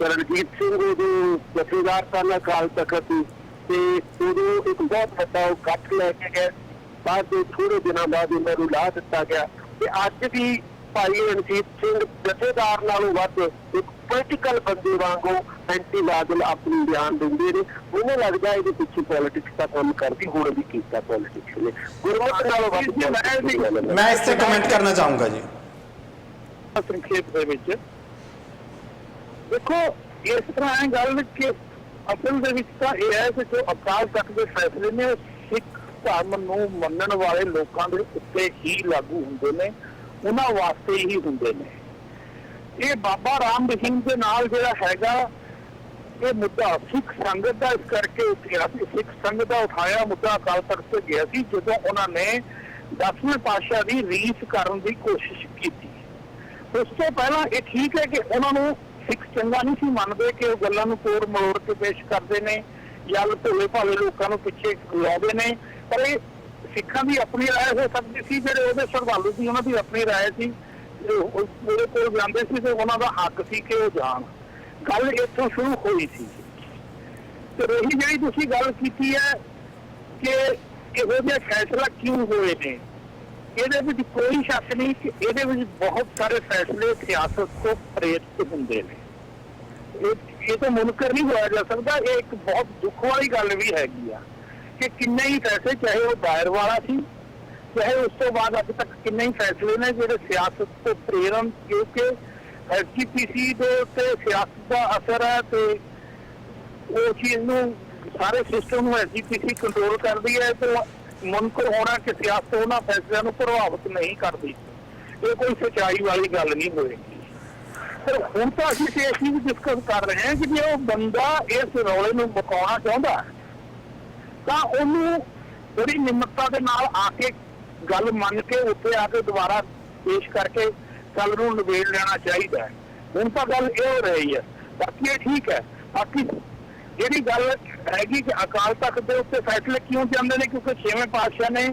ਰਣਜੀਤ ਸਿੰਘ ਉਦੋਂ ਜਥੇਦਾਰ ਸਨ ਅਕਾਲ ਤਖਤ ਦੀ, ਤੇ ਉਦੋਂ ਇੱਕ ਬਹੁਤ ਵੱਡਾ ਉਹ ਇਕੱਠ ਲੈ ਕੇ ਗਏ। ਬਾਅਦ ਦੇ ਥੋੜੇ ਦਿਨਾਂ ਬਾਅਦ ਇਹਨਾਂ ਨੂੰ ਲਾ ਦਿੱਤਾ ਗਿਆ। ਤੇ ਅੱਜ ਵੀ ਭਾਈ ਰਣਜੀਤ ਸਿੰਘ ਜਥੇਦਾਰ ਨਾਲੋਂ ਵੱਧ ਇੱਕ ਪੋਲੀਟੀਕਲ ਬੰਦੇ ਵਾਂਗੂ ਐਂਟੀ ਬਾਦਲ ਆਪਣੀ ਬਿਆਨ ਦਿੰਦੇ ਨੇ। ਮੈਨੂੰ ਲੱਗਦਾ ਇਹਦੇ ਪਿੱਛੇ ਪੋਲਿਟਿਕਸ ਦਾ ਕੰਮ ਕਰਦੀ, ਹੁਣ ਵੀ ਕੀਤਾ ਪੋਲਿਟਿਕਸ ਨੇ ਗੁਰਮਤਿ ਨਾਲੋਂ ਵੱਧ। ਮੈਂ ਇਸ ਤੇ ਕਮੈਂਟ ਕਰਨਾ ਚਾਹੂੰਗਾ ਜੀ ਸੰਖੇਪ ਦੇ ਵਿੱਚ ਦੇਖੋ, ਇਸ ਤਰ੍ਹਾਂ ਹੈ ਗੱਲ ਕਿ ਅਸਲ ਦੇ ਵਿੱਚ ਤਾਂ ਇਹ ਹੈ ਕਿ ਜੋ ਅਕਾਲ ਤਖਤ ਦੇ ਫੈਸਲੇ ਨੇ ਉਹ ਸਿੱਖ ਧਰਮ ਨੂੰ ਮੰਨਣ ਵਾਲੇ ਲੋਕਾਂ ਦੇ ਉੱਤੇ ਹੀ ਲਾਗੂ ਹੁੰਦੇ ਨੇ, ਉਹਨਾਂ ਵਾਸਤੇ ਹੀ ਹੁੰਦੇ ਨੇ। ਇਹ ਬਾਬਾ ਰਾਮ ਰਹੀਮ ਦੇ ਨਾਲ ਜਿਹੜਾ ਹੈਗਾ ਇਹ ਮੁੱਦਾ ਸਿੱਖ ਸੰਗਤ ਦਾ ਇਸ ਕਰਕੇ ਉੱਠਿਆ ਸੀ। ਸਿੱਖ ਸੰਗਤ ਦਾ ਉਠਾਇਆ ਮੁੱਦਾ ਅਕਾਲ ਤਖਤ ਤੇ ਗਿਆ ਸੀ ਜਦੋਂ ਉਹਨਾਂ ਨੇ 10ਵੇਂ ਪਾਤਸ਼ਾਹ ਦੀ ਰੀਸ ਕਰਨ ਦੀ ਕੋਸ਼ਿਸ਼ ਕੀਤੀ। ਉਸ ਤੋਂ ਪਹਿਲਾਂ ਇਹ ਠੀਕ ਹੈ ਕਿ ਉਹਨਾਂ ਨੂੰ ਸਿੱਖ ਚੰਗਾ ਨਹੀਂ ਸੀ ਮੰਨਦੇ ਕਿ ਉਹ ਗੱਲਾਂ ਨੂੰ ਤੋੜ ਮਰੋੜ ਕੇ ਪੇਸ਼ ਕਰਦੇ ਨੇ ਜਾਂ ਭੋਲੇ ਭਾਲੇ ਲੋਕਾਂ ਨੂੰ ਪਿੱਛੇ ਲਾਉਂਦੇ ਨੇ, ਪਰ ਇਹ ਸਿੱਖਾਂ ਦੀ ਆਪਣੀ ਰਾਏ ਹੋ ਸਕਦੀ ਸੀ। ਜਿਹੜੇ ਉਹਦੇ ਸ਼ਰਧਾਲੂ ਸੀ ਉਹਨਾਂ ਦੀ ਆਪਣੀ ਰਾਏ ਸੀ, ਉਹਦੇ ਕੋਲ ਜਾਂਦੇ ਸੀ ਤੇ ਉਹਨਾਂ ਦਾ ਹੱਕ ਸੀ ਕਿ ਉਹ ਜਾਣ। ਗੱਲ ਇੱਥੋਂ ਸ਼ੁਰੂ ਹੋਈ ਸੀ। ਤੇ ਰਹੀ ਜਿਹੜੀ ਤੁਸੀਂ ਗੱਲ ਕੀਤੀ ਹੈ ਕਿ ਇਹੋ ਜਿਹੇ ਫੈਸਲਾ ਕਿਉਂ ਹੋਏ ਨੇ, ਇਹਦੇ ਵਿੱਚ ਕੋਈ ਸ਼ੱਕ ਨਹੀਂ ਕਿ ਇਹਦੇ ਵਿੱਚ ਬਹੁਤ ਸਾਰੇ ਫੈਸਲੇ ਸਿਆਸਤ ਤੋਂ ਪ੍ਰੇਰਿਤ ਹੁੰਦੇ ਨੇ। ਇਹ ਤਾਂ ਮੁਨਕਰ ਨਹੀਂ ਹੋਇਆ ਜਾ ਸਕਦਾ। ਇਹ ਇੱਕ ਬਹੁਤ ਦੁੱਖ ਵਾਲੀ ਗੱਲ ਵੀ ਹੈਗੀ ਆ ਕਿ ਕਿੰਨੇ ਹੀ ਫੈਸਲੇ, ਚਾਹੇ ਉਹ ਦਾਇਰ ਵਾਲਾ ਸੀ, ਚਾਹੇ ਉਸ ਤੋਂ ਬਾਅਦ ਅੱਜ ਤੱਕ ਕਿੰਨੇ ਹੀ ਫੈਸਲੇ ਨੇ ਜਿਹੜੇ ਸਿਆਸਤ ਤੋਂ ਪ੍ਰੇਰਨ, ਕਿਉਂਕਿ ਐਸਜੀਪੀਸੀ ਦੇ ਉੱਤੇ ਸਿਆਸਤ ਦਾ ਅਸਰ ਹੈ ਤੇ ਉਹ ਚੀਜ਼ ਨੂੰ ਸਾਰੇ ਸਿਸਟਮ ਨੂੰ ਐਸਜੀਪੀਸੀ ਕੰਟਰੋਲ ਕਰਦੀ ਹੈ। ਤੇ ਮੁਨਕਰ ਹੋਣਾ ਕਿ ਸਿਆਸਤ ਉਹਨਾਂ ਫੈਸਲਿਆਂ ਨੂੰ ਪ੍ਰਭਾਵਿਤ ਨਹੀਂ ਕਰਦੀ, ਇਹ ਕੋਈ ਸੱਚਾਈ ਵਾਲੀ ਗੱਲ ਨਹੀਂ ਹੋਏਗੀ। ਪਰ ਹੁਣ ਤਾਂ ਅਸੀਂ ਇਹ ਚੀਜ਼ ਡਿਸਕਸ ਕਰ ਰਹੇ ਹਾਂ ਕਿ ਜੇ ਉਹ ਬੰਦਾ ਇਸ ਰੌਲੇ ਨੂੰ ਮੁਕਾਉਣਾ ਚਾਹੁੰਦਾ ਤਾਂ ਉਹਨੂੰ ਬੜੀ ਨਿਮਰਤਾ ਦੇ ਨਾਲ ਆ ਕੇ ਗੱਲ ਮੰਨ ਕੇ ਉੱਥੇ ਆ ਕੇ ਦੁਬਾਰਾ ਪੇਸ਼ ਕਰਕੇ ਗੱਲ ਨੂੰ ਨਿਬੇੜ ਲੈਣਾ ਚਾਹੀਦਾ ਹੈ। ਹੁਣ ਤਾਂ ਗੱਲ ਇਹ ਹੋ ਰਹੀ ਹੈ। ਬਾਕੀ ਇਹ ਠੀਕ ਹੈ। ਬਾਕੀ ਜਿਹੜੀ ਗੱਲ ਹੈਗੀ ਕਿ ਅਕਾਲ ਤਖਤ ਦੇ ਉੱਤੇ ਫੈਸਲੇ ਕਿਉਂ ਜਾਂਦੇ ਨੇ, ਕਿਉਂਕਿ 6ਵੇਂ ਪਾਤਸ਼ਾਹ ਨੇ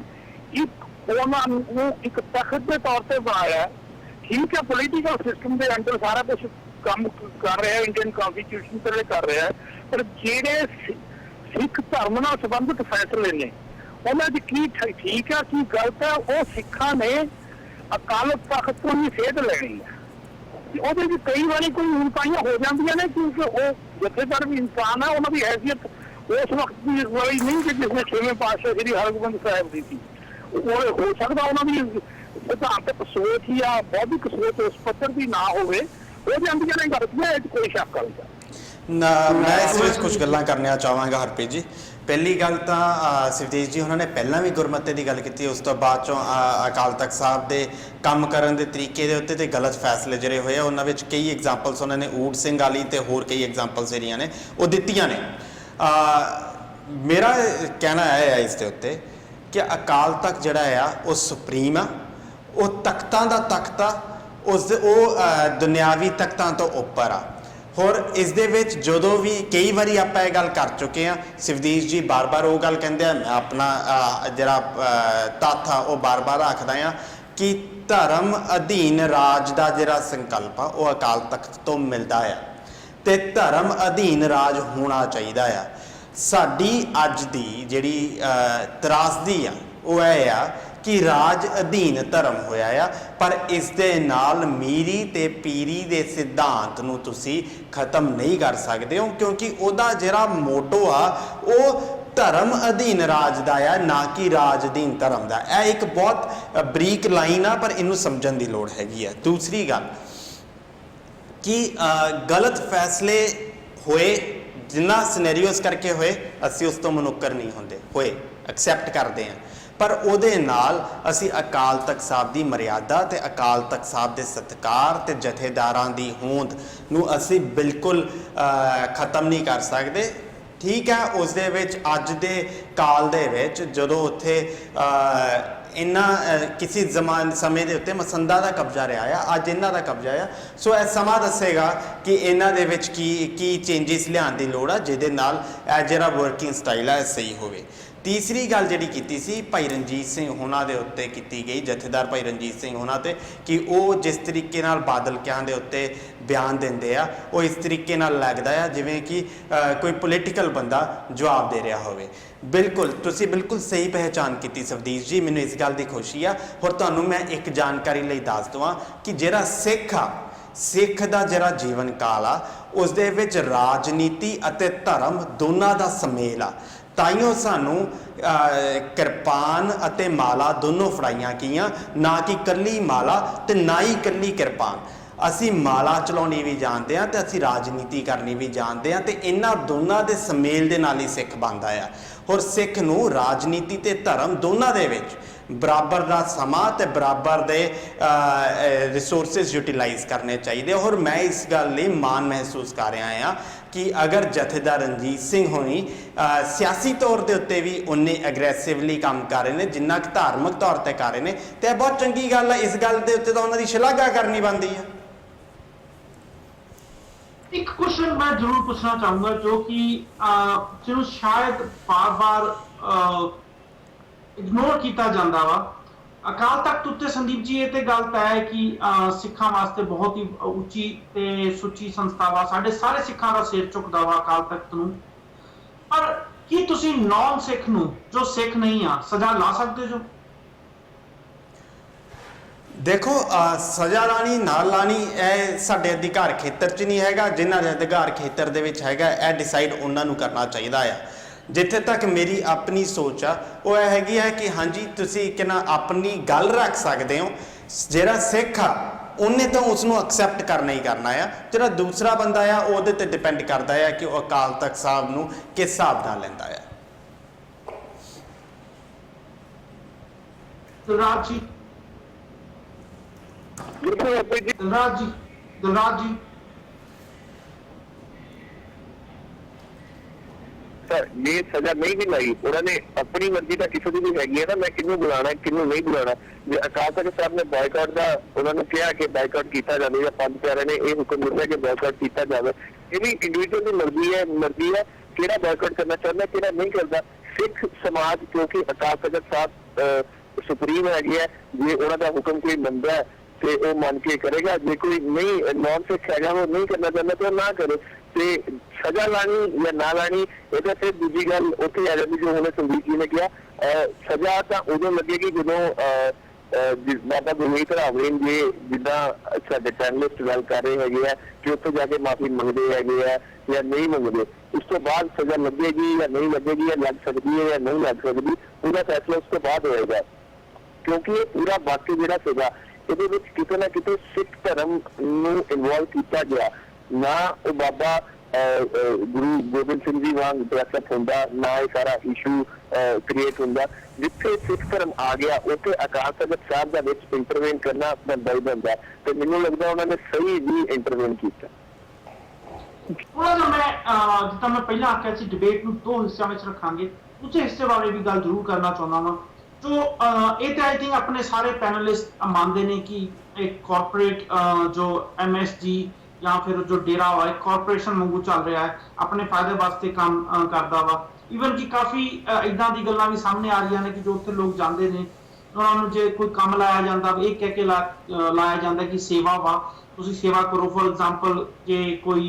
ਉਹਨਾਂ ਨੂੰ ਇੱਕ ਤਖਤ ਦੇ ਤੌਰ ਤੇ ਬਣਾਇਆ। ਠੀਕ ਹੈ, ਪੋਲੀਟੀਕਲ ਸਿਸਟਮ ਦੇ ਅੰਦਰ ਸਾਰਾ ਕੁਝ ਕੰਮ ਕਰ ਰਿਹਾ, ਇੰਡੀਅਨ ਕਨਸਟੀਟਿਊਸ਼ਨ ਤੇ ਕਰ ਰਿਹਾ, ਪਰ ਜਿਹੜੇ ਸਿੱਖ ਧਰਮ ਨਾਲ ਸੰਬੰਧਿਤ ਫੈਸਲੇ ਨੇ ਉਹਨਾਂ 'ਚ ਕੀ ਠੀਕ ਹੈ ਕੀ ਗਲਤ ਹੈ, ਉਹ ਸਿੱਖਾਂ ਨੇ ਅਕਾਲ ਤਖਤ ਤੋਂ ਹੀ ਸੇਧ ਲੈਣੀ ਹੈ। ਉਹਦੇ 'ਚ ਕਈ ਵਾਰੀ ਕੋਈ ਉਲਟਾਈਆਂ ਹੋ ਜਾਂਦੀਆਂ ਨੇ ਕਿਉਂਕਿ ਉਹ ਜਥੇਦਾਰ ਵੀ ਇਨਸਾਨ ਹੈ, ਉਹਨਾਂ ਦੀ ਹੈਸੀਅਤ ਉਸ ਵਕਤ ਦੀ ਵਾਲੀ ਨਹੀਂ ਕਿ ਜਿਸਨੇ 6ਵੇਂ ਪਾਤਸ਼ਾਹ ਸ੍ਰੀ ਹਰਗੋਬਿੰਦ ਸਾਹਿਬ ਦੀ ਸੀ। ਉਹ ਹੋ ਸਕਦਾ ਉਹਨਾਂ ਦੀ ਸਿਧਾਂਤਕ ਸੋਚ ਜਾਂ ਬੌਧਿਕ ਸੋਚ ਉਸ ਪੱਧਰ ਦੀ ਨਾ ਹੋਵੇ, ਉਹ ਜਾਂਦੀਆਂ ਨੇ ਗਲਤੀਆਂ, ਇਹ 'ਚ ਕੋਈ ਸ਼ੱਕ ਨਹੀਂ। ਮੈਂ ਇਸ ਵਿੱਚ ਕੁਝ ਗੱਲਾਂ ਕਰਨੀਆਂ ਚਾਹਾਂਗਾ ਹਰਪ੍ਰੀਤ ਜੀ। ਪਹਿਲੀ ਗੱਲ ਤਾਂ ਸਿਵਦੇਸ਼ ਜੀ ਉਹਨਾਂ ਨੇ ਪਹਿਲਾਂ ਵੀ ਗੁਰਮਤਿ ਦੀ ਗੱਲ ਕੀਤੀ, ਉਸ ਤੋਂ ਬਾਅਦ ਚੋਂ ਅਕਾਲ ਤਖਤ ਸਾਹਿਬ ਦੇ ਕੰਮ ਕਰਨ ਦੇ ਤਰੀਕੇ ਦੇ ਉੱਤੇ ਤੇ ਗਲਤ ਫੈਸਲੇ ਜਿਹੜੇ ਹੋਏ ਆ ਉਹਨਾਂ ਵਿੱਚ ਕਈ ਐਗਜ਼ਾਮਪਲਸ ਉਹਨਾਂ ਨੇ ਊਟ ਸਿੰਘ ਵਾਲੀ ਤੇ ਹੋਰ ਕਈ ਐਗਜ਼ਾਮਪਲਸ ਜਿਹੜੀਆਂ ਨੇ ਉਹ ਦਿੱਤੀਆਂ ਨੇ। ਮੇਰਾ ਕਹਿਣਾ ਇਹ ਹੈ ਇਸ ਦੇ ਉੱਤੇ ਕਿ ਅਕਾਲ ਤਖਤ ਜਿਹੜਾ ਆ ਉਹ ਸੁਪਰੀਮ ਆ, ਉਹ ਤਖਤਾਂ ਦਾ ਤਖਤ ਆ, ਉਹ ਦੁਨਿਆਵੀ ਤਖਤਾਂ ਤੋਂ ਉੱਪਰ ਆ। ਹੋਰ ਇਸ ਦੇ ਵਿੱਚ ਜਦੋਂ ਵੀ ਕਈ ਵਾਰੀ ਆਪਾਂ ਇਹ ਗੱਲ ਕਰ ਚੁੱਕੇ ਹਾਂ, ਸਿਵਦੇਸ਼ ਜੀ ਬਾਰ-ਬਾਰ ਉਹ ਗੱਲ ਕਹਿੰਦੇ ਆ, ਮੈਂ ਆਪਣਾ ਜਿਹੜਾ ਤੱਥ ਆ ਉਹ ਬਾਰ-ਬਾਰ ਆਖਦਾ ਆ ਕਿ ਧਰਮ ਅਧੀਨ ਰਾਜ ਦਾ ਜਿਹੜਾ ਸੰਕਲਪ ਆ ਉਹ ਅਕਾਲ ਤਖਤ ਤੋਂ ਮਿਲਦਾ ਆ ਤੇ ਧਰਮ ਅਧੀਨ ਰਾਜ ਹੋਣਾ ਚਾਹੀਦਾ ਆ। ਸਾਡੀ ਅੱਜ ਦੀ ਜਿਹੜੀ ਤਰਾਸਦੀ ਆ ਉਹ ਇਹ ਆ ਕਿ ਰਾਜ ਅਧੀਨ ਧਰਮ ਹੋਇਆ ਆ, ਪਰ ਇਸ ਦੇ ਨਾਲ ਮੀਰੀ ਤੇ ਪੀਰੀ ਦੇ ਸਿਧਾਂਤ ਨੂੰ ਤੁਸੀਂ ਖਤਮ ਨਹੀਂ ਕਰ ਸਕਦੇ ਹੋ, ਕਿਉਂਕਿ ਉਹਦਾ ਜਿਹੜਾ ਮੋਟੋ ਆ ਉਹ ਧਰਮ ਅਧੀਨ ਰਾਜ ਦਾ ਆ, ਨਾ ਕਿ ਰਾਜ ਅਧੀਨ ਧਰਮ ਦਾ। ਇਹ ਇੱਕ ਬਹੁਤ ਬਰੀਕ ਲਾਈਨ ਆ, ਪਰ ਇਹਨੂੰ ਸਮਝਣ ਦੀ ਲੋੜ ਹੈਗੀ ਆ। ਦੂਸਰੀ ਗੱਲ ਕਿ ਗਲਤ ਫੈਸਲੇ ਹੋਏ, ਜਿੰਨਾ ਸਿਨੈਰੀਓਸ ਕਰਕੇ ਹੋਏ, ਅਸੀਂ ਉਸ ਤੋਂ ਮਨੁੱਕਰ ਨਹੀਂ ਹੁੰਦੇ, ਹੋਏ ਐਕਸੈਪਟ ਕਰਦੇ ਹਾਂ, ਪਰ ਉਹਦੇ ਨਾਲ ਅਸੀਂ ਅਕਾਲ ਤਖਤ ਸਾਹਿਬ ਦੀ ਮਰਿਆਦਾ ਤੇ ਅਕਾਲ ਤਖਤ ਸਾਹਿਬ ਦੇ ਸਤਿਕਾਰ ਤੇ ਜਥੇਦਾਰਾਂ ਦੀ ਹੋਂਦ ਨੂੰ ਅਸੀਂ ਬਿਲਕੁਲ ਖਤਮ ਨਹੀਂ ਕਰ ਸਕਦੇ। ਠੀਕ ਹੈ, ਉਸ ਦੇ ਵਿੱਚ ਅੱਜ ਦੇ ਕਾਲ ਦੇ ਵਿੱਚ ਜਦੋਂ ਉੱਥੇ ਕਿਸੇ ਸਮੇਂ ਦੇ ਉੱਤੇ ਮਸੰਦਾ ਦਾ ਕਬਜ਼ਾ ਰਿਹਾ ਆ, ਅੱਜ ਇਹਨਾਂ ਦਾ ਕਬਜ਼ਾ ਆ। ਸੋ ਇਹ ਸਮਾਂ ਦੱਸੇਗਾ ਕਿ ਇਹਨਾਂ ਦੇ ਵਿੱਚ ਕੀ ਚੇਂਜਿਸ ਲਿਆਉਣ ਦੀ ਲੋੜ ਆ ਜਿਹਦੇ ਨਾਲ ਇਹ ਜਿਹੜਾ ਵਰਕਿੰਗ ਸਟਾਈਲ ਆ ਸਹੀ ਹੋਵੇ। तीसरी गल जिहड़ी कीती सी भाई रणजीत सिंह होना दे उत्ते कीती गई, जथेदार भाई रणजीत सिंह होना ते, कि वो जिस तरीके नाल बादल कियां दे उत्ते बयान दिंदे आ वो इस तरीके नाल लगदा आ जिवें कि कोई पोलिटिकल बंदा जवाब दे रहा होवे। बिल्कुल तुसीं बिल्कुल सही पहचान की सवदीश जी, मैनूं इस गल की खुशी आ। होर तुहानूं मैं एक जानकारी लई दस दवां कि जिहड़ा सिख आ, सिख दा जिहड़ा जीवन काल आ उस दे विच राजनीति अते धर्म दोनों का समेल आ। ताइयों सानू किरपान अते माला दोनों फड़ाइयां गईयां, ना कि कल्ली माला ते ना ही कल्ली किरपान। असी माला चलाउणी भी जानते हैं तो असी राजनीति करनी भी जानते हैं, तो इन्हां दोनों के समेल दे नाल ही सिख बनदा आ। और सिख नूं राजनीति ते धर्म दोनों दे विच बराबर का समा ते बराबर दे रिसोर्सिस यूटिलाइज करने चाहिए। और मैं इस गल लई माण महसूस कर रहा हाँ कि अगर जथेदार रणजीत सिंह होनी सियासी तौर के उत्ते भी उन्ने एग्रैसिवली काम कर रहे हैं जिन्ना कि धार्मिक तौर पर कर रहे हैं, तो बहुत चंगी गल है। इस गल के उत्ते तो उन्होंने शलाघा करनी बनती है। एक क्वेश्चन मैं जरूर पूछना चाहूंगा जो कि जिन्हों शायद बार बार इग्नोर किया जाता वा। अकाल तख्त उत्ते संदीप जी ये ते गल तय है कि सिखां वास्ते बहुत ही उच्ची ते सुच्ची संस्था वा, साडे सारे सिखां दा सिर झुकदा वा अकाल तख्त नूं। पर की तुसीं नॉन सिख नूं जो सिख नहीं आ सजा ला सकते जो? देखो सजा लानी ना लानी यह साडे अधिकार खेतर च नहीं हैगा, जिन्हां दे अधिकार खेतर दे विच हैगा यह डिसाइड उन्हां नूं करना चाहिदा आ। जिथे तक मेरी अपनी सोच आ वो यह हैगी है कि हाँ जी तुसीं कि ना अपनी गल रख सकते हो, जिहड़ा सिख आ उन्हें तो उसनूं एक्सैप्ट करना ही करना आ, जिहड़ा दूसरा बंदा आ उहदे ते डिपेंड करता है कि वह अकाल तख्त साहब नूं किस हिसाब नाल लैंदा आ। दिलराज जी, दिलराज जी, दिलराज जी ये सजा नहीं भी लाई, उन्होंने अपनी मर्जी का किसी की भी हैगी है ना, मैं किन्नू बुलाना किन्नू नहीं बुलाना। अकाल तख्त साहब ने बायकॉट का उन्होंने कहा कि बायकॉट किया जाए, या पंज प्यारे ने यह हुक्म दिता कि बायकॉट किया जाए। ये भी इंडिविजुअल की मर्जी है किहड़ा बायकॉट करना चाहता किहड़ा नहीं करता। सिख समाज क्योंकि अकाल तख्त साहब सुप्रीम है, जे उन्होंने हुक्म कोई मनता है तो वह मन के करेगा, जे कोई नहीं नॉन सिख है वो नहीं करना चाहता तो ना करे। तो सजा लानी या ना लानी ये फिर दूजी गल उत्थे आ जाती जो हमने संदीप जी ने कहा। सजा तो उदों लगेगी जो बाबा गुरमीत रावलीन जी जिदा साडे पैनलिस्ट गल कर रहे है कि उत्थे जाके माफी मंगते है या नहीं मंगते, उस तो बाद सजा लगेगी या नहीं लगेगी या लग सकती है या नहीं लग सकती, पूरा फैसला उस तो बाद होएगा। क्योंकि ये पूरा बाकी जिहड़ा सीगा ਇਹਦੇ ਵਿੱਚ किते ना किते सिख धर्म ਨੂੰ ਇਨਵੋਲਵ ਕੀਤਾ ਗਿਆ ना, वो बाबा गुरु गोबिंद सिंह जी वांग ड्रेसअप होंदा ना, ये सारा इशू क्रिएट होंदा। जिथे सिख धर्म आ गया उत्थे अकाल तख्त साहब दा विच इंटरवेन करना बनदा ही बनदा, ते मैनूं लगदा उन्होंने सही भी इंटरवेन किया। थोड़ा जिहा मैं जिद्दां मैं पहला आख्या सी डिबेट नूं दो हिस्सिਆਂ ਵਿੱਚ ਰੱਖਾਂਗੇ, दूसरे हिस्से बारे भी गल जरूर करना चाहुंदा वां। जो ये तो आई थिंक अपने सारे पैनलिस्ट मानते हैं कि एक कॉर्पोरेट जो MSG या फिर जो डेरा वा एक कॉर्पोरेशन वांगू चल रहा है, अपने फायदे वास्ते काम करता वा। ईवन कि काफ़ी इदां दी गल्लां भी सामने आ रही ने कि जो उत्थे लोग जाते हैं उन्होंने जे कोई काम लाया जाता ये कह के लाया जाता कि सेवा वा, तुसीं सेवा करो। फॉर एग्जाम्पल जे कोई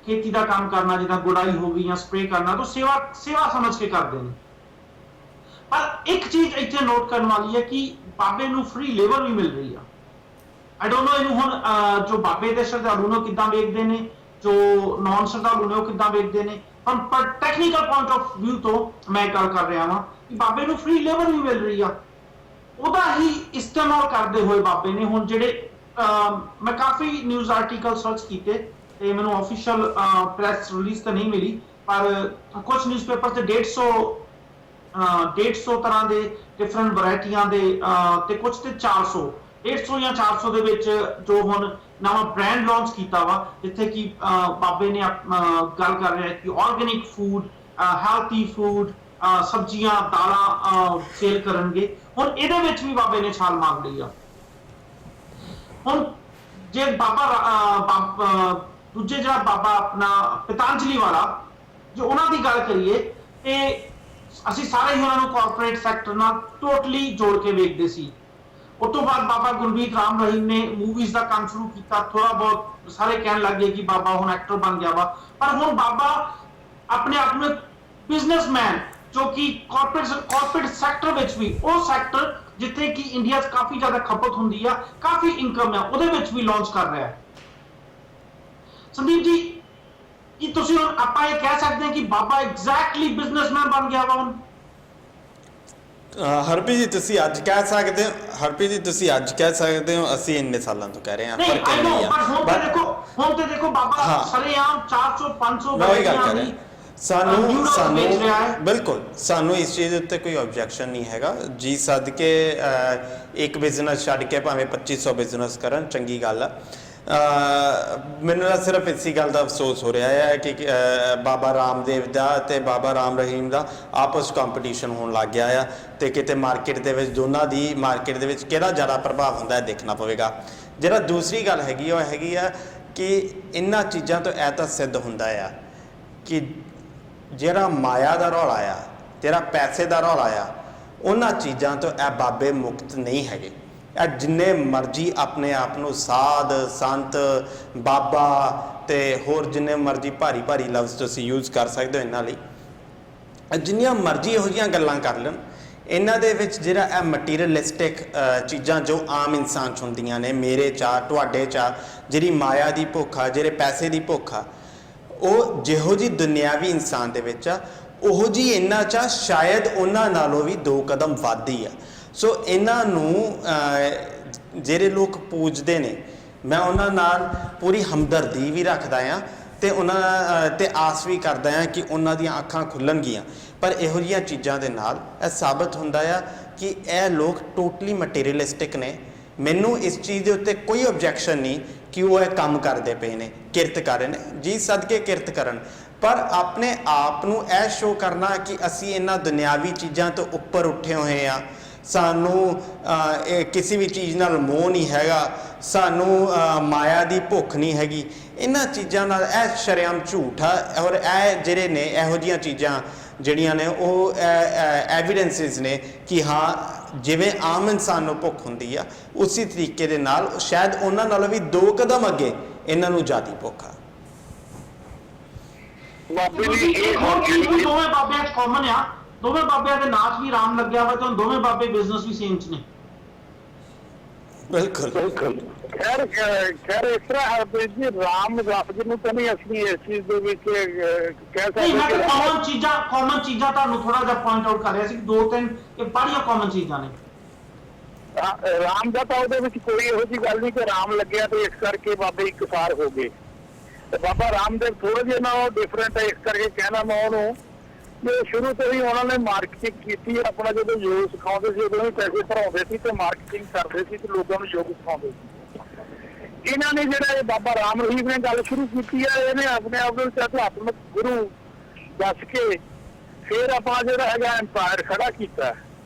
खेती का काम करना जिद्दां गुड़ाई हो गई या स्प्रे करना तो सेवा समझ के करते हैं। पर एक चीज इतने नोट करने वाली है कि बाबे नूं फ्री लेबर भी मिल रही है। आई डोंट नो इनू हुण जो बाबे दे श्रद्धालु ने किदां वेखदे ने, जो नॉन श्रद्धालु ने किदां वेखदे ने, पर टेक्निकल पॉइंट ऑफ व्यू तो मैं गल कर रहा हां कि बाबे नूं फ्री लेबर भी मिल रही है। ਉਹਦਾ ही इस्तेमाल करते हुए बाबे ने हुण जिहड़े मैं काफ़ी न्यूज़ आर्टिकल सर्च किए ते मैनूं ऑफिशियल प्रेस रिलीज तो नहीं मिली, पर कुछ न्यूज़पेपर ते 150 तरह के डिफरेंट वैरायटियां दे ते कुछ ते 400 150 या 400 दे विच जो हुण नवां ब्रांड लॉन्च कीता वा, जिथे कि बाबे ने गल कर रहा है कि ऑर्गेनिक फूड, हेल्थी फूड, सब्जियां दालां सेल करनगे। हुण इहदे विच भी बाबे ने छाल मार ली आ। हुण जे दूजे जिहड़ा बाबा अपना पतंजलि वाला जो उन्हां दी गल करिए ਤੇ ਅਸੀਂ ਸਾਰੇ ਹੀ ਉਹਨਾਂ ਨੂੰ ਕਾਰਪੋਰੇਟ ਸੈਕਟਰ ਨਾਲ ਟੋਟਲੀ ਜੋੜ ਕੇ ਵੇਖਦੇ ਸੀ। ਉਸ ਤੋਂ ਬਾਅਦ ਬਾਬਾ ਗੁਰਮੀਤ ਰਾਮ ਰਹੀਮ ਨੇ ਮੂਵੀਜ਼ ਦਾ ਕੰਮ ਸ਼ੁਰੂ ਕੀਤਾ। ਥੋੜਾ ਬਹੁਤ ਸਾਰੇ ਕਹਿਣ ਲੱਗ ਗਏ ਕਿ ਬਾਬਾ ਹੁਣ ਐਕਟਰ ਬਣ ਗਿਆ ਵਾ, ਪਰ ਹੁਣ ਬਾਬਾ ਆਪਣੇ ਆਪ ਨੂੰ ਬਿਜ਼ਨਸਮੈਨ, ਜੋ ਕਿ ਕਾਰਪੋਰੇਟ ਸੈਕਟਰ ਵਿੱਚ ਵੀ, ਉਹ ਸੈਕਟਰ ਜਿੱਥੇ ਕਿ ਇੰਡੀਆ 'ਚ ਕਾਫੀ ਜ਼ਿਆਦਾ ਖਪਤ ਹੁੰਦੀ ਆ, ਕਾਫੀ ਇਨਕਮ ਆ, ਉਹਦੇ ਵਿੱਚ ਵੀ ਲਾਂਚ ਕਰ ਰਿਹਾ ਹੈ। ਸੰਦੀਪ ਜੀ, ਕੀ ਤੁਸੀਂ ਹੁਣ ਆਪਾਂ ਇਹ ਕਹਿ ਸਕਦੇ ਹਾਂ ਕਿ ਬਾਬਾ ਐਗਜ਼ੈਕਟਲੀ ਬਿਜ਼ਨਸਮੈਨ ਬਣ ਗਿਆ ਵਾ ਹੁਣ? ਹਰਪ੍ਰੀਤ ਜੀ ਤੁਸੀਂ ਅੱਜ ਕਹਿ ਸਕਦੇ ਹੋ, ਹਰਪ੍ਰੀਤ ਜੀ ਤੁਸੀਂ ਅੱਜ ਕਹਿ ਸਕਦੇ ਹੋ, ਅਸੀਂ ਇੰਨੇ ਸਾਲਾਂ ਤੋਂ ਕਹਿ ਰਹੇ ਹਾਂ। ਨਹੀਂ, ਆਈ ਨੋ, ਪਰ ਹੁਣ ਤੇ ਦੇਖੋ ਬਾਬਾ ਸਰੇਆਮ 400 500 ਮੈਂ ਉਹੀ ਗੱਲ ਕਰ ਰਿਹਾ। ਸਾਨੂੰ ਰਿਹਾ। ਬਿਲਕੁਲ ਸਾਨੂੰ ਇਸ ਚੀਜ਼ ਉੱਤੇ ਕੋਈ ਆਬਜੈਕਸ਼ਨ ਨਹੀਂ ਹੈਗਾ ਜੀ। ਸਦਕੇ ਇੱਕ ਬਿਜ਼ਨਸ ਛੱਡ ਕੇ ਭਾਵੇਂ 2500 ਬਿਜ਼ਨਸ ਕਰਨ, ਚੰਗੀ ਗੱਲ ਆ। ਮੈਨੂੰ ਤਾਂ ਸਿਰਫ ਇਸੇ ਗੱਲ ਦਾ ਅਫਸੋਸ ਹੋ ਰਿਹਾ ਹੈ ਕਿ ਬਾਬਾ ਰਾਮਦੇਵ ਦਾ ਤੇ ਬਾਬਾ ਰਾਮ ਰਹੀਮ ਦਾ ਆਪਸ ਕੰਪੀਟੀਸ਼ਨ ਹੋਣ ਲੱਗ ਗਿਆ ਆ, ਤੇ ਕਿਤੇ ਮਾਰਕੀਟ ਦੇ ਵਿੱਚ ਦੋਨਾਂ ਦੀ ਮਾਰਕੀਟ ਦੇ ਵਿੱਚ ਕਿਹੜਾ ਜ਼ਿਆਦਾ ਪ੍ਰਭਾਵ ਹੁੰਦਾ ਹੈ ਦੇਖਣਾ ਪਵੇਗਾ। ਜਿਹੜਾ ਦੂਸਰੀ ਗੱਲ ਹੈਗੀ ਉਹ ਹੈਗੀ ਆ ਕਿ ਇਹਨਾਂ ਚੀਜ਼ਾਂ ਤੋਂ ਇਹ ਤਾਂ ਸਿੱਧ ਹੁੰਦਾ ਆ ਕਿ ਜਿਹੜਾ ਮਾਇਆ ਦਾ ਰੌਲਾ ਆ, ਜਿਹੜਾ ਪੈਸੇ ਦਾ ਰੌਲਾ ਆ, ਉਹਨਾਂ ਚੀਜ਼ਾਂ ਤੋਂ ਇਹ ਬਾਬੇ ਮੁਕਤ ਨਹੀਂ ਹੈਗੇ। ਇਹ ਜਿੰਨੇ ਮਰਜ਼ੀ ਆਪਣੇ ਆਪ ਨੂੰ ਸਾਧ ਸੰਤ ਬਾਬਾ ਤੇ ਹੋਰ ਜਿੰਨੇ ਮਰਜ਼ੀ ਭਾਰੀ ਭਾਰੀ ਲਫ਼ਜ਼ ਤੁਸੀਂ ਯੂਜ਼ ਕਰ ਸਕਦੇ ਹੋ ਇਹਨਾਂ ਲਈ, ਜਿੰਨੀਆਂ ਮਰਜ਼ੀ ਇਹੋ ਜਿਹੀਆਂ ਗੱਲਾਂ ਕਰ ਲੈਣ, ਇਹਨਾਂ ਦੇ ਵਿੱਚ ਜਿਹੜਾ ਇਹ ਮਟੀਰੀਅਲਿਸਟਿਕ ਚੀਜ਼ਾਂ ਜੋ ਆਮ ਇਨਸਾਨ 'ਚ ਹੁੰਦੀਆਂ ਨੇ, ਮੇਰੇ 'ਚ ਆ, ਤੁਹਾਡੇ 'ਚ ਆ, ਜਿਹੜੀ ਮਾਇਆ ਦੀ ਭੁੱਖ ਆ, ਜਿਹੜੇ ਪੈਸੇ ਦੀ ਭੁੱਖ ਆ, ਉਹ ਜਿਹੋ ਜਿਹੀ ਦੁਨਿਆਵੀ ਇਨਸਾਨ ਦੇ ਵਿੱਚ ਆ, ਉਹੋ ਜਿਹੀ ਇਹਨਾਂ 'ਚ ਆ, ਸ਼ਾਇਦ ਉਹਨਾਂ ਨਾਲੋਂ ਵੀ 2 ਕਦਮ ਵੱਧ ਹੀ ਆ। ਸੋ ਇਹਨਾਂ ਨੂੰ ਜਿਹੜੇ ਲੋਕ ਪੂਜਦੇ ਨੇ, ਮੈਂ ਉਹਨਾਂ ਨਾਲ ਪੂਰੀ ਹਮਦਰਦੀ ਵੀ ਰੱਖਦਾ ਹਾਂ ਤੇ ਉਹਨਾਂ ਤੇ ਆਸ ਵੀ ਕਰਦਾ ਹਾਂ ਕਿ ਉਹਨਾਂ ਦੀਆਂ ਅੱਖਾਂ ਖੁੱਲਣਗੀਆਂ। ਪਰ ਇਹੋ ਜਿਹੀਆਂ ਚੀਜ਼ਾਂ ਦੇ ਨਾਲ ਇਹ ਸਾਬਤ ਹੁੰਦਾ ਆ ਕਿ ਇਹ ਲੋਕ ਟੋਟਲੀ ਮਟੀਰੀਅਲਿਸਟਿਕ ਨੇ। ਮੈਨੂੰ ਇਸ ਚੀਜ਼ ਦੇ ਉੱਤੇ ਕੋਈ ਆਬਜੈਕਸ਼ਨ ਨਹੀਂ ਕਿ ਉਹ ਇਹ ਕੰਮ ਕਰਦੇ ਪਏ ਨੇ, ਕਿਰਤ ਕਰ ਰਹੇ ਨੇ ਜੀ, ਸਦਕੇ ਕਿਰਤ ਕਰਨ, ਪਰ ਆਪਣੇ ਆਪ ਨੂੰ ਇਹ ਸ਼ੋਅ ਕਰਨਾ ਕਿ ਅਸੀਂ ਇਹਨਾਂ ਦੁਨਿਆਵੀ ਚੀਜ਼ਾਂ ਤੋਂ ਉੱਪਰ ਉੱਠੇ ਹੋਏ ਆ, ਸਾਨੂੰ ਕਿਸੇ ਵੀ ਚੀਜ਼ ਨਾਲ ਮੋਹ ਨਹੀਂ ਹੈਗਾ, ਸਾਨੂੰ ਮਾਇਆ ਦੀ ਭੁੱਖ ਨਹੀਂ ਹੈਗੀ, ਇਹਨਾਂ ਚੀਜ਼ਾਂ ਨਾਲ ਇਹ ਸ਼ਰੇਆਮ ਝੂਠ ਆ। ਔਰ ਇਹ ਜਿਹੜੇ ਨੇ ਇਹੋ ਜਿਹੀਆਂ ਚੀਜ਼ਾਂ ਜਿਹੜੀਆਂ ਨੇ ਉਹ ਐਵੀਡੈਂਸਿਸ ਨੇ ਕਿ ਹਾਂ ਜਿਵੇਂ ਆਮ ਇਨਸਾਨ ਨੂੰ ਭੁੱਖ ਹੁੰਦੀ ਆ, ਉਸੇ ਤਰੀਕੇ ਦੇ ਨਾਲ ਸ਼ਾਇਦ ਉਹਨਾਂ ਨਾਲੋਂ ਵੀ 2 ਕਦਮ ਅੱਗੇ ਇਹਨਾਂ ਨੂੰ ਜ਼ਿਆਦੀ ਭੁੱਖ ਆ। ਦੋਵੇਂ ਬਾਬਿਆਂ 'ਚ ਕਾਮਨ ਆ, ਦੋਵੇਂ ਬਾਬਿਆਂ ਦੇ ਨਾਚ ਵੀ ਰਾਮ ਲੱਗਿਆ ਵਾ ਤੇ ਦੋਵੇਂ ਬਾਬੇ ਬਿਜ਼ਨਸ ਵੀ ਸੇਮ 'ਚ ਨੇ। ਬਿਲਕੁਲ ਬਿਲਕੁਲ। ਖੈਰ ਇਸ ਤਰ੍ਹਾਂ ਜੀ ਰਾਮ ਲਫ਼ਜ਼ ਨੂੰ ਤਾਂ ਨਹੀਂ ਅਸੀਂ ਇਸ ਚੀਜ਼ ਦੇ ਵਿੱਚ ਕਹਿ ਸਕਦੇ। ਮੈਂ ਤਾਂ ਕਾਮਨ ਚੀਜ਼ਾਂ ਤੁਹਾਨੂੰ ਥੋੜਾ ਜਿਹਾ ਪੁਆਇੰਟ ਆਊਟ ਕਰ ਰਿਹਾ ਸੀ ਕਿ 2-3 ਇਹ ਬੜੀਆਂ ਕਾਮਨ ਚੀਜ਼ਾਂ ਨੇ। ਰਾਮ ਦਾ ਤਾਂ ਉਹਦੇ ਵਿੱਚ ਕੋਈ ਇਹੋ ਜਿਹੀ ਗੱਲ ਨਹੀਂ ਕਿ ਰਾਮ ਲੱਗਿਆ ਤੇ ਇਸ ਕਰਕੇ ਬਾਬੇ ਇੱਕਸਾਰ ਹੋ ਗਏ। ਤੇ ਬਾਬਾ ਰਾਮਦੇਵ ਥੋੜਾ ਜਿਹਾ ਨਾ ਉਹ ਡਿਫਰੈਂਟ ਹੈ, ਇਸ ਕਰਕੇ ਕਹਿਣਾ ਮੈਂ ਉਹਨੂੰ ਕਿ ਸ਼ੁਰੂ ਤੋਂ ਹੀ ਉਹਨਾਂ ਨੇ ਮਾਰਕੀਟਿੰਗ ਕੀਤੀ। ਆਪਣਾ ਜਦੋਂ ਯੋਗ ਸਿਖਾਉਂਦੇ ਸੀ ਉਦੋਂ ਵੀ ਪੈਸੇ ਭਰਾਉਂਦੇ ਸੀ ਤੇ ਮਾਰਕੀਟਿੰਗ ਕਰਦੇ ਸੀ ਤੇ ਲੋਕਾਂ ਨੂੰ ਯੋਗ ਸਿਖਾਉਂਦੇ ਸੀ। ਇਹਨਾਂ ਨੇ ਜਿਹੜਾ ਇਹ ਬਾਬਾ ਰਾਮ ਰਹੀਮ ਨੇ ਗੱਲ ਸ਼ੁਰੂ ਕੀਤੀ ਹੈ, ਇਹਨੇ ਆਪਣੇ ਆਪ ਨੂੰ ਅਧਿਆਤਮਿਕ ਗੁਰੂ ਦੱਸ ਕੇ ਫਿਰ ਆਪਣਾ ਜਿਹੜਾ ਹੈਗਾ ਐਮਪਾਇਰ ਖੜਾ ਕੀਤਾ।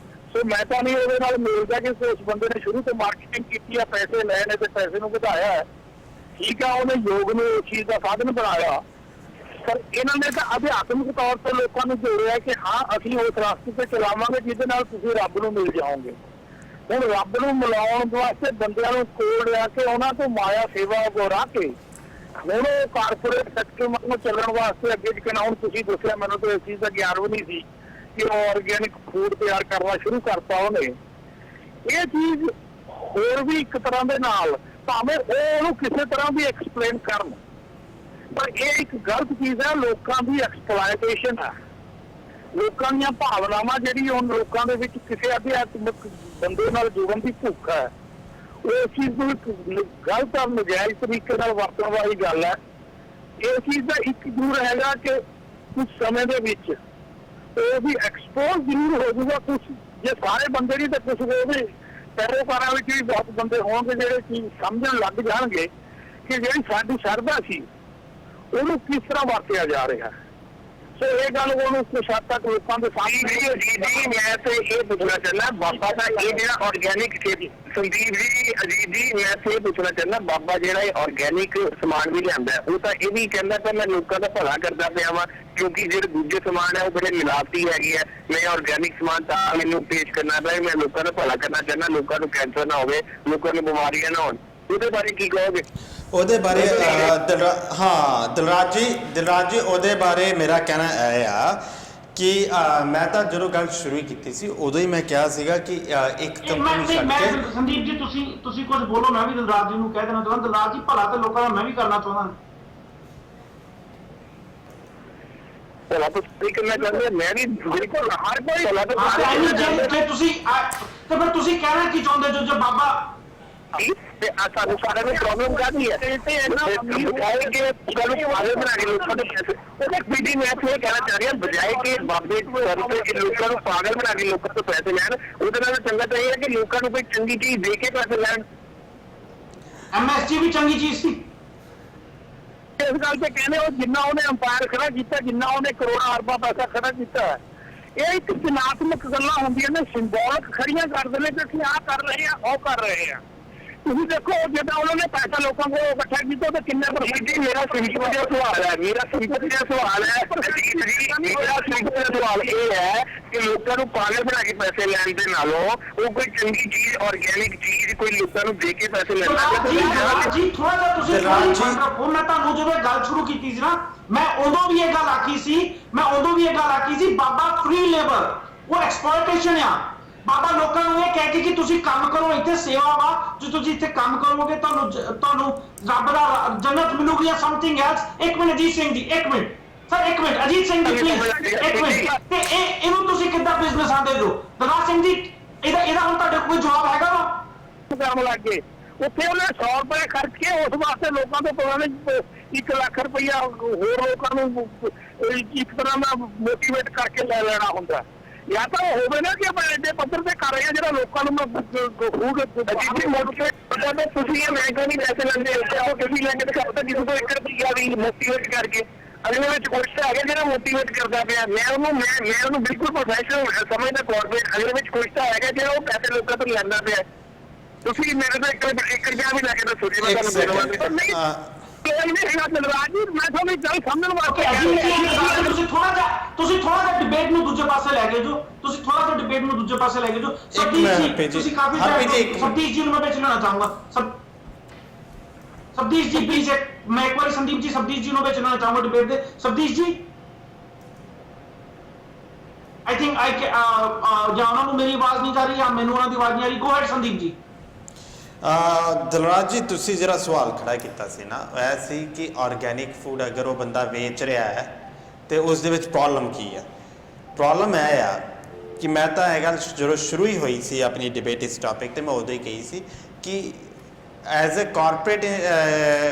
ਸੋ ਮੈਂ ਤਾਂ ਨਹੀਂ ਉਹਦੇ ਨਾਲ ਮਿਲਦਾ ਕਿ ਉਸ ਬੰਦੇ ਨੇ ਸ਼ੁਰੂ ਤੋਂ ਮਾਰਕੀਟਿੰਗ ਕੀਤੀ ਆ, ਪੈਸੇ ਲਏ ਨੇ ਤੇ ਪੈਸੇ ਨੂੰ ਵਧਾਇਆ ਹੈ, ਠੀਕ ਆ, ਉਹਨੇ ਯੋਗ ਨੂੰ ਇਸ ਚੀਜ਼ ਦਾ ਸਾਧਨ ਬਣਾਇਆ। ਪਰ ਇਹਨਾਂ ਨੇ ਤਾਂ ਅਧਿਆਤਮਿਕ ਤੌਰ ਤੇ ਲੋਕਾਂ ਨੂੰ ਜੋੜਿਆ ਕਿ ਹਾਂ ਅਸੀਂ ਉਸ ਰਸਤੇ ਤੇ ਚਲਾਵਾਂਗੇ ਜਿਹਦੇ ਨਾਲ ਤੁਸੀਂ ਰੱਬ ਨੂੰ ਮਿਲ ਜਾਓਗੇ। ਹੁਣ ਰੱਬ ਨੂੰ ਮਿਲਾਉਣ ਵਾਸਤੇ ਬੰਦਿਆਂ ਨੂੰ ਕੋਲ ਲਿਆ ਕੇ ਉਹਨਾਂ ਤੋਂ ਮਾਇਆ ਸੇਵਾ ਗੋਰਾ ਕੇ ਹੁਣ ਉਹ ਕਾਰਪੋਰੇਟ ਸੈਕਟਰ ਨੂੰ ਚੱਲਣ ਵਾਸਤੇ ਅੱਗੇ ਜਿਕਣਾ ਹੁਣ ਤੁਸੀਂ ਦੱਸਿਆ, ਮੈਨੂੰ ਤਾਂ ਇਸ ਚੀਜ਼ ਦਾ ਗਿਆਨ ਵੀ ਨਹੀਂ ਸੀ ਕਿ ਉਹ ਆਰਗੈਨਿਕ ਫੂਡ ਤਿਆਰ ਕਰਨਾ ਸ਼ੁਰੂ ਕਰਤਾ ਉਹਨੇ। ਇਹ ਚੀਜ਼ ਹੋਰ ਵੀ ਇੱਕ ਤਰ੍ਹਾਂ ਦੇ ਨਾਲ ਭਾਵੇਂ ਉਹ ਉਹਨੂੰ ਕਿਸੇ ਤਰ੍ਹਾਂ ਵੀ ਐਕਸਪਲੇਨ ਕਰਨ, ਪਰ ਇਹ ਇੱਕ ਗਲਤ ਚੀਜ਼ ਹੈ। ਲੋਕਾਂ ਦੀ ਐਕਸਪਲਾਇਟੇਸ਼ਨ ਹੈ, ਲੋਕਾਂ ਦੀਆਂ ਭਾਵਨਾਵਾਂ ਜਿਹੜੀ ਹੁਣ ਲੋਕਾਂ ਦੇ ਵਿੱਚ ਕਿਸੇ ਅਧਿਆਤਮਿਕ ਬੰਦੇ ਨਾਲ ਜੁੜਨ ਦੀ ਭੁੱਖ ਹੈ, ਉਹ ਚੀਜ਼ ਨੂੰ ਇੱਕ ਗਲਤ ਔਰ ਨਜਾਇਜ਼ ਤਰੀਕੇ ਨਾਲ ਵਰਤਣ ਵਾਲੀ ਗੱਲ ਹੈ। ਇਹ ਚੀਜ਼ ਦਾ ਇੱਕ ਜ਼ਰੂਰ ਹੈਗਾ ਕਿ ਕੁਝ ਸਮੇਂ ਦੇ ਵਿੱਚ ਉਹ ਵੀ ਐਕਸਪੋਜ਼ ਜ਼ਰੂਰ ਹੋ ਜਾਊਗਾ। ਕੁਝ ਜੇ ਸਾਰੇ ਬੰਦੇ ਨਹੀਂ ਤਾਂ ਕੁਝ ਉਹਦੇ ਪੈਰੋਕਾਰਾਂ ਵਿੱਚ ਵੀ ਬਹੁਤ ਬੰਦੇ ਹੋਣਗੇ ਜਿਹੜੇ ਚੀਜ਼ ਸਮਝਣ ਲੱਗ ਜਾਣਗੇ ਕਿ ਜਿਹੜੀ ਸਾਡੀ ਸ਼ਰਧਾ ਸੀ ਉਹਨੂੰ ਕਿਸ ਤਰ੍ਹਾਂ ਵਰਤਿਆ ਜਾ ਰਿਹਾ। ਸੋ ਇਹ ਗੱਲ ਉਹਨੂੰ ਕੁਛ ਹੱਦ ਤੱਕ ਲੋਕਾਂ ਦੇ ਸਾਹਮਣੇ ਜੀ ਮੈਂ ਤੇ ਇਹ ਪੁੱਛਣਾ ਚਾਹੁੰਦਾ ਬਾਬਾ ਦਾ ਇਹ ਜਿਹੜਾ ਆਰਗੈਨਿਕ ਖੇਤੀ ਸੰਦੀਪ ਜੀ ਅਜੀਤ ਜੀ ਮੈਂ ਤੇ ਇਹ ਪੁੱਛਣਾ ਚਾਹੁੰਦਾ ਬਾਬਾ ਜਿਹੜਾ ਇਹ ਆਰਗੈਨਿਕ ਸਮਾਨ ਵੀ ਲਿਆਂਦਾ ਉਹ ਤਾਂ ਇਹ ਵੀ ਕਹਿੰਦਾ ਕਿ ਮੈਂ ਲੋਕਾਂ ਦਾ ਭਲਾ ਕਰਦਾ ਪਿਆ ਵਾਂ ਕਿਉਂਕਿ ਜਿਹੜੇ ਦੂਜੇ ਸਮਾਨ ਹੈ ਉਹ ਬੜੇ ਮਿਲਾਵਟੀ ਹੈਗੇ ਆ ਮੈਂ ਆਰਗੈਨਿਕ ਸਮਾਨ ਤਾਂ ਮੈਨੂੰ ਪੇਸ਼ ਕਰਨਾ ਪਿਆ ਮੈਂ ਲੋਕਾਂ ਦਾ ਭਲਾ ਕਰਨਾ ਚਾਹੁੰਦਾ ਲੋਕਾਂ ਨੂੰ ਕੈਂਸਰ ਨਾ ਹੋਵੇ ਲੋਕਾਂ ਨੂੰ ਬਿਮਾਰੀਆਂ ਨਾ ਹੋਣ ਉਹਦੇ ਬਾਰੇ ਕੀ ਕਹੋਗੇ ਉਹਦੇ ਬਾਰੇ ਦਿਲਰਾਜ ਜੀ ਉਹਦੇ ਬਾਰੇ ਮੇਰਾ ਕਹਿਣਾ ਇਹ ਆ ਕਿ ਮੈਂ ਤਾਂ ਜਦੋਂ ਗੱਲ ਸ਼ੁਰੂ ਕੀਤੀ ਸੀ ਉਦੋਂ ਹੀ ਮੈਂ ਕਿਹਾ ਸੀਗਾ ਕਿ ਇੱਕ ਕੰਪਨੀ ਛੱਡ ਕੇ ਸੰਦੀਪ ਜੀ ਤੁਸੀਂ ਕੁਝ ਬੋਲੋ ਮੈਂ ਵੀ ਦਿਲਰਾਜ ਜੀ ਨੂੰ ਕਹਿ ਦੇਣਾ ਚਾਹੁੰਦਾ ਦਿਲਰਾਜ ਜੀ ਭਲਾ ਤੇ ਲੋਕਾਂ ਦਾ ਮੈਂ ਵੀ ਕਰਨਾ ਚਾਹੁੰਦਾ ਭਲਾ ਤੁਸੀਂ ਕਰਨਾ ਚਾਹੁੰਦੇ ਮੈਂ ਵੀ ਬਿਲਕੁਲ ਹਰ ਕੋਈ ਭਲਾ ਜੇ ਤੁਸੀਂ ਤੇ ਫਿਰ ਤੁਸੀਂ ਕਹਿਣਾ ਕੀ ਚਾਹੁੰਦੇ ਜੋ ਬਾਬਾ ਤੇ ਸਾਨੂੰ ਸਾਰਿਆਂ ਨੂੰ ਪ੍ਰੋਬਲਮ ਕਾਹਦੀ ਹੈ ਤੇ ਬਜਾਏ ਕਿ ਗੱਲ ਪਾਗਲ ਬਣਾ ਕੇ ਲੋਕਾਂ ਦੇ ਪੈਸੇ ਉਹਦੇ ਪੀਡੀ ਮੈਂ ਇਹ ਕਹਿਣਾ ਚਾਹ ਰਿਹਾ ਬਜਾਏ ਕਿ ਬਾਬੇ ਕਿ ਲੋਕਾਂ ਨੂੰ ਪਾਗਲ ਬਣਾ ਕੇ ਲੋਕਾਂ ਤੋਂ ਪੈਸੇ ਲੈਣ ਉਹਦੇ ਨਾਲ ਚੰਗਾ ਤਾਂ ਇਹ ਹੈ ਕਿ ਲੋਕਾਂ ਨੂੰ ਕੋਈ ਚੰਗੀ ਚੀਜ਼ ਦੇ ਕੇ ਪੈਸੇ ਲੈਣ ਐਮਐਸਜੀ ਵੀ ਚੰਗੀ ਚੀਜ਼ ਸੀ ਇਸ ਗੱਲ ਤੇ ਕਹਿੰਦੇ ਉਹ ਜਿੰਨਾ ਉਹਨੇ ਅੰਪਾਇਰ ਖੜਾ ਕੀਤਾ ਜਿੰਨਾ ਉਹਨੇ ਕਰੋੜਾਂ ਅਰਬਾਂ ਪੈਸਾ ਖੜਾ ਕੀਤਾ ਇਹ ਇੱਕ ਚਿਨਾਤਮਕ ਗੱਲਾਂ ਹੁੰਦੀਆਂ ਨੇ ਸਿੰਬੋਲਿਕ ਖੜੀਆਂ ਕਰਦੇ ਨੇ ਕਿ ਅਸੀਂ ਆਹ ਕਰ ਰਹੇ ਹਾਂ ਉਹ ਕਰ ਰਹੇ ਹਾਂ ਤੁਸੀਂ ਦੇਖੋ ਜਦੋਂ ਉਹਨਾਂ ਨੇ ਪੈਸਾ ਲੋਕਾਂ ਕੋਲ ਇਕੱਠਾ ਕੀਤਾ ਤਾਂ ਕਿੰਨੇ ਪਰਸੈਂਟ ਮੇਰਾ ਸਿੰਪਲ ਜਿਹਾ ਸਵਾਲ ਹੈ ਮੇਰਾ ਸਿੰਪਲ ਸਵਾਲ ਇਹ ਹੈ ਕਿ ਲੋਕਾਂ ਨੂੰ ਪਾਗਲ ਬਣਾ ਕੇ ਪੈਸੇ ਲੈਣ ਦੇ ਨਾਲੋਂ ਉਹ ਕੋਈ ਚੰਗੀ ਚੀਜ਼ ਆਰਗੈਨਿਕ ਚੀਜ਼ ਕੋਈ ਲੋਕਾਂ ਨੂੰ ਦੇ ਕੇ ਪੈਸੇ ਲੈਣਾ ਜੀ ਥੋੜਾ ਜਿਹਾ ਤੁਸੀਂ ਮੈਂ ਤੁਹਾਨੂੰ ਜਦੋਂ ਗੱਲ ਸ਼ੁਰੂ ਕੀਤੀ ਸੀ ਨਾ ਮੈਂ ਉਦੋਂ ਵੀ ਇਹ ਗੱਲ ਆਖੀ ਸੀ ਬਾਬਾ ਫ੍ਰੀ ਲੇਬਰ ਉਹ ਐਕਸਪਲੋਇਟੇਸ਼ਨ ਆ ਬਾਬਾ ਲੋਕਾਂ ਨੂੰ ਇਹ ਕਹਿ ਕੇ ਕਿ ਤੁਸੀਂ ਕੰਮ ਕਰੋ ਇੱਥੇ ਸੇਵਾ ਵਾ ਜੇ ਤੁਸੀਂ ਇੱਥੇ ਕੰਮ ਕਰੋਗੇ ਤੁਹਾਨੂੰ ਰੱਬ ਦਾ ਜੰਨਤ ਮਿਲੂਗੀ ਜਾਂ ਸਮਥਿੰਗ ਐਲਸ ਇੱਕ ਮਿੰਟ ਅਜੀਤ ਸਿੰਘ ਜੀ ਇੱਕ ਮਿੰਟ ਸਰ ਇੱਕ ਮਿੰਟ ਅਜੀਤ ਸਿੰਘ ਜੀ ਪਲੀਜ਼ ਇੱਕ ਮਿੰਟ ਤੇ ਇਹਨੂੰ ਤੁਸੀਂ ਕਿੱਦਾਂ ਬਿਜ਼ਨਸ ਆਂਦੇ ਹੋ ਦਰਬਾਰ ਸਿੰਘ ਜੀ ਇਹਦਾ ਹੁਣ ਤੁਹਾਡੇ ਕੋਈ ਜਵਾਬ ਹੈਗਾ ਵਾ ਕੰਮ ਲੱਗ ਗਏ ਉੱਥੇ ਉਹਨੇ 100 ਰੁਪਏ ਖਰਚ ਕੇ ਉਸ ਵਾਸਤੇ ਲੋਕਾਂ ਤੋਂ ਪੁਰਾਣੇ 1 ਲੱਖ ਰੁਪਇਆ ਹੋਰ ਲੋਕਾਂ ਨੂੰ ਇੱਕ ਤਰ੍ਹਾਂ ਦਾ ਮੋਟੀਵੇਟ ਕਰਕੇ ਲੈ ਲੈਣਾ ਹੁੰਦਾ ਜਾਂ ਤਾਂ ਉਹ ਹੋਵੇ ਨਾ ਕਿ ਆਪਾਂ ਐਡੇ ਪੱਧਰ ਤੇ ਕਰ ਰਹੇ ਹਾਂ ਜਿਹੜਾ ਲੋਕਾਂ ਨੂੰ ਤੁਸੀਂ ਇਹ ਮਹਿੰਗਾ ਨਹੀਂ ਪੈਸੇ ਲੈਂਦੇ ਉਹ ਤੁਸੀਂ ਲੈ ਕੇ ਦਿਖਾਓ ਤਾਂ ਜਿਸ ਤੋਂ 1 ਰੁਪਈਆ ਵੀ ਮੋਟੀਵੇਟ ਕਰਕੇ ਅਗਲੇ ਵਿੱਚ ਕੁਛ ਤਾਂ ਹੈਗਾ ਜਿਹੜਾ ਮੋਟੀਵੇਟ ਕਰਦਾ ਪਿਆ ਮੈਂ ਉਹਨੂੰ ਬਿਲਕੁਲ ਪ੍ਰੋਫੈਸ਼ਨਲ ਸਮਝਦਾ ਕਾਰਪੋਰੇਟ ਅਗਲੇ ਵਿੱਚ ਕੁਛ ਤਾਂ ਹੈਗਾ ਜਿਹੜਾ ਉਹ ਪੈਸੇ ਲੋਕਾਂ ਤੋਂ ਲੈਂਦਾ ਪਿਆ ਤੁਸੀਂ ਮੇਰੇ ਤੋਂ 1 ਰੁਪਇਆ ਵੀ ਲੈ ਕੇ ਦੱਸੋ ਜੀ ਮੈਂ ਤੁਹਾਨੂੰ ਨਹੀਂ ਮੈਂ ਤੁਹਾਨੂੰ ਗੱਲ ਸਮਝਣ ਵਾਸਤੇ ਤੁਸੀਂ ਥੋੜਾ ਜਿਹਾ ਡਿਬੇਟ ਨੂੰ ਦੂਜੇ ਪਾਸੇ ਲੈ ਕੇ ਜੋ ਤੁਸੀਂ ਕਾਫੀ ਸਬਦੀਸ਼ ਜੀ ਨੂੰ ਮੈਂ ਵੇਚਣਾ ਚਾਹੂੰਗਾ ਸਬਦੀਸ਼ ਜੀ ਪਲੀਜ਼ ਮੈਂ ਇੱਕ ਵਾਰੀ ਸੰਦੀਪ ਜੀ ਸਬਦੀਸ਼ ਜੀ ਨੂੰ ਵੇਚਣਾ ਚਾਹੂੰਗਾ ਡਿਬੇਟ ਦੇ ਸਬਦੀਸ਼ ਜੀ ਆਈ ਥਿੰਕ ਜਾਂ ਉਹਨਾਂ ਨੂੰ ਮੇਰੀ ਆਵਾਜ਼ ਨਹੀਂ ਜਾ ਰਹੀ ਜਾਂ ਮੈਨੂੰ ਉਹਨਾਂ ਦੀ ਆਵਾਜ਼ ਨਹੀਂ ਆ ਰਹੀ ਗੋ ਹੈਡ ਸੰਦੀਪ ਜੀ ਦਿਲਰਾਜ ਜੀ ਤੁਸੀਂ ਜਿਹੜਾ ਸਵਾਲ ਖੜਾ ਕੀਤਾ ਸੀ ਨਾ ਇਹ ਸੀ ਕਿ ਆਰਗੈਨਿਕ ਫੂਡ ਅਗਰ ਉਹ ਬੰਦਾ ਵੇਚ ਰਿਹਾ ਹੈ ਤੇ ਉਸ ਦੇ ਵਿੱਚ ਪ੍ਰੋਬਲਮ ਕੀ ਹੈ ਪ੍ਰੋਬਲਮ ਇਹ ਆ ਕਿ ਮੈਂ ਤਾਂ ਇਹ ਗੱਲ ਜਦੋਂ ਸ਼ੁਰੂ ਹੀ ਹੋਈ ਸੀ ਆਪਣੀ ਡਿਬੇਟ ਇਸ ਟੌਪਿਕ ਤੇ ਮੈਂ ਉਦੋਂ ਹੀ ਕਹੀ ਸੀ ਕਿ ਐਜ਼ ਅ ਕਾਰਪੋਰੇਟ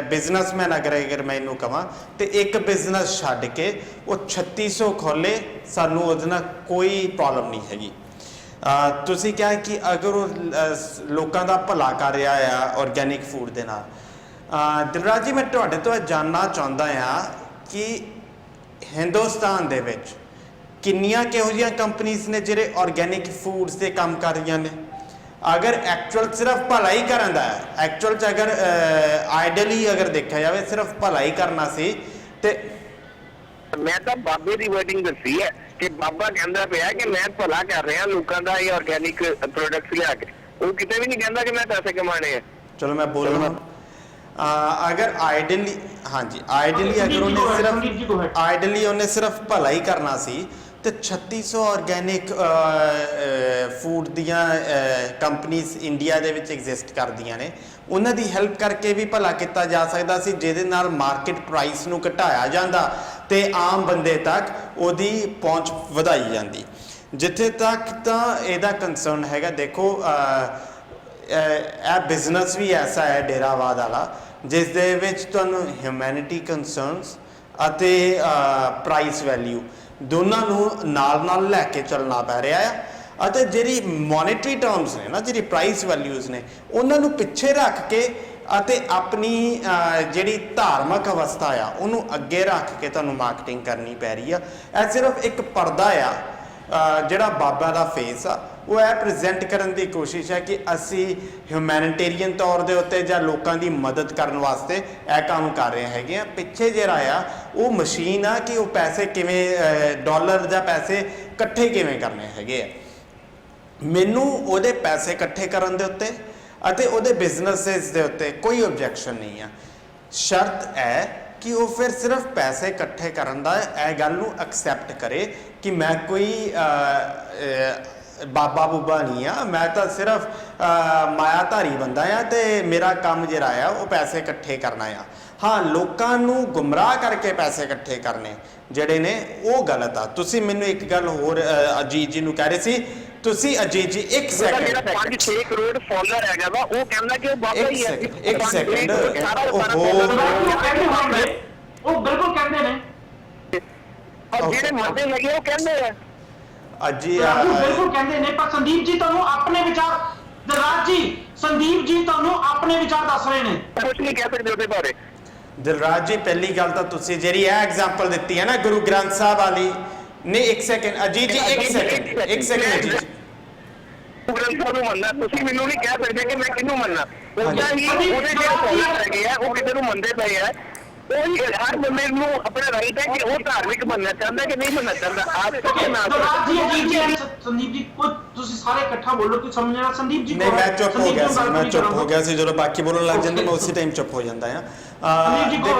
ਬਿਜ਼ਨਸਮੈਨ ਅਗਰ ਮੈਂ ਇਹਨੂੰ ਕਹਾਂ ਤੇ ਇੱਕ ਬਿਜ਼ਨਸ ਛੱਡ ਕੇ ਉਹ 3600 ਖੋਲੇ ਸਾਨੂੰ ਉਹਦੇ ਨਾਲ ਕੋਈ ਪ੍ਰੋਬਲਮ ਨਹੀਂ ਹੈਗੀ ਤੁਸੀਂ ਕਿਹਾ ਕਿ ਅਗਰ ਉਹ ਲੋਕਾਂ ਦਾ ਭਲਾ ਕਰ ਰਿਹਾ ਆ ਆਰਗੈਨਿਕ ਫੂਡ ਦੇ ਨਾਲ ਦਿਲਰਾਜ ਜੀ ਮੈਂ ਤੁਹਾਡੇ ਤੋਂ ਜਾਣਨਾ ਚਾਹੁੰਦਾ ਹਾਂ ਕਿ ਹਿੰਦੁਸਤਾਨ ਦੇ ਵਿੱਚ ਕਿੰਨੀਆਂ ਕਿਹੋ ਜਿਹੀਆਂ ਕੰਪਨੀਆਂ ਨੇ ਜਿਹੜੇ ਆਰਗੈਨਿਕ ਫੂਡਸ ਤੇ ਕੰਮ ਕਰ ਰਹੀਆਂ ਨੇ ਅਗਰ ਐਕਚੁਅਲ ਸਿਰਫ ਭਲਾਈ ਕਰਨ ਦਾ ਹੈ ਐਕਚੁਅਲ ਚ ਅਗਰ ਆਈਡਲੀ ਅਗਰ ਦੇਖਿਆ ਜਾਵੇ ਸਿਰਫ ਭਲਾਈ ਕਰਨਾ ਸੀ ਤੇ ਮੈਂ ਤਾਂ ਬਾਬੇ ਦੀ ਵਰਡਿੰਗ ਦੱਸੀ ਹੈ ਕਿ ਬਾਬਾ ਕਹਿੰਦਾ ਪਿਆ ਕਿ ਮੈਂ ਭਲਾ ਕਰ ਰਿਹਾ ਲੋਕਾਂ ਦਾ ਇਹ ਆਰਗੈਨਿਕ ਪ੍ਰੋਡਕਟਸ ਲਿਆ ਕੇ ਉਹ ਕਿਤੇ ਵੀ ਨਹੀਂ ਕਹਿੰਦਾ ਕਿ ਮੈਂ ਪੈਸੇ ਕਮਾਣੇ ਆ ਚਲੋ ਮੈਂ ਬੋਲ ਰਿਹਾ ਅਗਰ ਆਈਡਲੀ ਹਾਂਜੀ ਆਈਡਲੀ ਅਗਰ ਉਹਨੇ ਸਿਰਫ ਭਲਾ ਹੀ ਕਰਨਾ ਸੀ ਤੇ 3600 ਆਰਗੈਨਿਕ ਫੂਡ ਦੀਆਂ ਕੰਪਨੀਆਂ ਇੰਡੀਆ ਦੇ ਵਿੱਚ ਐਗਜ਼ਿਸਟ ਕਰਦੀਆਂ ਨੇ ਉਹਨਾਂ ਦੀ ਹੈਲਪ ਕਰਕੇ ਵੀ ਭਲਾ ਕੀਤਾ ਜਾ ਸਕਦਾ ਸੀ ਜਿਹਦੇ ਨਾਲ ਮਾਰਕੀਟ ਪ੍ਰਾਈਸ ਨੂੰ ਘਟਾਇਆ ਜਾਂਦਾ ਤੇ ਆਮ ਬੰਦੇ ਤੱਕ ਉਹਦੀ ਪਹੁੰਚ ਵਧਾਈ ਜਾਂਦੀ ਜਿੱਥੇ ਤੱਕ ਤਾਂ ਇਹਦਾ ਕੰਸਰਨ ਹੈਗਾ ਦੇਖੋ ਇਹ ਬਿਜ਼ਨਸ ਵੀ ਐਸਾ ਹੈ ਡੇਰਾਵਾਦ ਵਾਲਾ ਜਿਸ ਦੇ ਵਿੱਚ ਤੁਹਾਨੂੰ ਹਿਊਮੈਨਿਟੀ ਕੰਸਰਨਸ ਅਤੇ ਪ੍ਰਾਈਸ ਵੈਲਿਊ ਦੋਨਾਂ ਨੂੰ ਨਾਲ ਲੈ ਕੇ ਚੱਲਣਾ ਪੈ ਰਿਹਾ ਹੈ ਅਤੇ ਜਿਹੜੀ ਮੋਨੇਟਰੀ ਟਰਮਸ ਨੇ ਨਾ ਜਿਹੜੀ ਪ੍ਰਾਈਸ ਵੈਲਿਊਜ਼ ਨੇ ਉਹਨਾਂ ਨੂੰ ਪਿੱਛੇ ਰੱਖ ਕੇ ਅਤੇ ਆਪਣੀ ਜਿਹੜੀ ਧਾਰਮਿਕ ਅਵਸਥਾ ਆ ਉਹਨੂੰ ਅੱਗੇ ਰੱਖ ਕੇ ਤੁਹਾਨੂੰ ਮਾਰਕੀਟਿੰਗ ਕਰਨੀ ਪੈ ਰਹੀ ਆ। ਇਹ ਸਿਰਫ ਇੱਕ ਪਰਦਾ ਆ ਜਿਹੜਾ ਬਾਬਾ ਦਾ ਫੇਸ ਆ, ਉਹ ਇਹ ਪ੍ਰੈਜ਼ੈਂਟ ਕਰਨ ਦੀ ਕੋਸ਼ਿਸ਼ ਹੈ ਕਿ ਅਸੀਂ ਹਿਊਮੈਨਿਟੇਰੀਅਨ ਤੌਰ ਦੇ ਉੱਤੇ ਜਾਂ ਲੋਕਾਂ ਦੀ ਮਦਦ ਕਰਨ ਵਾਸਤੇ ਇਹ ਕੰਮ ਕਰ ਰਹੇ ਹੈਗੇ ਆ। ਪਿੱਛੇ ਜਿਹੜਾ ਆ ਉਹ ਮਸ਼ੀਨ ਆ ਕਿ ਉਹ ਪੈਸੇ ਕਿਵੇਂ ਡਾਲਰ ਜਾਂ ਪੈਸੇ ਇਕੱਠੇ ਕਿਵੇਂ ਕਰਨੇ ਹੈਗੇ ਆ। ਮੈਨੂੰ ਉਹਦੇ ਪੈਸੇ ਇਕੱਠੇ ਕਰਨ ਦੇ ਉੱਤੇ ਅਤੇ ਉਹਦੇ ਬਿਜ਼ਨਸਿਸ ਦੇ ਉੱਤੇ ਕੋਈ ਓਬਜੈਕਸ਼ਨ ਨਹੀਂ ਆ। ਸ਼ਰਤ ਹੈ ਕਿ ਉਹ ਫਿਰ ਸਿਰਫ ਪੈਸੇ ਇਕੱਠੇ ਕਰਨ ਦਾ ਇਹ ਗੱਲ ਨੂੰ ਐਕਸੈਪਟ ਕਰੇ ਕਿ ਮੈਂ ਕੋਈ ਬਾਬਾ ਬੂਬਾ ਨਹੀਂ ਆ, ਮੈਂ ਤਾਂ ਸਿਰਫ ਮਾਇਆਧਾਰੀ ਬੰਦਾ ਆ ਤੇ ਮੇਰਾ ਕੰਮ ਜਿਹੜਾ ਆ ਉਹ ਪੈਸੇ ਇਕੱਠੇ ਕਰਨਾ ਆ। ਹਾਂ, ਲੋਕਾਂ ਨੂੰ ਗੁੰਮਰਾਹ ਕਰਕੇ ਪੈਸੇ ਇਕੱਠੇ ਕਰਨੇ ਜਿਹੜੇ ਨੇ ਉਹ ਗਲਤ ਆ। ਤੁਸੀਂ ਮੈਨੂੰ ਇੱਕ ਗੱਲ ਹੋਰ ਅਜੀਤ ਜੀ ਨੂੰ ਕਹਿ ਰਹੇ ਸੀ, ਤੁਸੀਂ ਅਜੀਤ ਜੀ ਇੱਕ ਸੈਕਿੰਡ, ਜਿਹੜਾ 5-6 ਕਰੋੜ ਫਾਲੋਅਰ ਹੈਗਾ ਵਾ ਉਹ ਕਹਿੰਦਾ ਕਿ ਉਹ ਬਾਬਾ ਹੀ ਹੈ। ਇੱਕ ਸੈਕਿੰਡ ਉਹ ਬਿਲਕੁਲ ਕਹਿੰਦੇ ਨੇ, ਔਰ ਜਿਹੜੇ ਮੰਨਦੇ ਹੈਗੇ ਉਹ ਕਹਿੰਦੇ ਆ ਅਜੀ ਬਿਲਕੁਲ ਕਹਿੰਦੇ ਨੇ। ਪਰ ਸੰਦੀਪ ਜੀ ਤੁਹਾਨੂੰ ਆਪਣੇ ਵਿਚਾਰ, ਦਿਲਰਾਜ ਜੀ, ਸੰਦੀਪ ਜੀ ਤੁਹਾਨੂੰ ਆਪਣੇ ਵਿਚਾਰ ਦੱਸ ਰਹੇ ਨੇ, ਕੁਝ ਨਹੀਂ ਕਹਿ ਸਕਦੇ ਉਹਦੇ ਬਾਰੇ। ਦਿਲਰਾਜ ਜੀ, ਪਹਿਲੀ ਗੱਲ ਤਾਂ ਤੁਸੀਂ ਜਿਹੜੀ ਇਹ ਐਗਜ਼ਾਮਪਲ ਦਿੱਤੀ ਹੈ ਨਾ ਗੁਰੂ ਗ੍ਰੰਥ ਸਾਹਿਬ ਵਾਲੀ, ਨਹੀਂ ਇੱਕ ਸੈਕਿੰਡ ਅਜੀਤ ਜੀ, ਇੱਕ ਸੈਕਿੰਡ ਅਜੀਤ ਜੀ, ਗੁਰੂ ਗ੍ਰੰਥ ਸਾਹਿਬ ਨੂੰ ਮੰਨਣਾ, ਤੁਸੀਂ ਮੈਨੂੰ ਨਹੀਂ ਕਹਿ ਸਕਦੇ ਕਿ ਮੈਂ ਕਿਹਨੂੰ ਮੰਨਣਾ। ਉਹਦਾ ਹੀ ਉਹਦੇ ਜਿਹੜੇ ਫਾਲੋਅਰ ਹੈਗੇ ਆ ਉਹ ਕਿਤੇ ਨੂੰ ਮੰਨਦੇ ਪਏ ਆ। ਉਹੀ ਹਰ ਬੰਦੇ ਨੂੰ ਆਪਣਾ ਰਾਈਟ ਹੈ ਕਿ ਉਹ ਧਾਰਮਿਕ ਬਣਨਾ ਚਾਹੁੰਦਾ ਕਿ ਨਹੀਂ ਬਣਨਾ ਚਾਹੁੰਦਾ। ਆਪ ਸਕੇ ਨਾ ਸੰਦੀਪ ਜੀ ਕੋਈ ਤੁਸੀਂ ਸਾਰੇ ਇਕੱਠਾ ਬੋਲੋ ਕਿ ਸਮਝਣਾ। ਸੰਦੀਪ ਜੀ ਨਹੀਂ, ਮੈਂ ਚੁੱਪ ਹੋ ਗਿਆ ਸੀ, ਮੈਂ ਚੁੱਪ ਹੋ ਗਿਆ ਸੀ। ਜਦੋਂ ਬਾਕੀ ਬੋਲਣ ਲੱਗ ਜਾਂਦੇ ਮੈਂ ਉਸੇ ਟਾਈਮ ਚੁੱਪ ਹੋ ਜਾਂਦਾ ਆ। ਦੇਖੋ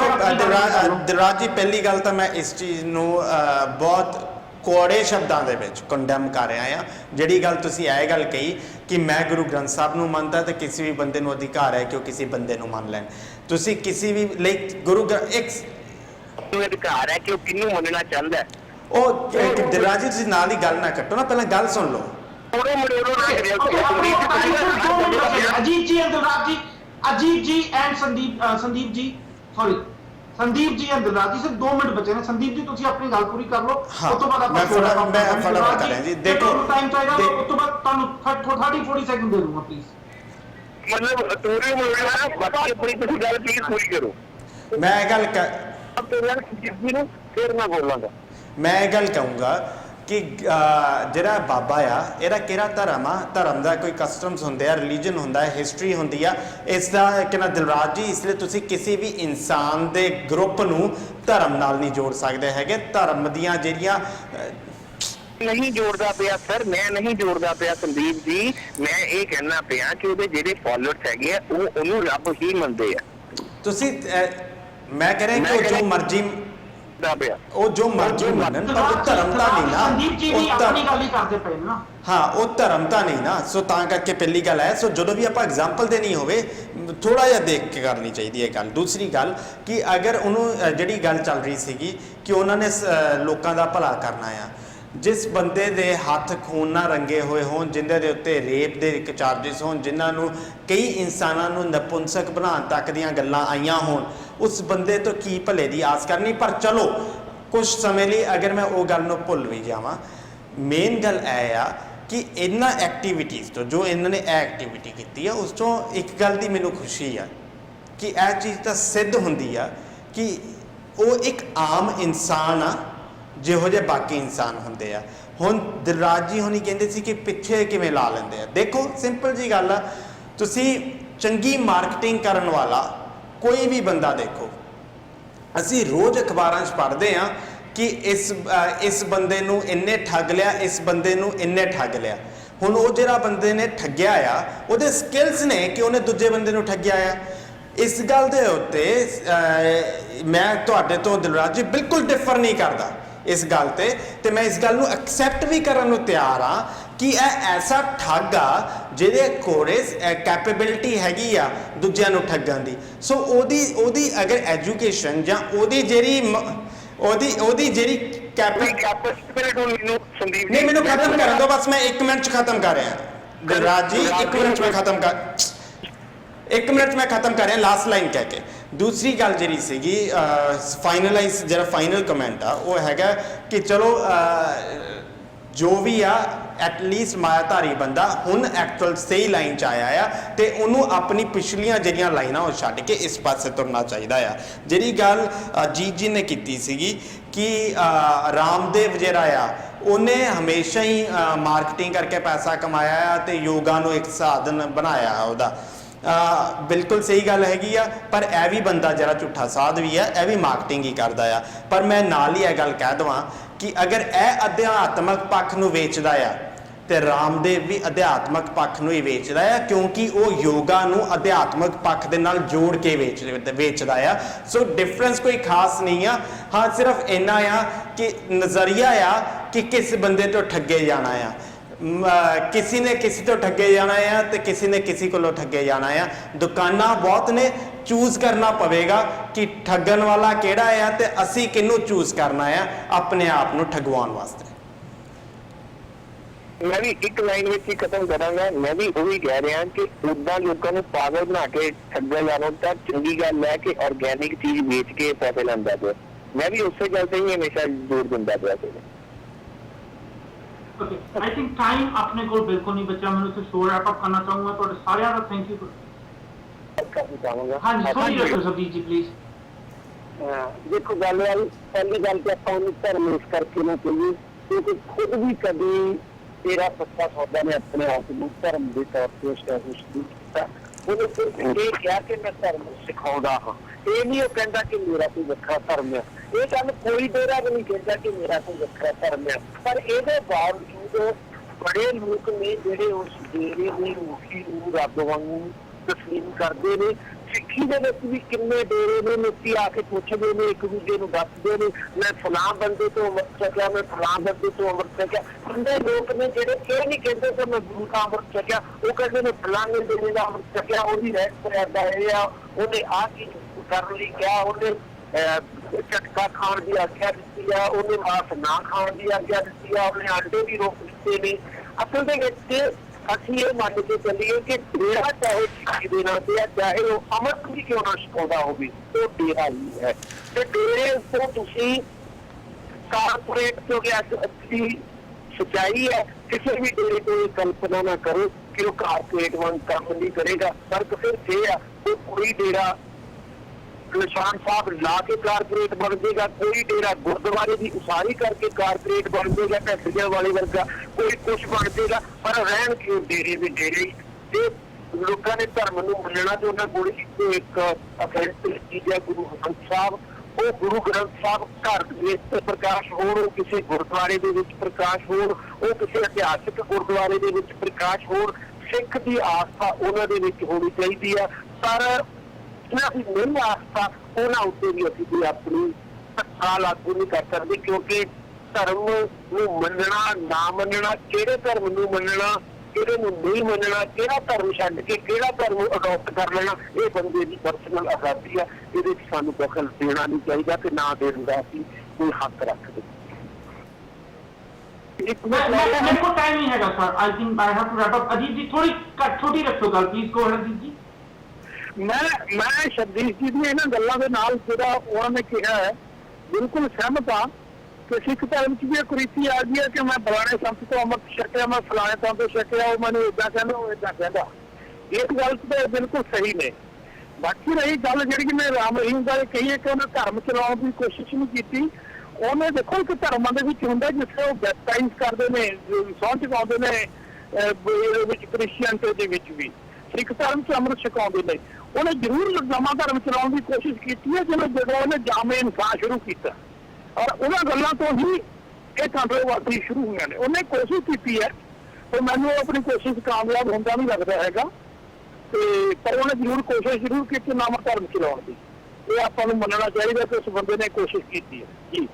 ਦਿਲਰਾਜ ਜੀ, ਪਹਿਲੀ ਗੱਲ ਤਾਂ ਮੈਂ ਇਸ ਚੀਜ਼ ਨੂੰ ਬਹੁਤ ਕੋੜੇ ਸ਼ਬਦਾਂ ਦੇ ਵਿੱਚ ਕੰਡੈਮ ਕਰ ਰਿਹਾ ਆ। ਜਿਹੜੀ ਗੱਲ ਤੁਸੀਂ ਇਹ ਗੱਲ ਕਹੀ ਕਿ ਮੈਂ ਗੁਰੂ ਗ੍ਰੰਥ ਸਾਹਿਬ ਨੂੰ ਮੰਨਦਾ ਤੇ ਕਿਸੇ ਵੀ ਬੰਦੇ ਨੂੰ ਅਧਿਕਾਰ ਹੈ ਕਿ ਉਹ ਕਿਸੇ ਬੰਦੇ ਨੂੰ ਮੰਨ ਲੈਣ। ਤੁਸੀਂ ਕਿਸੇ ਵੀ ਲਈ ਗੁਰੂ ਇੱਕ ਨੂੰ ਅਧਿਕਾਰ ਹੈ ਕਿ ਉਹ ਕਿਹਨੂੰ ਮੰਨਣਾ ਚਾਹੁੰਦਾ ਹੈ। ਉਹ ਦਿਲਰਾਜ ਜੀ, ਤੁਸੀਂ ਨਾਲ ਹੀ ਗੱਲ ਨਾ ਕੱਟੋ ਨਾ, ਪਹਿਲਾਂ ਗੱਲ ਸੁਣ ਲਓ। ਥੋੜੇ ਮੜੇਰੋ ਨਾ ਕਰਿਓ ਅਜੀਤ ਜੀ ਐਂਡ ਦਿਲਰਾਜ ਜੀ, ਅਜੀਤ ਜੀ and Sandeep ji, sorry Sandeep ji and Dilraj ਜੀ, ਸਿਰਫ 2 ਮਿੰਟ ਬਚੇ ਨੇ। ਸੰਦੀਪ ਜੀ ਤੁਸੀਂ ਆਪਣੀ ਗੱਲ ਪੂਰੀ ਕਰ ਲਓ, ਉਸ ਤੋਂ ਬਾਅਦ ਮੈਂ ਫਟਾਫਟ ਕਰ ਰਿਹਾ ਜੀ। ਦੇਖੋ ਟਾਈਮ ਚਾਹੀਦਾ, ਉਸ ਤੋਂ ਬਾਅਦ ਤੁਹਾਨੂੰ 30-40 ਸੈਕਿੰਡ ਦੇ ਦੂੰਗਾ ਪਲੀਜ਼। ਮਤਲਬ ਤੋਰੇ ਮੋੜਨਾ ਬਾਕੀ ਆਪਣੀ ਤੁਸੀਂ ਗੱਲ ਪਲੀਜ਼ ਪੂਰੀ ਕਰੋ। ਮੈਂ ਇਹ ਗੱਲ ਅਬ ਤੇ ਯਾਰ ਜਿਸ ਨੂੰ ਫਿਰ ਮੈਂ ਬੋਲਾਂਗਾ। ਮੈਂ ਇਹ ਗੱਲ ਕਹੂੰਗਾ ਕਿ ਜਿਹੜਾ ਬਾਬਾ ਆ ਇਹਦਾ ਕਿਹੜਾ ਧਰਮ ਆ, ਧਰਮ ਦਾ ਕੋਈ ਕਸਟਮਸ ਹੁੰਦੇ ਆ, ਰਿਲੀਜਨ ਹੁੰਦਾ ਹੈ, ਹਿਸਟਰੀ ਹੁੰਦੀ ਆ ਇਸ ਦਾ ਕਿ ਨਾ ਦਿਲਰਾਜ ਜੀ। ਇਸ ਲਈ ਤੁਸੀਂ ਕਿਸੇ ਵੀ ਇਨਸਾਨ ਦੇ ਗਰੁੱਪ ਨੂੰ ਧਰਮ ਨਾਲ ਨਹੀਂ ਜੋੜ ਸਕਦੇ ਹੈਗੇ। ਧਰਮ ਦੀਆਂ ਜਿਹੜੀਆਂ ਨਹੀਂ ਜੋੜਦਾ ਪਿਆ ਸਰ, ਮੈਂ ਨਹੀਂ ਜੋੜਦਾ ਪਿਆ ਸੰਦੀਪ ਜੀ। ਮੈਂ ਇਹ ਕਹਿਣਾ ਪਿਆ ਕਿ ਉਹਦੇ ਜਿਹੜੇ ਫਾਲੋਅਰਸ ਹੈਗੇ ਆ ਉਹ ਉਹਨੂੰ ਰੱਬ ਹੀ ਮੰਨਦੇ ਆ। ਤੁਸੀਂ ਮੈਂ ਕਹਿ ਰਿਹਾ ਕਿ ਉਹ ਜੋ ਮਰਜ਼ੀ ਪਿਆ ਉਹ ਜੋ ਮਰਜ਼ੀ ਮੰਨਣ, ਪਰ ਉਹ ਧਰਮ ਤਾਂ ਨਹੀਂ ਨਾ। ਸੰਦੀਪ ਜੀ ਵੀ ਆਪਣੀ ਗੱਲ ਹੀ ਕਰਦੇ ਪਏ ਨਾ। ਹਾਂ, ਉਹ ਧਰਮ ਤਾਂ ਨਹੀਂ ਨਾ। ਸੋ ਤਾਂ ਕਰਕੇ ਪਹਿਲੀ ਗੱਲ ਹੈ, ਸੋ ਜਦੋਂ ਵੀ ਆਪਾਂ ਐਗਜ਼ਾਮਪਲ ਦੇਣੀ ਹੋਵੇ ਥੋੜਾ ਜਿਹਾ ਦੇਖ ਕੇ ਕਰਨੀ ਚਾਹੀਦੀ ਹੈ ਗੱਲ। ਦੂਸਰੀ ਗੱਲ ਕਿ ਅਗਰ ਉਹਨੂੰ ਜਿਹੜੀ ਗੱਲ ਚੱਲ ਰਹੀ ਸੀਗੀ ਕਿ ਉਹਨਾਂ ਨੇ ਲੋਕਾਂ ਦਾ ਭਲਾ ਕਰਨਾ ਆ, ਜਿਸ ਬੰਦੇ ਦੇ ਹੱਥ ਖੂਨ ਨਾਲ ਰੰਗੇ ਹੋਏ ਹੋਣ, ਜਿਨ੍ਹਾਂ ਦੇ ਉੱਤੇ ਰੇਪ ਦੇ ਇੱਕ ਚਾਰਜਿਸ ਹੋਣ, ਜਿਨ੍ਹਾਂ ਨੂੰ ਕਈ ਇਨਸਾਨਾਂ ਨੂੰ ਨਪੁੰਸਕ ਬਣਾਉਣ ਤੱਕ ਦੀਆਂ ਗੱਲਾਂ ਆਈਆਂ ਹੋਣ, ਉਸ ਬੰਦੇ ਤੋਂ ਕੀ ਭਲੇ ਦੀ ਆਸ ਕਰਨੀ। ਪਰ ਚਲੋ ਕੁਝ ਸਮੇਂ ਲਈ ਅਗਰ ਮੈਂ ਉਹ ਗੱਲ ਨੂੰ ਭੁੱਲ ਵੀ ਜਾਵਾਂ, ਮੇਨ ਗੱਲ ਇਹ ਆ ਕਿ ਇਹਨਾਂ ਐਕਟੀਵਿਟੀਜ਼ ਤੋਂ ਜੋ ਇਹਨਾਂ ਨੇ ਇਹ ਐਕਟੀਵਿਟੀ ਕੀਤੀ ਆ, ਉਸ ਤੋਂ ਇੱਕ ਗੱਲ ਦੀ ਮੈਨੂੰ ਖੁਸ਼ੀ ਆ ਕਿ ਇਹ ਚੀਜ਼ ਤਾਂ ਸਿੱਧ ਹੁੰਦੀ ਆ ਕਿ ਉਹ ਇੱਕ ਆਮ ਇਨਸਾਨ ਆ ਜਿਹੋ ਜਿਹੇ ਬਾਕੀ ਇਨਸਾਨ ਹੁੰਦੇ ਆ। ਹੁਣ ਦਿਲਰਾਜ ਜੀ ਹੁਣੀ ਕਹਿੰਦੇ ਸੀ ਕਿ ਪਿੱਛੇ ਕਿਵੇਂ ਲਾ ਲੈਂਦੇ ਆ। ਦੇਖੋ ਸਿੰਪਲ ਜੀ ਗੱਲ ਆ, ਤੁਸੀਂ ਚੰਗੀ ਮਾਰਕੀਟਿੰਗ ਕਰਨ ਵਾਲਾ ਕੋਈ ਵੀ ਬੰਦਾ ਦੇਖੋ, ਅਸੀਂ ਰੋਜ਼ ਅਖਬਾਰਾਂ 'ਚ ਪੜ੍ਹਦੇ ਹਾਂ ਕਿ ਇਸ ਬੰਦੇ ਨੂੰ ਇੰਨੇ ਠੱਗ ਲਿਆ, ਇਸ ਬੰਦੇ ਨੂੰ ਇੰਨੇ ਠੱਗ ਲਿਆ। ਹੁਣ ਉਹ ਜਿਹੜਾ ਬੰਦੇ ਨੇ ਠੱਗਿਆ ਆ ਉਹਦੇ ਸਕਿੱਲਸ ਨੇ ਕਿ ਉਹਨੇ ਦੂਜੇ ਬੰਦੇ ਨੂੰ ਠੱਗਿਆ ਆ। ਇਸ ਗੱਲ ਦੇ ਉੱਤੇ ਮੈਂ ਤੁਹਾਡੇ ਤੋਂ ਦਿਲਰਾਜ ਜੀ ਬਿਲਕੁਲ ਡਿਫਰ ਨਹੀਂ ਕਰਦਾ ਇਸ ਗੱਲ ਤੇ ਮੈਂ ਇਸ ਗੱਲ ਨੂੰ ਐਕਸੈਪਟ ਵੀ ਕਰਨ ਨੂੰ ਤਿਆਰ ਹਾਂ ਕਿ ਇਹ ਐਸਾ ਠੱਗ ਆ ਜਿਹਦੇ ਕੋਲ ਕੈਪੇਬਿਲਿਟੀ ਹੈਗੀ ਆ ਦੂਜਿਆਂ ਨੂੰ ਠੱਗਣ ਦੀ। ਸੋ ਉਹਦੀ ਅਗਰ ਐਜੂਕੇਸ਼ਨ ਜਾਂ ਉਹਦੀ ਜਿਹੜੀ ਸੰਦੀਪ ਨਹੀਂ, ਮੈਨੂੰ ਖਤਮ ਕਰਨ ਦਿਓ ਬਸ, ਮੈਂ 1 ਮਿੰਟ 'ਚ ਖਤਮ ਕਰ ਰਿਹਾ ਦਿਲਰਾਜ ਜੀ। 1 ਮਿੰਟ 'ਚ ਮੈਂ ਖਤਮ ਕਰ ਰਿਹਾ ਲਾਸਟ ਲਾਈਨ ਕਹਿ ਕੇ। ਦੂਸਰੀ ਗੱਲ ਜਿਹੜੀ ਸੀਗੀ ਫਾਈਨਲਾਈਜ਼, ਜਿਹੜਾ ਫਾਈਨਲ ਕਮੈਂਟ ਆ ਉਹ ਹੈਗਾ ਕਿ ਚਲੋ ਜੋ ਵੀ ਆ ਐਟਲੀਸਟ ਮਾਇਆਧਾਰੀ ਬੰਦਾ ਹੁਣ ਐਕਚੁਅਲ ਸਹੀ ਲਾਈਨ 'ਚ ਆਇਆ ਆ ਤੇ ਉਹਨੂੰ ਆਪਣੀ ਪਿਛਲੀਆਂ ਜਿਹੜੀਆਂ ਲਾਈਨਾਂ ਉਹ ਛੱਡ ਕੇ ਇਸ ਪਾਸੇ ਤੁਰਨਾ ਚਾਹੀਦਾ ਆ। ਜਿਹੜੀ ਗੱਲ ਜੀਤ ਜੀ ਨੇ ਕੀਤੀ ਸੀਗੀ ਕਿ ਰਾਮਦੇਵ ਜਿਹੜਾ ਆ ਉਹਨੇ ਹਮੇਸ਼ਾ ਹੀ ਮਾਰਕੀਟਿੰਗ ਕਰਕੇ ਪੈਸਾ ਕਮਾਇਆ ਆ ਤੇ ਯੋਗਾ ਨੂੰ ਇੱਕ ਸਾਧਨ ਬਣਾਇਆ ਉਹਦਾ, ਬਿਲਕੁਲ ਸਹੀ ਗੱਲ ਹੈਗੀ ਆ। ਪਰ ਇਹ ਵੀ ਬੰਦਾ ਜਿਹੜਾ ਝੂਠਾ ਸਾਧ ਵੀ ਆ, ਇਹ ਵੀ ਮਾਰਕੀਟਿੰਗ ਹੀ ਕਰਦਾ ਆ। ਪਰ ਮੈਂ ਨਾਲ ਹੀ ਇਹ ਗੱਲ ਕਹਿ ਦੇਵਾਂ ਕਿ ਅਗਰ ਇਹ ਅਧਿਆਤਮਕ ਪੱਖ ਨੂੰ ਵੇਚਦਾ ਆ ਤੇ ਰਾਮਦੇਵ ਵੀ ਅਧਿਆਤਮਕ ਪੱਖ ਨੂੰ ਹੀ ਵੇਚਦਾ ਆ, ਕਿਉਂਕਿ ਉਹ ਯੋਗਾ ਨੂੰ ਅਧਿਆਤਮਕ ਪੱਖ ਦੇ ਨਾਲ ਜੋੜ ਕੇ ਵੇਚਦਾ ਆ। ਸੋ ਡਿਫਰੈਂਸ ਕੋਈ ਖਾਸ ਨਹੀਂ ਆ। ਹਾਂ, ਸਿਰਫ ਇੰਨਾ ਆ ਕਿ ਨਜ਼ਰੀਆ ਆ ਕਿ ਕਿਸ ਬੰਦੇ ਤੋਂ ਠੱਗੇ ਜਾਣਾ ਆ। ਕਿਸੇ ਨੇ ਕਿਸੇ ਤੋਂ ਠੱਗੇ ਜਾਣਾ ਆ ਤੇ ਕਿਸੇ ਨੇ ਕਿਸੇ ਕੋਲੋਂ ਠੱਗੇ ਜਾਣਾ ਆ। ਦੁਕਾਨਾਂ ਬਹੁਤ ਨੇ, ਚੂਜ਼ ਕਰਨਾ ਪਵੇਗਾ ਕਿ ਠੱਗਣ ਵਾਲਾ ਕਿਹੜਾ ਆ ਤੇ ਅਸੀਂ ਕਿਹਨੂੰ ਚੂਜ਼ ਕਰਨਾ ਆ ਆਪਣੇ ਆਪ ਨੂੰ ਠਗਵਾਉਣ ਵਾਸਤੇ। मैं भी एक लाइन में ही खत्म करांगा। मैं भी वही कह रहा कि उदा लोगों को पागल बना के ठग्या जाना तो चंगी गल है कि ऑर्गेनिक चीज बेच के पैसे लांदा पिया। मैं भी उस गल ही हमेशा जोर दिंदा पिया। ओके, आई थिंक टाइम अपने को बिल्कुल नहीं बचा। मैं उसे शो रैप अप करना चाहूंगा। तो सारे का थैंक यू करना चाहूंगा। हां जी, सॉरी डॉक्टर सब्जीत जी प्लीज। देखो गल है, पहली गल तो अपन धर्म इस करके ना चाहिए क्योंकि खुद भी कभी तेरा सच्चा सौदा ने अपने आप को धर्म के तौर पर एस्टैब्लिश नहीं किया। उन्हें सिर्फ ये कहा कि मैं धर्म सिखाऊंगा हाँ, ये नहीं कहता कि मेरा कोई वखरा धर्म है। ये गल कोई डेरा भी नहीं कहता कि मेरा कोई वखरा धर्म है। पर ये बावजूद बड़े लोग ने जेडे उस डेरे ने मुखी नूं रब वांगू तस्लीम करते हैं। सिक्खी दे विच भी किन्ने डेरे ने लोकी आके पुछदे ने, एक दूजे नूं दसदे ने मैं फलां बंदे तो अमृत छकिया, मैं फलां बंदे तो अमृत छकिया। किन्ने लोग ने जेडे ये नहीं कहते कि मैं गुरु का अमृत छकिया, वो कहते ने फलाने डेरे का अमृत छकिया, ओदी रहत करदा है या ओने आ चीज कर ली क्या, ओने झटका खाण की आग्या दित्ती है, ओने मांस ना खाण की आग्या दित्ती है, ओने अंडे भी रोक दित्ते ने। असल दे विच ਅਸੀਂ ਇਹ ਮੰਨ ਕੇ ਚੱਲੀਏ ਕਿ ਡੇਰਾ ਚਾਹੇ ਸਿੱਖੀ ਦੇਣਾ ਤੇ ਚਾਹੇ ਉਹ ਅਮਰਤ ਵੀ ਕਿਉਂ ਨਾ ਸਿਖਾਉਂਦਾ ਹੋਵੇ, ਉਹ ਡੇਰਾ ਹੀ ਹੈ। ਤੇ ਡੇਰੇ ਉੱਪਰ ਤੁਸੀਂ ਕਾਰਪੋਰੇਟ ਕਿਉਂਕਿ ਅੱਛੀ ਸੱਚਾਈ ਹੈ, ਕਿਸੇ ਵੀ ਡੇਰੇ ਤੋਂ ਇਹ ਕਲਪਨਾ ਨਾ ਕਰੋ ਕਿ ਉਹ ਕਾਰਪੋਰੇਟ ਵਾਂਗ ਕੰਮ ਨਹੀਂ ਕਰੇਗਾ। ਫਰਕ ਸਿਰਫ ਇਹ ਆ ਕਿ ਕੋਈ ਡੇਰਾ ਨਿਸ਼ਾਨ ਸਾਹਿਬ ਲਾ ਕੇ कारपोरेट बन जाएगा, कोई डेरा गुरुद्वारे की उसारी करके कारपोरेट बन जाएगा, ढड्डिया वाले वर्गा कोई कुछ बन जाएगा। पर रहन क्यों डेरे में डेरे ही लोगों ने धर्म को मनना तो उन्होंने कोई एक ऑथेंटिक चीज है गुरु ग्रंथ साहब। वो गुरु ग्रंथ साहब घर के प्रकाश हो, किसी गुरुद्वारे के विच प्रकाश हो, वो किसी इतिहासिक गुरुद्वारे के विच प्रकाश हो। सिख की आस्था उन्होंने विच होनी चाहिए है। पर नहीं आस्था उन्होंने उत्ते भी असीं कोई अपनी धक्का लागू नहीं कर सकते क्योंकि धर्म नूं मनना ना मनना, किहड़े धर्म नूं मनना किहड़े नूं नहीं मनना, किहड़ा धर्म छड्ड के किहड़ा धर्म अडॉप्ट कर लेना, ये बंदे की पर्सनल आजादी है। इहदे विच सानूं दखल देना नहीं चाहिए कि ना देण दा असीं कोई हक रखदे। मेरे को टाइम नहीं है sir, I think I have to wrap up. Ajit ji थोड़ी छोटी रखो गल प्लीज, गो अहेड जी। मैं शब्दीश जी दी इन्हां गल्लां दे नाल जेहड़ा उन्होंने ने कहा है बिल्कुल सहमत हाँ कि सिख धर्म च भी एक रीति आ गई है कि मैं फलाने संत तो अमृत छकिया, मैं फलाने संत तो छकिया, वो मैंने इदा कहना वो इदा कहता। इस गल तो बिल्कुल सही ने। बाकी रही गल जी मैं राम रहीम गल कही है कि उन्हें धर्म चलाने की कोशिश नहीं की। उन्हें देखो एक धर्मां दे विच हुंदा जिथे वो बैपटाइज करते हैं, सौं चुकाते हैं, क्रिश्चियनटी दे विच भी सिख धर्म च अमृत छकाउंदे ने। उन्हें जरूर नवां धर्म चलाने की कोशिश की है जिन्हें जो उन्हें जामे इंसान शुरू किया और उन्होंने गलों तो ही ये कंट्रोवर्सी शुरू हुई ने। उन्हें कोशिश की है तो मैंने अपनी कोशिश कामयाब होंदा नहीं लगता है, पर उन्हें जरूर कोशिश जरूर की नवां धर्म चलाने की। ये आपको मनना चाहिए कि उस बंदे ने कोशिश की है जी।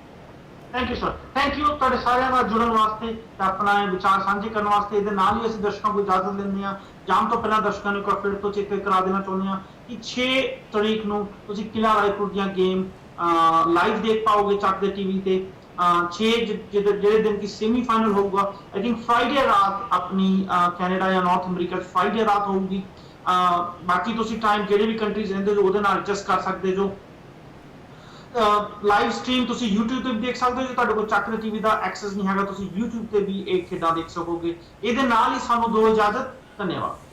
Thank you sir, thank you ਤੁਹਾਡੇ ਸਾਰਿਆਂ ਦਾ ਜੁੜਨ ਵਾਸਤੇ ਤੇ ਆਪਣਾ ਵਿਚਾਰ ਸਾਂਝੇ ਕਰਨ ਵਾਸਤੇ। ਇਹਦੇ ਨਾਲ ਹੀ ਅਸੀਂ ਦਰਸ਼ਕਾਂ ਨੂੰ ਇਜਾਜ਼ਤ ਦਿੰਦੇ ਹਾਂ। ਜਾਣ ਤੋਂ ਪਹਿਲਾਂ ਦਰਸ਼ਕਾਂ ਨੂੰ ਇੱਕ ਵਾਰ ਫਿਰ ਤੋਂ ਚੇਤੇ ਕਰਾ ਦੇਣਾ ਚਾਹੁੰਦੇ ਹਾਂ ਕਿ 6 ਤਰੀਕ ਨੂੰ ਤੁਸੀਂ ਕਿਲਾ ਰਾਏਪੁਰ ਦੀਆਂ ਗੇਮ ਲਾਈਵ ਦੇਖ ਪਾਓਗੇ ਚੱਕ ਦੇ ਟੀਵੀ ਤੇ। 6 ਜਿਹੜੇ ਦਿਨ की सेमीफाइनल होगा, आई थिंक फ्राइडे रात अपनी कैनेडा या नॉर्थ अमेरिका फ्राइडे रात होगी। बाकी ਤੁਸੀਂ ਟਾਈਮ ਜਿਹੜੇ ਵੀ ਕੰਟਰੀਜ਼ ਰਹਿੰਦੇ ਜੋ ਉਹਦੇ ਨਾਲ ਐਡਜਸਟ ਕਰ ਸਕਦੇ ਜੋ। ਲਾਈਵ ਸਟ੍ਰੀਮ ਤੁਸੀਂ YouTube ਤੇ ਵੀ ਦੇਖ ਸਕਦੇ ਹੋ। ਜੇ ਤੁਹਾਡੇ ਕੋਲ ਚੱਕ ਟੀਵੀ ਦਾ ਐਕਸੈਸ ਨਹੀਂ ਹੈਗਾ, ਤੁਸੀਂ YouTube ਤੇ ਵੀ ਇਹ ਖੇਡਾਂ ਦੇਖ ਸਕੋਗੇ। ਇਹਦੇ ਨਾਲ ਹੀ ਸਾਨੂੰ ਦਿਓ ਇਜਾਜ਼ਤ। ਧੰਨਵਾਦ।